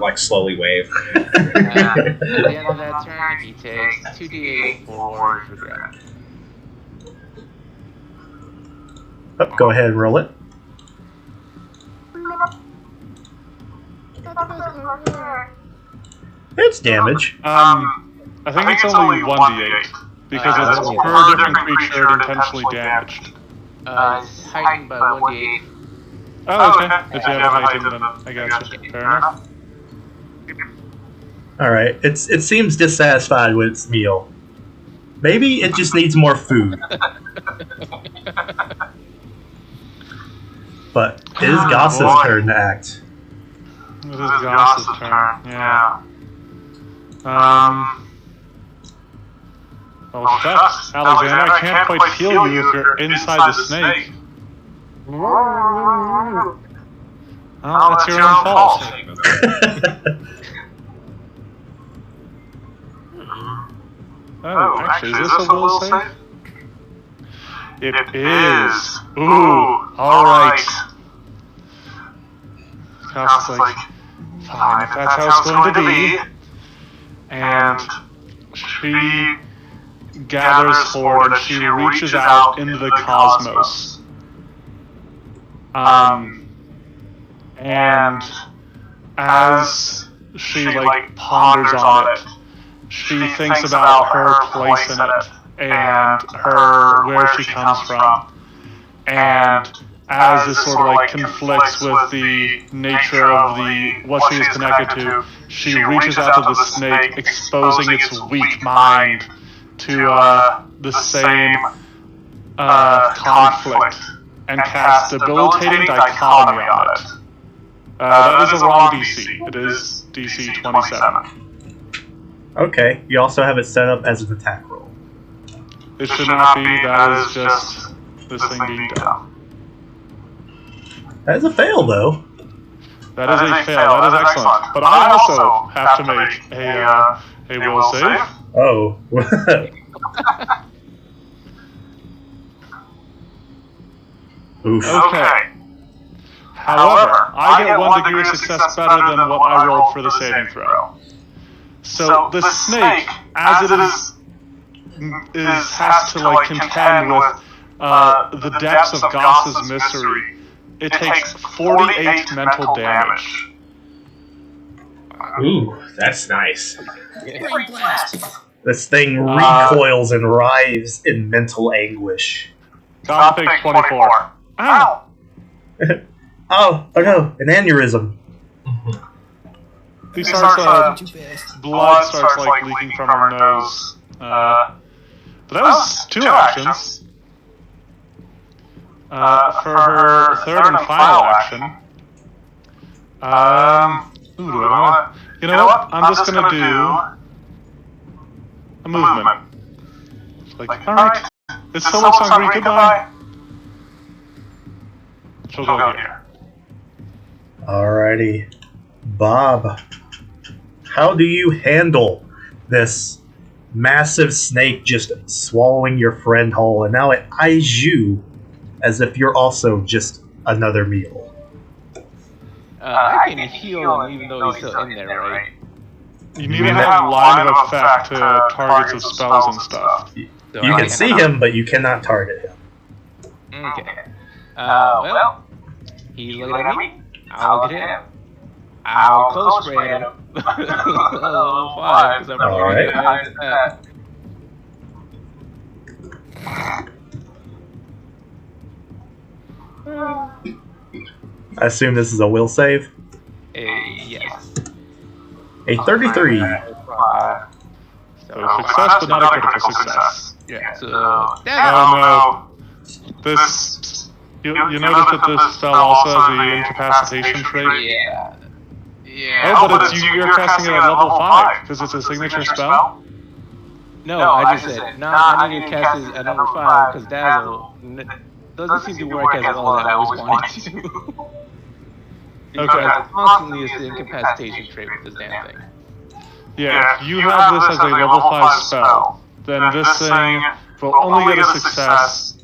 like slowly wave.
At the end of that turn, he takes 2d8 for regret.
Oh, go ahead, roll it. It's damage.
I think it's only 1d8 because it's per different creature intentionally damaged.
It's heightened by 1d8.
Oh, okay. If you have a heightened, then I got you. Fair enough.
Alright, it seems dissatisfied with its meal. Maybe it just needs more food. But it is Goss's turn to act.
It is Goss's turn, yeah. Well, shucks, Alexander, I can't quite heal you if you're inside the snake. Oh, that's your own fault. Oh, actually, is this a will save? It is. Ooh, alright. Goss is like, fine, if that's how it's going to be. And she gathers forward and she reaches out into the cosmos. And as she ponders on it, she thinks about her place in it and where she comes from. And as this sort of conflicts with the nature of what she is connected to, she reaches out to the snake, exposing its weak mind to the same conflict, and casts debilitating dichotomy on it. That is a wrong DC. It is DC 27.
Okay, you also have it set up as an attack roll.
It should not be. That is just this thing being done.
That is a fail, though.
That is a fail. That is excellent. But I also have to make a will save.
Oh. Oof.
Okay. However, I get 1 degree of success better than what I rolled for the saving throw. So the snake, as it has to contend with the depths of Goss's mystery, it takes 48 mental damage.
Ooh, that's nice.
Brain blast.
This thing recoils and writhes in mental anguish.
Goss takes 24. Ow!
Oh no, an aneurysm.
He starts,
Too fast.
blood starts leaking from her nose. But that was 2 actions. For her third and final action, ooh, do I want to? You know what? I'm just gonna do a movement. Alright, it still looks hungry. Goodbye. She'll go here.
Alrighty. Bob, how do you handle this massive snake just swallowing your friend whole, and now it eyes you as if you're also just another meal?
I can heal him even though he's still in there, right?
You need to have line of effect to targets of spells and stuff.
You can see him, but you cannot target him.
Okay. Well, he's looking at me. I'll get him. I'll close spray at him. Level 5, because I'm
Alright.
higher than that.
I assume this is a will save.
Yes.
A 33.
So success, but not a critical success.
Yeah. So
Oh
that's
no. This. You notice that this spell also has the incapacitation trait?
yeah.
Oh, but you're casting it at level 5, because it's a signature spell?
No, I just said I need to cast it at number 5 because Dazzle doesn't seem to work as well as I always wanted to. Because constantly is the incapacitation trait with this damn thing.
Yeah, if you have this as a level 5 spell, then this thing will only get a success,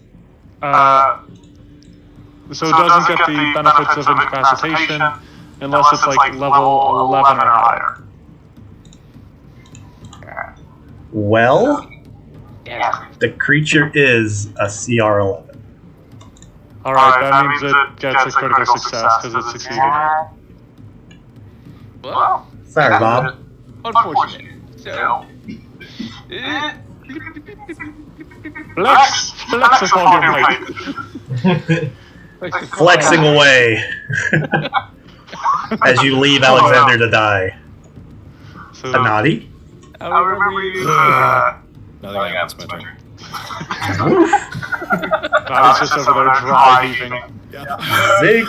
so it doesn't get the benefits of incapacitation, unless it's like level 11 or higher.
Well,
Yeah.
the creature is a CR 11.
Alright, that means it gets a critical success because it succeeded.
Well,
Sorry, Bob.
unfortunate. So,
Flex upon your might.
Flexing away as you leave Alexander to die.
So,
Anadi?
I remember you.
Nothing happens, my turn.
Nadi's just over there dry heaving.
Zig!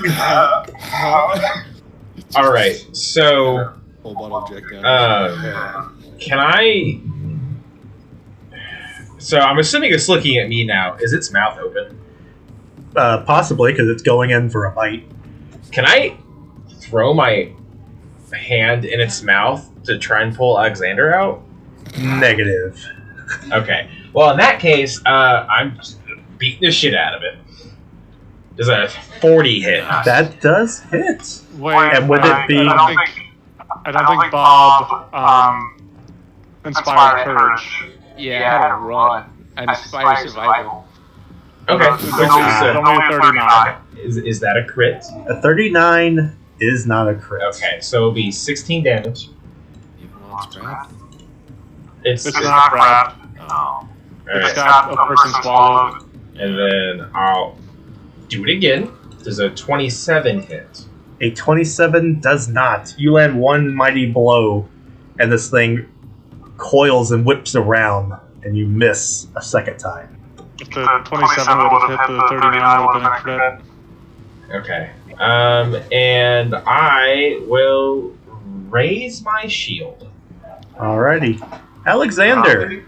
All right, so
Whole bottle of Jack Daniels.
can I? So I'm assuming it's looking at me now. Is its mouth open?
Possibly, because it's going in for a bite.
Can I throw my hand in its mouth to try and pull Alexander out?
Negative.
Okay. Well, in that case, I'm just beating the shit out of it. Does a 40 hit?
That does hit.
Wait,
And would it be-
I don't think Bob inspired courage.
Yeah, I had to run. And inspire survival.
Okay.
Which is only a 39.
Is that a crit?
A 39 is not a crit.
Okay, so it'll be 16 damage.
Even though it's crap.
It's
It's not crap.
Oh.
It's got a person swallowed.
And then I'll do it again. Does a 27 hit?
A 27 does not. You land one mighty blow, and this thing coils and whips around, and you miss a second time.
If the 27 would have hit, the 39 would have been a crit.
Okay. And I will raise my shield.
Alrighty. Alexander,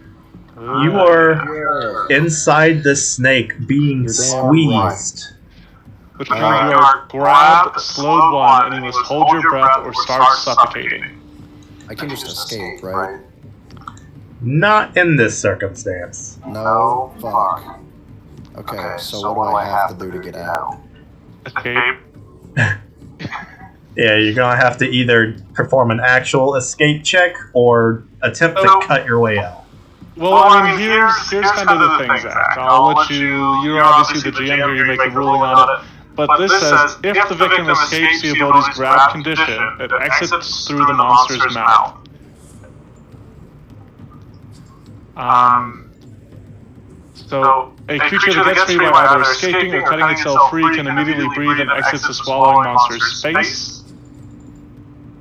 you are inside the snake being
You're damn
squeezed.
Which means you are grabbed, slowed one, and you must hold your breath or start suffocating.
I can just escape, right?
Not in this circumstance.
No, fuck. Okay, so what do I have to do to get out?
Escape.
Yeah, you're gonna have to either perform an actual escape check or attempt to cut your way out.
Well, I mean, here's kind of the thing, Zach. I'll let you. You're obviously the GM here. You make the ruling on it. But this says if the victim escapes the ability's grab condition, it exits through the monster's mouth. So a creature that gets free by either escaping or cutting itself free can immediately breathe and exits the swallowing monster's space.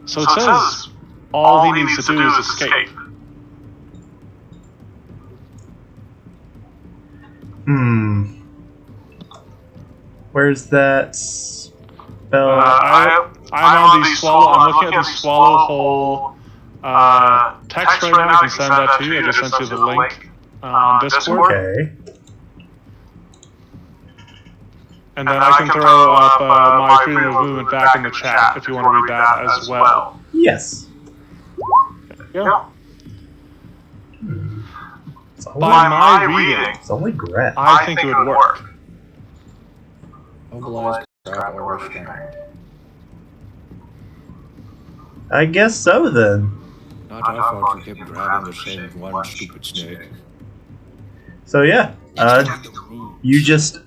So it says all he needs to do is escape.
Where's that spell?
I'm on the swallow. I'm looking at the swallow hole text right now. I can send that to you. I just sent you the link on Discord,
Okay.
and then I can throw up my freedom of movement back in the chat if you want to read that as well.
Yes.
Yeah.
It's only,
By my reading,
it's only Gret.
I think it would work.
Mobilize, grab, or restrain.
I guess so then.
Not our fault you kept grabbing the same one stupid snake.
So yeah, you just,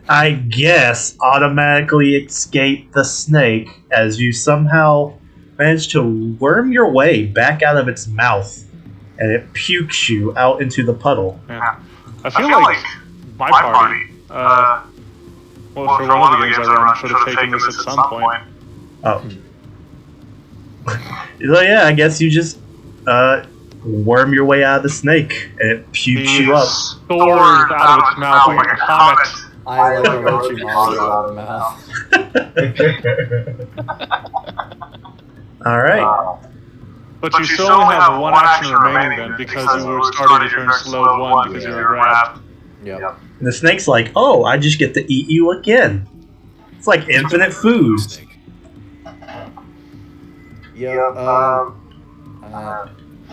I guess, automatically escape the snake as you somehow manage to worm your way back out of its mouth, and it pukes you out into the puddle.
Yeah. I feel like my party, well, for one of the games I run, should have taken this at some point.
Oh. So yeah, I guess you just worm your way out of the snake, and it pukes you up.
Soars out of its mouth like a comet.
I like a Rochi Molly out of the mouth.
Alright.
But you still only have one action remaining then, because you were starting to turn slowed one because you were grabbed.
Yep.
And the snake's like, oh, I just get to eat you again. It's like infinite food.
Snake.
Yep.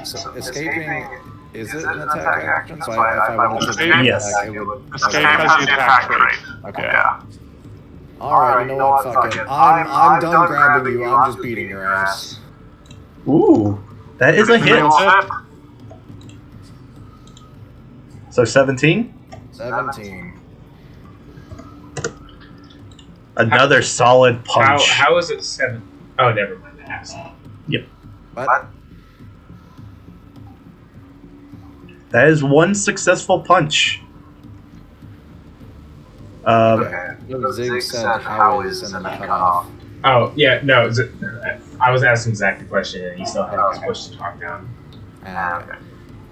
So escaping, is it an attack action? So if I wanted to
Escape?
Yes.
attack, it would.
Escape has the attack trait.
Okay.
Yeah.
Alright, you know what? Fuck it. I'm done grabbing you. I'm just beating your ass.
Ooh, that is a hit. So 17?
17.
Another solid punch.
How is it 7? Oh, never mind. I asked.
Yep.
What?
That is one successful punch.
Zig said how is and then cut off.
Oh, yeah, no. I was asking Zach the question, and he still had his push to talk down.
Okay.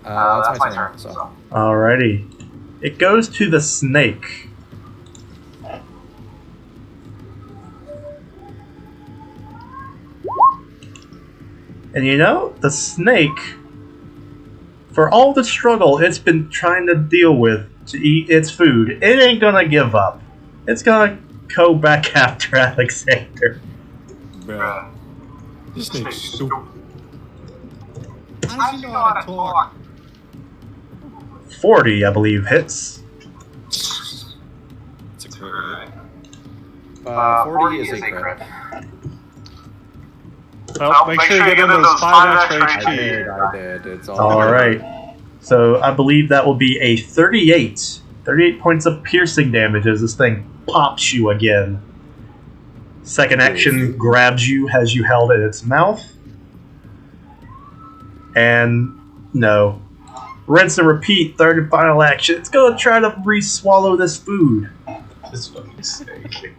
That's my turn, so.
Alrighty. It goes to the snake. And you know, the snake, for all the struggle it's been trying to deal with to eat its food, it ain't gonna give up. It's gonna go back after Alexander.
Bruh. This snake's stupid. How does he know how to talk?
40, I believe, hits.
It's a crit, right?
40 is a crit.
Well, make sure you get in those 5 extra HP.
I did. It's all
Alright. So I believe that will be a 38. 38 points of piercing damage as this thing pops you again. Second action grabs you, has you held in its mouth. And no. Rinse and repeat, third and final action. It's gonna try to re-swallow this food.
This fucking snake.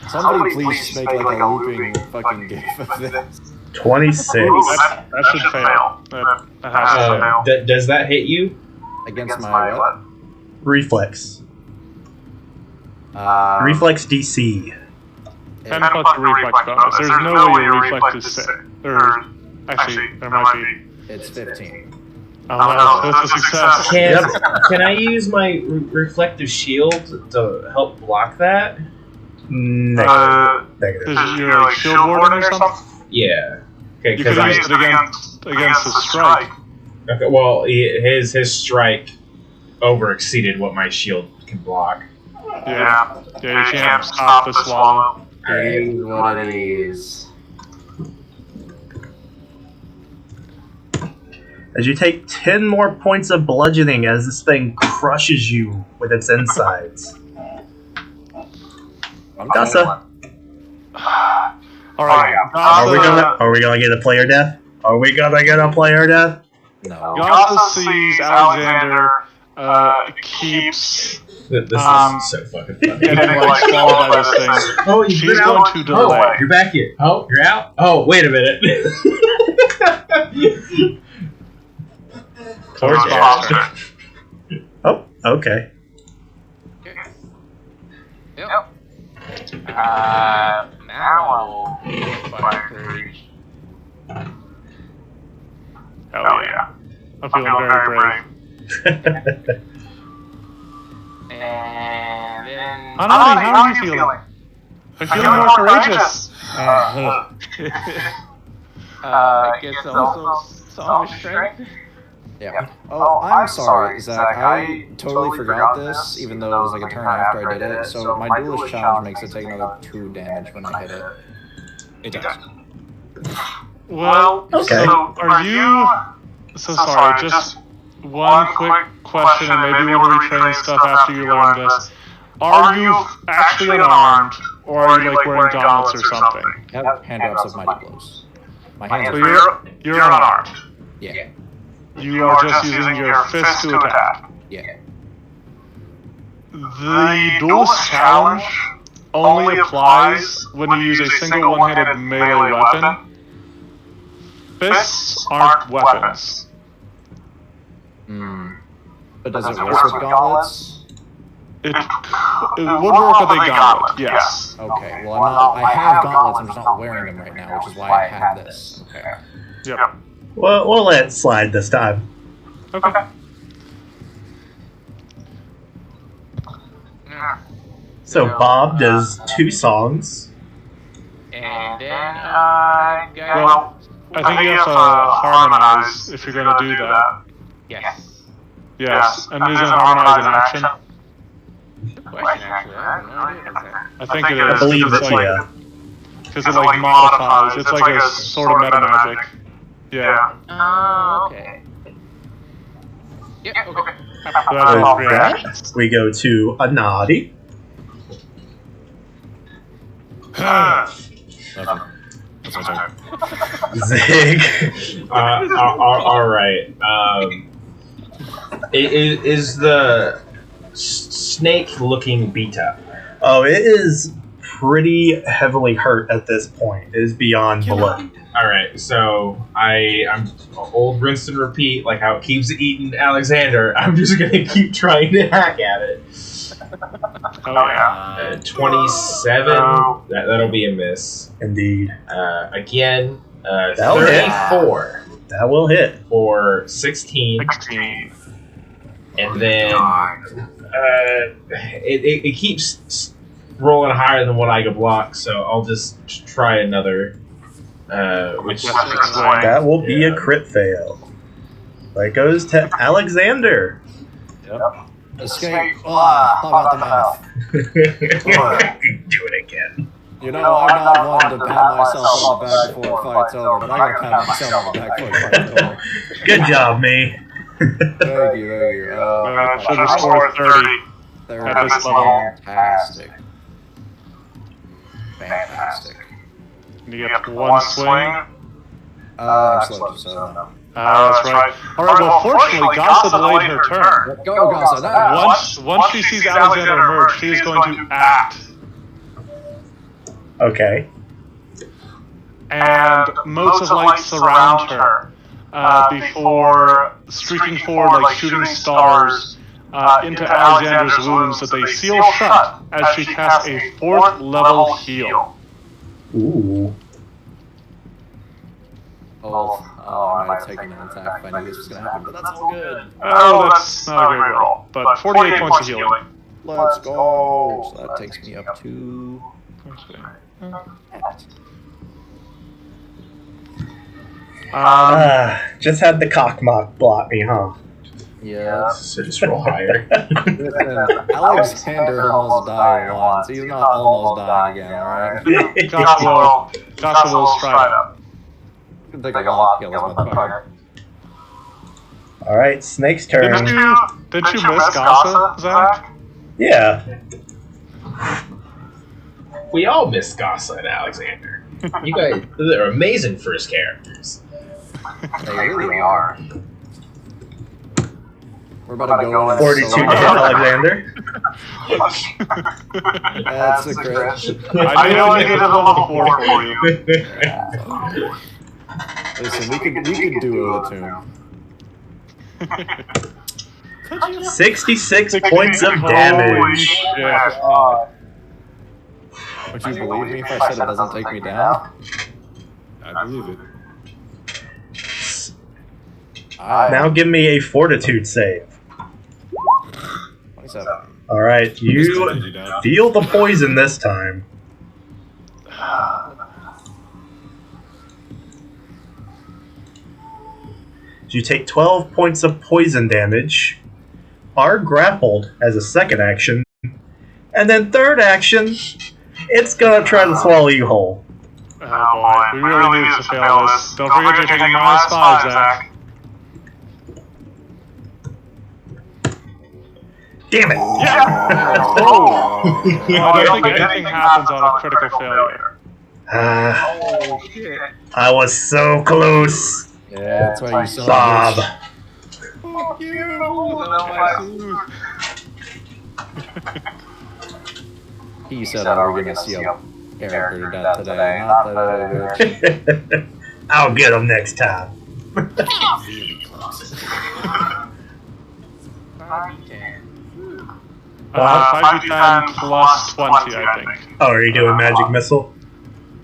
Somebody please make like a looping fucking gif of this.
26.
That should fail. That has to fail.
Does that hit you?
Against my what?
Reflex. Reflex DC.
10 plus reflex bonus. There's no way your reflex is 6. Or, actually, there might be.
It's 15.
Oh, no, that's a success.
Can I use my reflective shield to help block that?
Negative.
Is your like, shield warding or something?
Yeah. Okay,
You could use it against the strike.
Okay, well, his strike over exceeded what my shield can block.
Yeah, you can't stop the swallow.
It is what it is.
As you take 10 more points of bludgeoning as this thing crushes you with its insides. Gasa.
Alright,
Are we gonna get a player death? Are we gonna get a player death?
No.
Gasa sees Alexander keeps
This is so fucking funny.
getting like swallowed by this thing.
Oh,
She's going to delay.
Oh, you're back here. Oh, you're out? Oh, wait a minute.
Towards Foster.
Oh, okay.
Yep. Now fire courage.
Hell yeah. I'm feeling very brave.
And then...
Hanani, how are you feeling? I'm feeling more courageous.
I guess also some strength.
Yeah. Oh, I'm sorry, Zach. I totally forgot this, even though it was like a turn after I did it. So my duelist challenge makes it take another 2 damage when I hit it.
It does.
Well,
Okay.
so are you... So sorry, just one quick question, and maybe we'll retrain stuff after you learn this. Are you actually unarmed, or are you like wearing gauntlets or something?
Yep, hand-ups of mighty blows. My hands
So
are...
you're unarmed.
Yeah.
You are just using your fist to attack.
Yeah.
The duelist challenge only applies when you use a single one-handed melee weapon. Fists aren't weapons.
Hmm. But does it work with gauntlets?
It would work with a gauntlet, yes.
Okay, well I have gauntlets, I'm just not wearing them right now, which is why I have this. Okay.
Yep.
Well, we'll let it slide this time.
Okay.
So Bob does 2 songs.
And then,
Well, I think you have to harmonize if you're going to do that.
yes.
Yes, and isn't harmonize an action?
question, actually. I have no idea. Is that...
I think it is.
I believe
because
it's
like,
yeah.
because it like modifies. It's like a sort of meta magic. Yeah.
Oh, okay. Yep, okay.
So that's
With
all three
that,
actions.
we go to Anadi.
Nothing. That's my turn.
Zig.
All right. Is the snake looking beat up?
Oh, it is pretty heavily hurt at this point. It is beyond blood.
All right, so I'm old rinse and repeat, like how it keeps eating Alexander. I'm just gonna keep trying to hack at it.
Oh yeah.
27. That'll be a miss.
Indeed.
Again,
That'll hit.
34
That will hit.
for 16,
16.
and then it keeps rolling higher than what I can block. So I'll just try another. Which
That will be a crit fail. That goes to Alexander.
Escape. How about the math?
Do it again.
You know, I'm not one to pat myself on the back before a fight's over, but I gotta pat myself on the back before a fight's over.
Good job, me.
Thank you.
Should have scored 30.
There
At this level.
Fantastic.
You get one swing.
I'm slow to seven.
That's right. Alright, well, fortunately, Gossa delayed her turn.
Go, Gossa, now!
Once she sees Alexander emerge, she is going to act.
Okay.
And motes of light surround her before streaking forward like shooting stars into Alexander's wounds that they seal shut as she casts a 4th level heal.
Ooh.
I might have taken an attack if I knew this was gonna happen, but that's all good.
Oh, that's not a great roll. But 48 points of healing.
Let's go! So that takes me up to...
Just had the cockmock block me, huh?
Yeah.
So just roll higher.
Listen, Alexander almost died once. He's not almost dying again, alright?
Gossa will stride up.
It'll take a lot to kill this motherfucker.
Alright, Snake's turn.
Didn't you miss Gossa, Zach?
Yeah.
We all miss Gossa and Alexander. You guys, they're amazing first characters.
They really are. We're about to go in
42 to hit Alexander.
That's a crit.
I knew I needed a level 4 for you.
Listen, we could do a tune.
66 points of damage.
Yeah.
Would you believe me if I said it doesn't take me down?
I believe it.
Now give me a fortitude save.
27.
Alright, you feel the poison this time. You take 12 points of poison damage, are grappled as a second action, and then third action, it's gonna try to swallow you whole.
Oh boy, we really need to fail this. Don't forget you're taking -5, Zach.
Damn it!
Yeah! Oh! I don't think anything happens on a critical failure.
I was so close.
Yeah, that's why you saw
Bob.
Fuck you! No,
He said we're gonna see a character to death today, not that
I'll get him next time.
Really close.
5d10 plus 20, I think.
Oh, are you doing magic missile?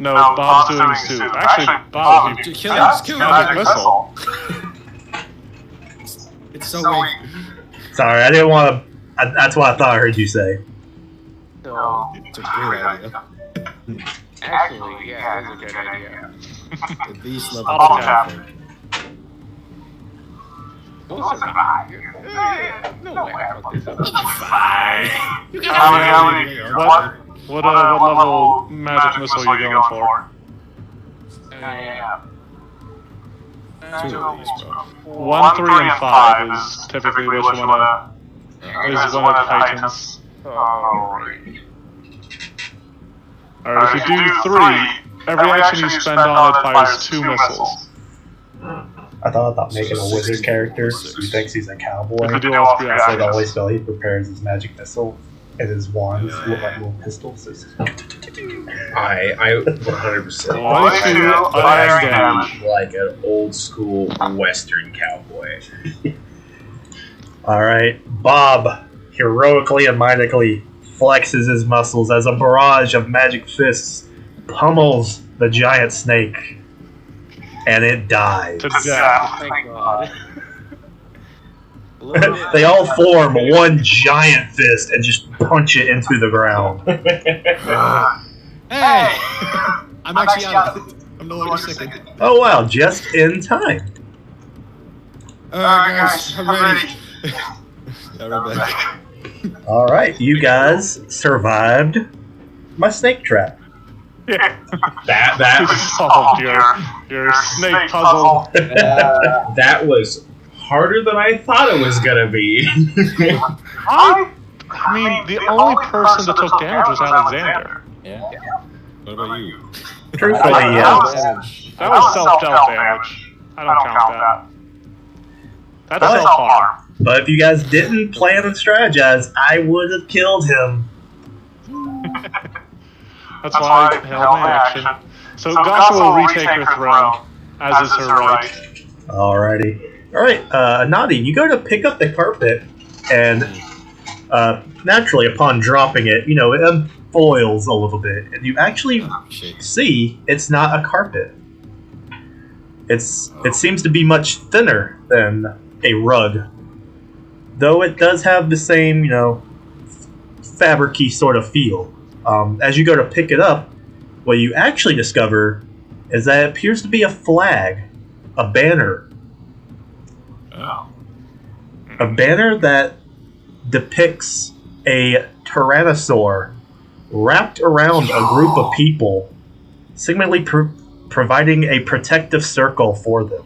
No, Bob's doing soup. Actually, Bob, you
Kill him, kill him.
magic missile.
It's so weak.
Sorry, I didn't want to. That's what I thought I heard you say.
So,
It's a great idea.
actually, yeah, that's a good idea.
At least level
Bottle
10.
cap.
We'll survive. No way I fucked this up.
Fine. You
What level magic missile are you going for?
Yeah.
Two of these, bro.
1, 3, and 5 is typically which one is when it heightens.
Alright.
Alright, if you do 3, every action you spend on it fires 2 missiles.
I thought about making a wizard character who thinks he's a cowboy.
If you do all 3
So the only
actions.
spell he prepares is magic missile, and his wands look like little pistols. So it's
I 100%
One, two, fire damage.
like an old school Western cowboy.
Alright, Bob heroically and mindically flexes his muscles as a barrage of magic fists pummels the giant snake. And it dies.
To death.
Thank God.
They all form one giant fist and just punch it into the ground.
Hey! I'm actually out of it. I'm no longer sick.
Oh wow, just in time.
Alright, guys, I'm ready. Yeah, we're back.
Alright, you guys survived my snake trap.
That was
Solved your snake puzzle.
that was harder than I thought it was gonna be.
I mean, the only person that took damage was Alexander.
Yeah.
What about you?
Truthfully,
That
yeah.
was self-dealt damage. I don't count that. That's
What?
self-harm.
But if you guys didn't plan and strategize, I would have killed him.
That's why I held my action. So Gasha will retake her throne, as is her right.
Alrighty. Alright, Nadi, you go to pick up the carpet, and naturally, upon dropping it, it unfoils a little bit, and you actually
Oh, shit.
see it's not a carpet. It seems to be much thinner than a rug, though it does have the same, fabric-y sort of feel. As you go to pick it up, what you actually discover is that it appears to be a flag, a banner.
Oh.
A banner that depicts a tyrannosaur wrapped around a group of people, seemingly providing a protective circle for them.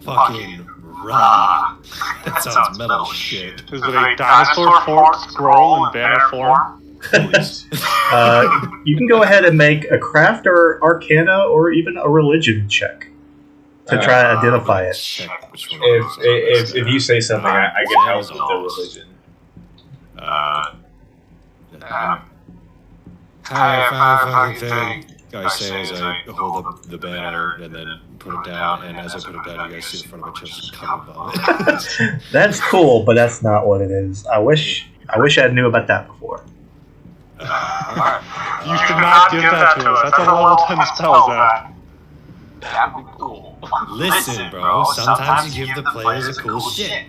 Fucking raw. That sounds metal as shit.
Is it a dinosaur fork scroll in banner form?
Please.
You can go ahead and make a craft or arcana or even a religion check to try to identify it.
Check which one it is.
If you say something, I can help with the religion.
Hi, I thing. Guys say as I hold up the banner and then put it down, and as I put it down, you guys see the front of my chest covered by it.
That's cool, but that's not what it is. I wish I knew about that before.
You should not give that to us. That's a level 10 spell, Zach.
That'd be cool.
Listen, bro, sometimes you give the players a cool shit.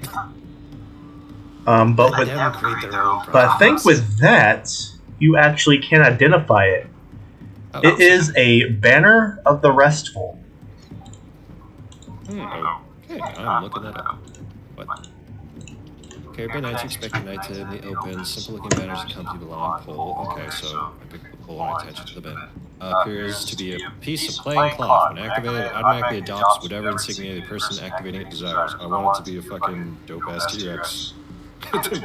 But
Let
with,
them create their own
but I think
problems.
with that, you actually can identify it.
Oh,
It is a banner of the restful.
Okay, I'm looking that up. What? Caribbean nights, you expect the night to in the open. Simple looking banners accompany the long pole. Okay, so I pick the pole and I attach it to the banner. Appears to be a piece of plain cloth. When activated, it automatically adopts whatever insignia the person activating it desires. I want it to be a fucking dope ass T-Rex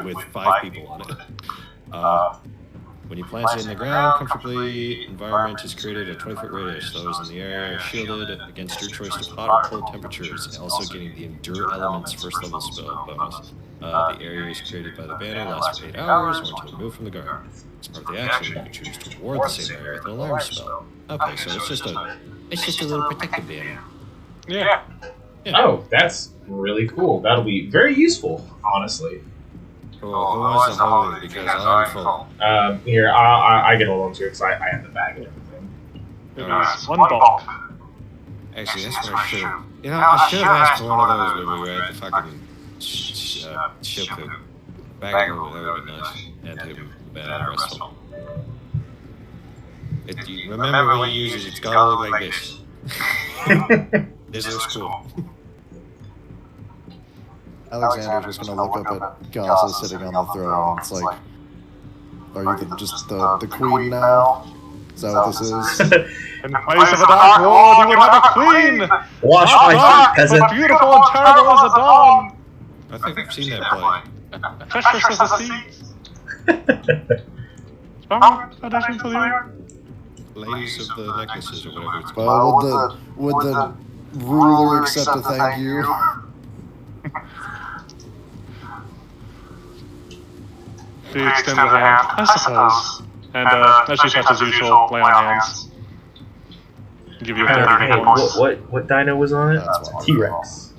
with 5 people on it. When you plant it in the ground comfortably, environment is created a 20-foot radius. Those in the area are shielded against your choice of hot or cold temperatures, also getting the Endure Elements first level spell bonus. The area is created by the banner, lasts for 8 hours, or until removed from the guard. As part of the action, you can choose to ward the same area with an alarm spell. Okay, so it's just a little protective banner.
Yeah.
Oh, that's really cool. That'll be very useful, honestly.
Who wants the holy? Because I'm full.
Here, I get hold on to it because I have the bag and everything.
It is one bulk.
Actually, that's what I should have. I should have asked for one of those when we were at the fucking ship to back over. That would have been nice. And him bad wrestle. Remember when you use it, it's gotta look like this. This looks cool.
Alexander's just gonna look up at Gaza sitting on the throne, and it's like, are you just the queen now? Is that what this is?
In place of a dark world, you would have a queen!
Wash
Not
my
dark,
feet, peasant.
but beautiful and terrible as the dawn!
I think I've seen that play.
Treacherous as the seas! Strong audition for the
Ladies of the necklaces or whatever it's called.
Well, would the ruler accept a thank you?
He extends a hand, I suppose. And as she touches usual, lay on hands. Give you a 30
Hey,
hit points.
what dino was on it?
That's why.
T-Rex.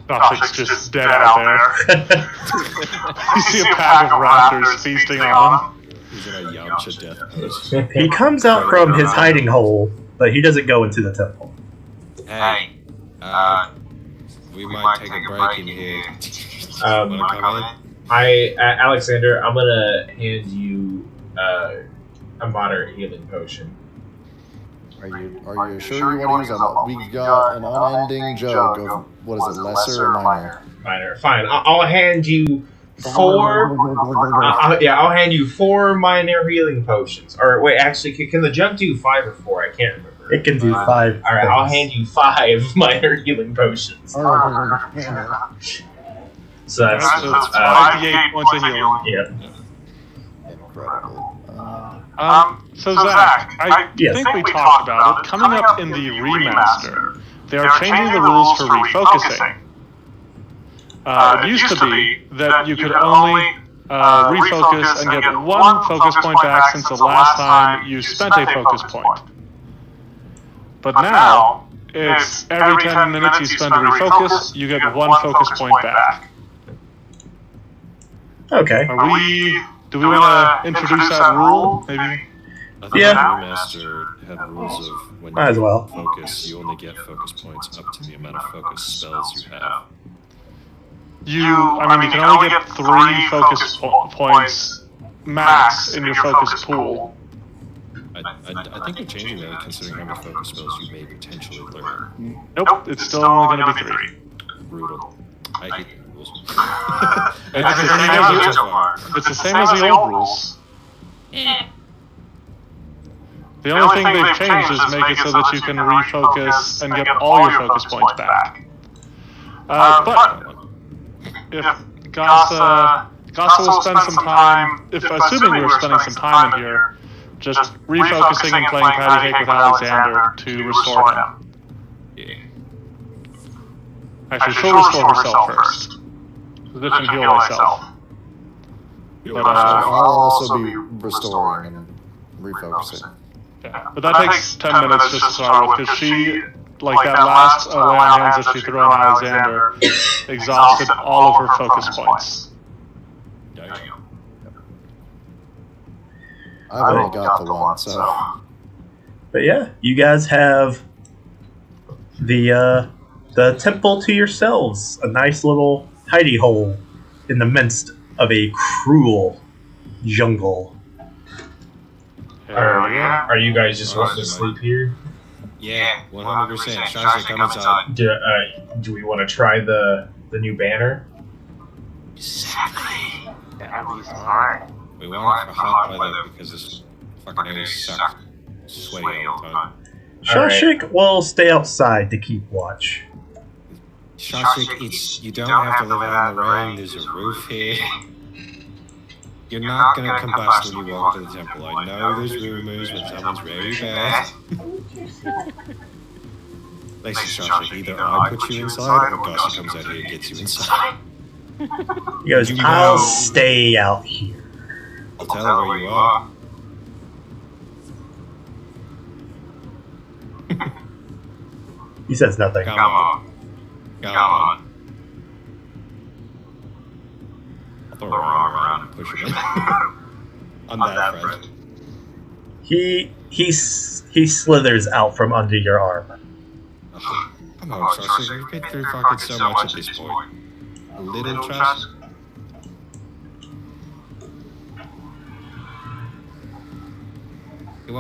Toxic's just dead out there. You see a pack of raptors feasting on him.
He's in a Yamcha death pose.
He comes out from his hiding hole, but he doesn't go into the temple.
Hey, we might take a break in here. Wanna come in?
Alexander, I'm gonna hand you a moderate healing potion.
Are you sure you want to use them? We got an unending jug of, what is it, lesser or minor?
Minor. Fine. I'll hand you 4. I'll hand you 4 minor healing potions. Or wait, actually, can the jug do 5 or 4? I can't remember.
It can do 5.
All right, I'll hand you 5 minor healing potions. So that's
So it's 5d8 points of healing.
yeah.
Incredible.
So Zach, I think we talked about it. Coming up in the remaster, they are changing the rules for refocusing. It used to be that you could only refocus and get 1 focus point back since the last time you spent a focus point. But now, it's every 10 minutes you spend to refocus, you get 1 focus point back.
Okay.
Do we want to introduce that rule? Maybe?
I think
Yeah.
the remaster had rules of when
Might as well.
focus, you only get focus points up to the amount of focus spells you have.
You can only get 3 focus points max in your focus pool.
I think you're changing that considering how many focus spells you may potentially learn.
Nope, it's still only going to be 3.
Brutal. I hate the rules.
It's the same as the old rules. The only thing they've changed is make it so that you can refocus and get all your focus points back. But if Gasa will spend some time, assuming you're spending some time in here, just refocusing and playing patty cake with Alexander to restore him.
Yeah.
Actually, she'll restore herself first. This can heal myself. But,
I'll also be restoring and refocusing.
yeah. But that takes 10 minutes just to start with, because she, like that last lay on hands that she threw on Alexander, exhausted all of her focus points.
Damn.
I've only got the one, so.
But yeah, you guys have the temple to yourselves. A nice little hidey hole in the midst of a cruel jungle.
Are you guys just wanting to sleep here?
Yeah, 100%. Shasha, come inside.
Do we want to try the new banner?
That would be smart.
We want it for hot weather because this fucking area sucks. Sweaty all the time.
Shashik will stay outside to keep watch.
Shashik, you don't have to live out in the rain. There's a roof here. You're not gonna combust when you walk to the temple. I know there's rumors when someone's very bad. Listen, Shashik, either I put you inside or Gossi comes out here and gets you inside.
He goes, I'll stay out here.
I'll tell her where you are.
He says nothing.
Come on. Come on. I'll throw her arm around and push her in. I'm that friend.
He slithers out from under your arm.
Come on, Shashik, we've been through fucking so much at this point. A little trust?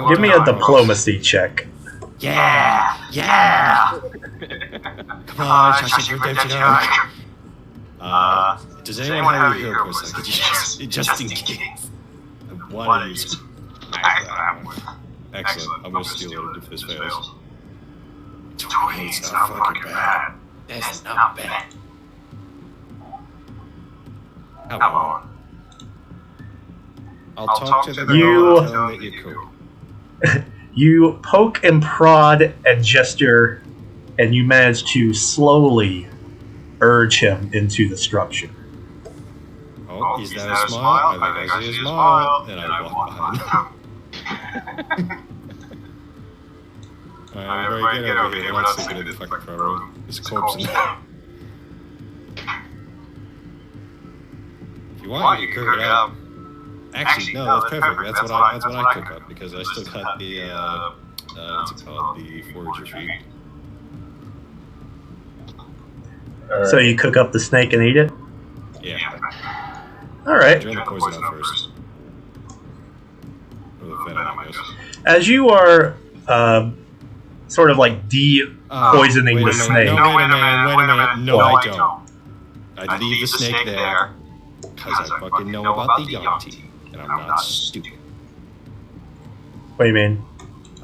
Give me a diplomacy check.
Yeah! Yeah! Come on, Shawshank Redemption arc. Does anyone have any hero points I could use? Just in case. I want to use. Excellent. I'm going to steal it if this fails. 28's not fucking bad. That's not bad. Come on. I'll talk to the girl and tell him that you're cool.
You poke and prod and gesture, and you manage to slowly urge him into the structure.
Oh, is that a smile? I think I see a smile. And I walk behind him. Alright, everybody get over here. We're not sticking in the fucking front row. There's a corpse in there. If you want, you can cook it up. Actually, no, that's perfect. That's what I cook up because I still got the what's it called, the forager feed.
So you cook up the snake and eat it?
Yeah.
Alright.
Drain the poison out first. Or the venom, I guess.
As you are sort of like de-poisoning the snake.
No, wait a minute. No, I don't. I'd leave the snake there because I fucking know about the Yonti. And I'm not stupid.
What do you mean?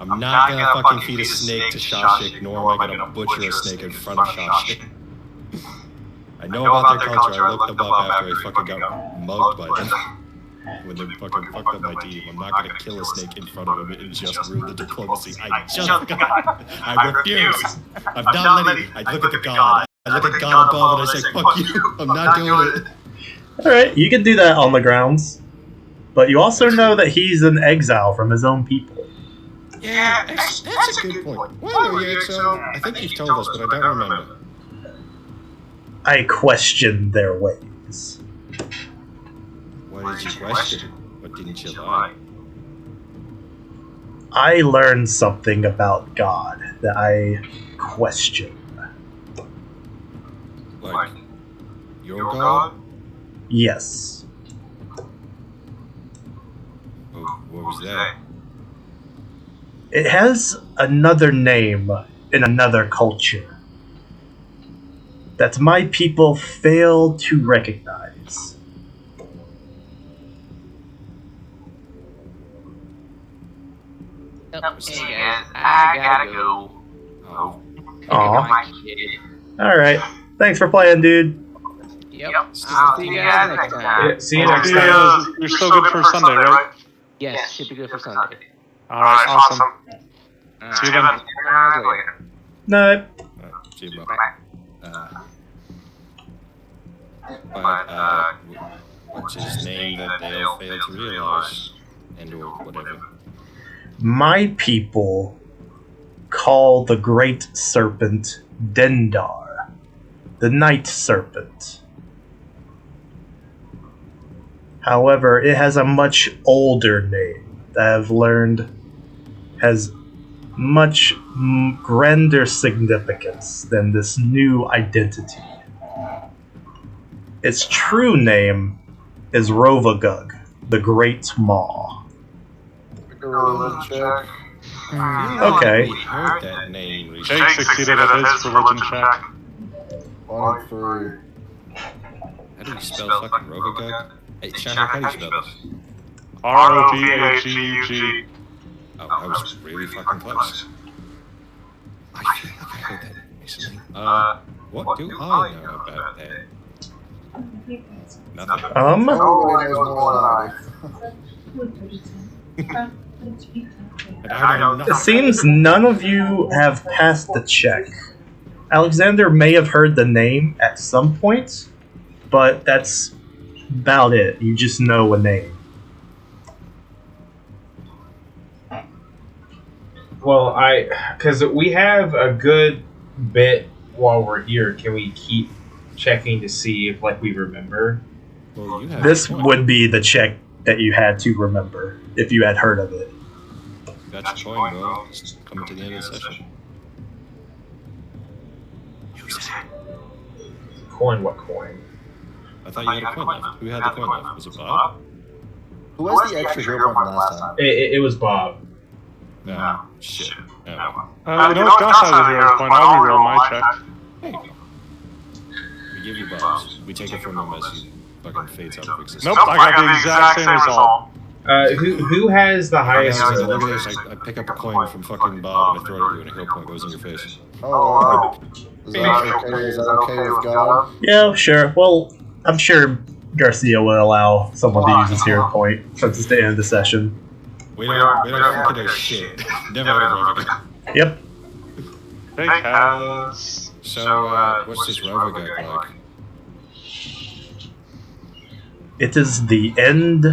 I'm not gonna fucking feed a snake to Shawshank, nor am I gonna butcher a snake in front of Shawshank. I know about their culture. I looked them up after I fucking got mugged by them. When they fucking fucked up my team. I'm not gonna kill a snake in front of them and just ruin the diplomacy. I refuse. I'm not letting it. I look at the god. I look at God above and I say, fuck you. I'm not doing it.
Alright, you can do that on the grounds. But you also know that he's in exile from his own people.
Yeah, that's a good point. Why were you exiled? I think you've told us, but I don't remember.
I question their ways.
What did you question? What didn't you like?
I learned something about God that I question.
Like, your god?
Yes.
What was that?
It has another name in another culture that my people fail to recognize.
Hey guys, I gotta go.
Oh.
Aw. Alright. Thanks for playing, dude.
Yep. I'll see you guys next time.
Yeah, see you next time.
You're still good for Sunday, right?
Yes, should be good for Sunday.
Alright, awesome. See you then.
Later.
No.
Alright, see you, bro. What's his name that they'll fail to realize? And or whatever.
My people call the great serpent Dendar, the night serpent. However, it has a much older name that I've learned has much grander significance than this new identity. Its true name is Rovagug, the Great Maw. Okay.
We heard that name recently.
Jake succeeded at his religion check.
1
How do you spell fucking Rovagug? Hey, Shannon, how do you spell this?
Rovagug.
Oh, I was really fucking close. I feel like I heard that recently. What do I know about that? Nothing. I don't know.
It seems none of you have passed the check. Alexander may have heard the name at some point, but that's about it. You just know a name.
Well, because we have a good bit while we're here. Can we keep checking to see if, like, we remember?
Well, you have
This would be the check that you had to remember if you had heard of it.
Got your coin, bro. Just coming to the end of the session. Use it.
Coin? What coin?
I thought you had a coin left. Who had the coin left? Was it Bob?
Who has the extra hero point from last time?
It was Bob.
Shit.
You know what? Josh has a hero's point. I'll reroll my check.
Hey. We give you buffs. We take it from him as he fucking fades out of existence.
Nope, I got the exact same result.
Who has the
Yeah,
highest?
look at this. I pick up a coin from fucking Bob and I throw it at you and a hero point goes in your face.
Oh, wow. Is that okay with God?
Yeah, sure. Well, I'm sure Garcia will allow someone to use his hero point since it's the end of the session.
We don't fucking do shit. Never heard of Rover.
Yep.
Hey, Kaz.
So, what's this Rover guy like?
It is the end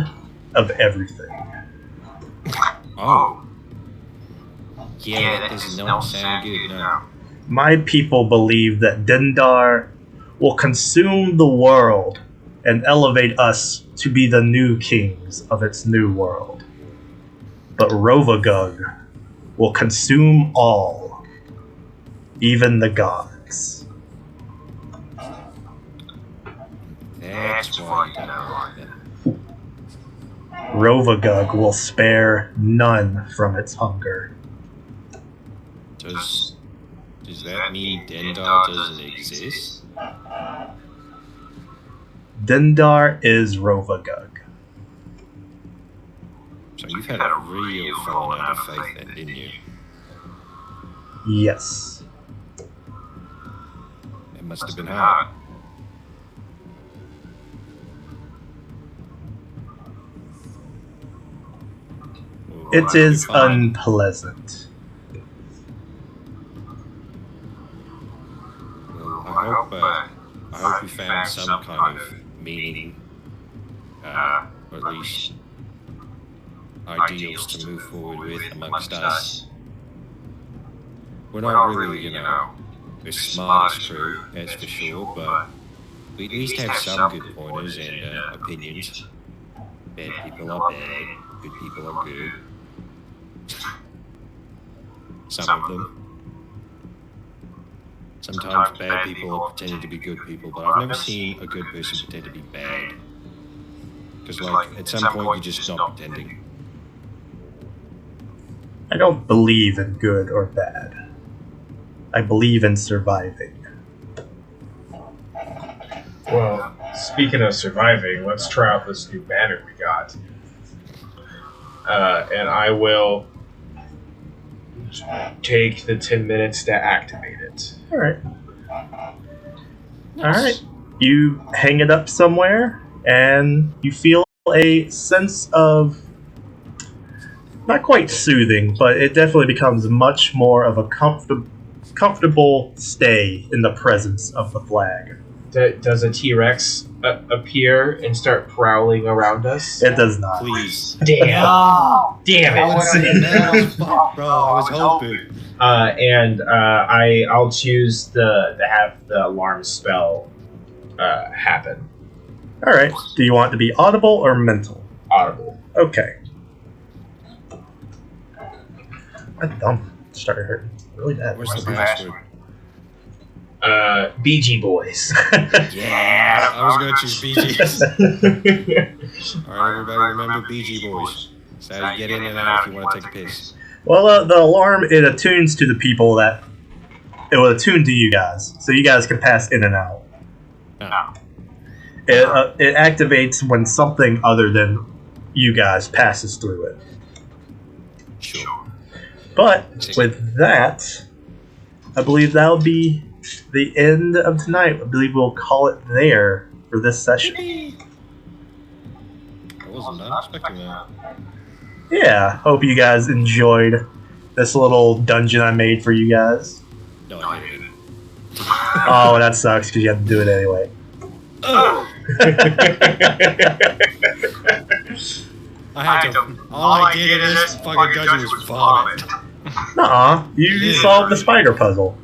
of everything.
Oh. Yeah, that does not sound good, no.
My people believe that Dendar will consume the world and elevate us to be the new kings of its new world. But Rovagug will consume all, even the gods.
That's why you don't like that.
Rovagug will spare none from its hunger.
Does that mean Dendar doesn't exist?
Dendar is Rovagug.
So you've had a real falling out of faith then, didn't you?
Yes.
It must have been hard. Well,
It is
fine.
unpleasant.
Well, I hope you found some kind of meaning, or at least ideals to move forward with amongst us. We're not really, the smartest crew, that's for sure, but we at least have some good pointers and opinions. Bad people are bad, good people are good. Some of them. Sometimes bad people are pretending to be good people, but I've never seen a good person pretend to be bad. Because, at some point, you just stop pretending.
I don't believe in good or bad. I believe in surviving.
Well, speaking of surviving, let's try out this new banner we got. And I will take the 10 minutes to activate it.
Alright. Alright. You hang it up somewhere, and you feel a sense of, not quite soothing, but it definitely becomes much more of a comfortable stay in the presence of the flag.
Does a T-Rex appear and start prowling around us?
It does not.
Please.
Damn! Damn it!
Fuck, bro, I was hoping.
I'll choose to have the alarm spell happen.
Alright. Do you want it to be audible or mental?
Audible.
Okay. My thumb started hurting really bad.
Where's the password?
BG Boys.
Yeah, I was gonna choose BGs. Alright, everybody remember BG Boys. So how you get in and out if you want to take a piss.
Well, the alarm, it attunes to the people that... It will attune to you guys, so you guys can pass in and out.
No.
It activates when something other than you guys passes through it.
Sure.
But with that, I believe that'll be the end of tonight. I believe we'll call it there for this session.
I wasn't expecting that.
Yeah, hope you guys enjoyed this little dungeon I made for you guys.
No, I hated it.
Oh, that sucks because you have to do it anyway.
I had to. All I did in this fucking dungeon was vomit.
Nuh-uh, you solved the spider puzzle.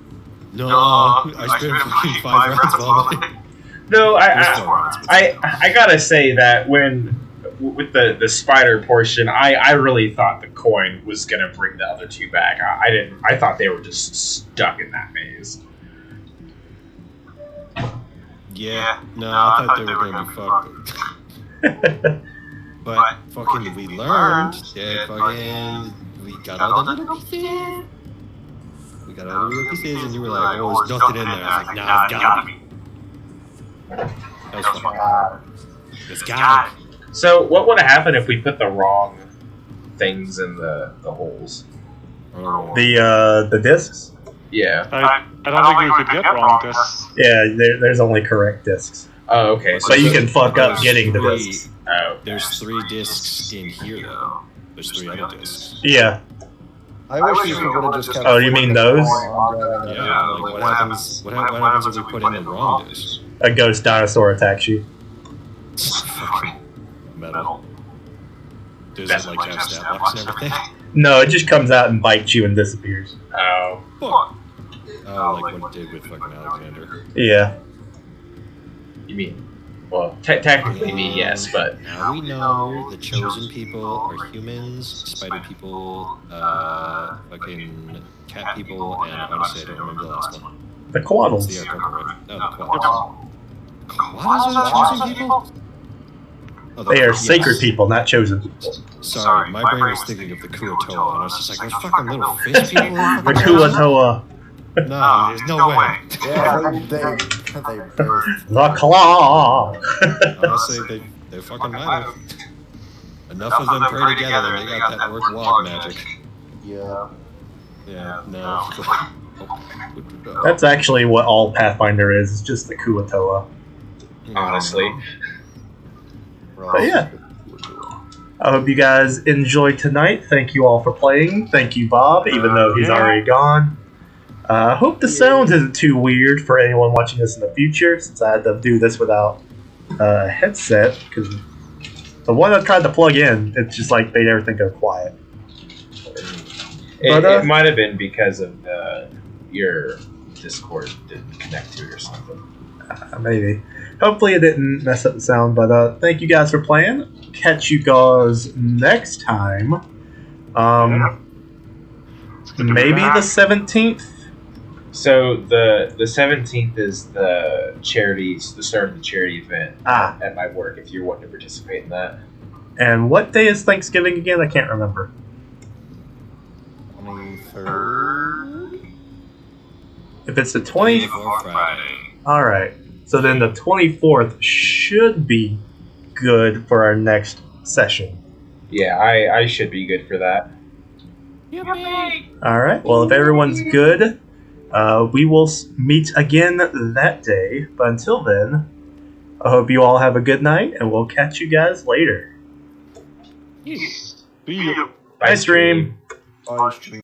No, I spent fucking 5 rounds vomiting.
No,
There's 4 rounds.
I gotta say that with the spider portion, I really thought the coin was gonna bring the other two back. I thought they were just stuck in that maze.
Yeah, no, I thought they were gonna be fucked. But fucking we learned that fucking we got all the little pieces. We got all the little pieces, and you were like, "Oh, there's nothing in there." I was like, "Nah, it's gotta be." That was fun. It's gotta be.
So, what would have happened if we put the wrong things in the holes?
Oh.
The discs?
Yeah.
I don't think we could get wrong discs.
Yeah, there's only correct discs.
Oh, okay.
So you can fuck up
there's
getting the
three-
discs.
Oh,
There's 3 discs in here, though. There's 3 other discs.
Yeah.
I wish you would have just kept.
Oh, you mean those?
Yeah, like what happens? What happens if we put in the wrong disc?
A ghost dinosaur attacks you.
Fucking metal. Does it like have stat blocks and everything?
No, it just comes out and bites you and disappears.
Oh.
Fuck. Oh, like what it did with fucking Alexander.
Yeah.
You mean? Well, technically me, yes, but
Now we know the chosen people are humans, spider people, fucking cat people, and honestly, I don't remember the last one.
The
It's
Quaddles.
the Arcoca, right? No, the Quaddles. Quaddles are the chosen people? Oh,
They are
yes.
sacred people, not chosen people.
Sorry, my brain was thinking of the Kuatoa, and I was just like, those fucking little fish people.
The Kuatoa.
No, there's no way.
Yeah, they
The Claw.
Honestly, they fucking might have. Enough of them pray together, and they got that orc wog magic.
yeah.
Yeah, no.
That's actually what all Pathfinder is. It's just the Kuatoa.
honestly.
But yeah. I hope you guys enjoyed tonight. Thank you all for playing. Thank you, Bob, even though he's already gone. I hope the sound isn't too weird for anyone watching this in the future, since I had to do this without a headset, because the one I tried to plug in, it's just like made everything go quiet.
It might have been because of your Discord didn't connect to it or something.
Maybe. Hopefully it didn't mess up the sound, but thank you guys for playing. Catch you guys next time. Maybe the 17th?
So the 17th is the start of the charity event at my work. If you're wanting to participate in that.
And what day is Thanksgiving again? I can't remember.
23rd?
If it's the 20th,
Friday.
all right. So then the 24th should be good for our next session.
Yeah, I should be good for that.
All right. Well, if everyone's good, we will meet again that day. But until then, I hope you all have a good night, and we'll catch you guys later.
See ya.
Bye, stream.
Bye, stream.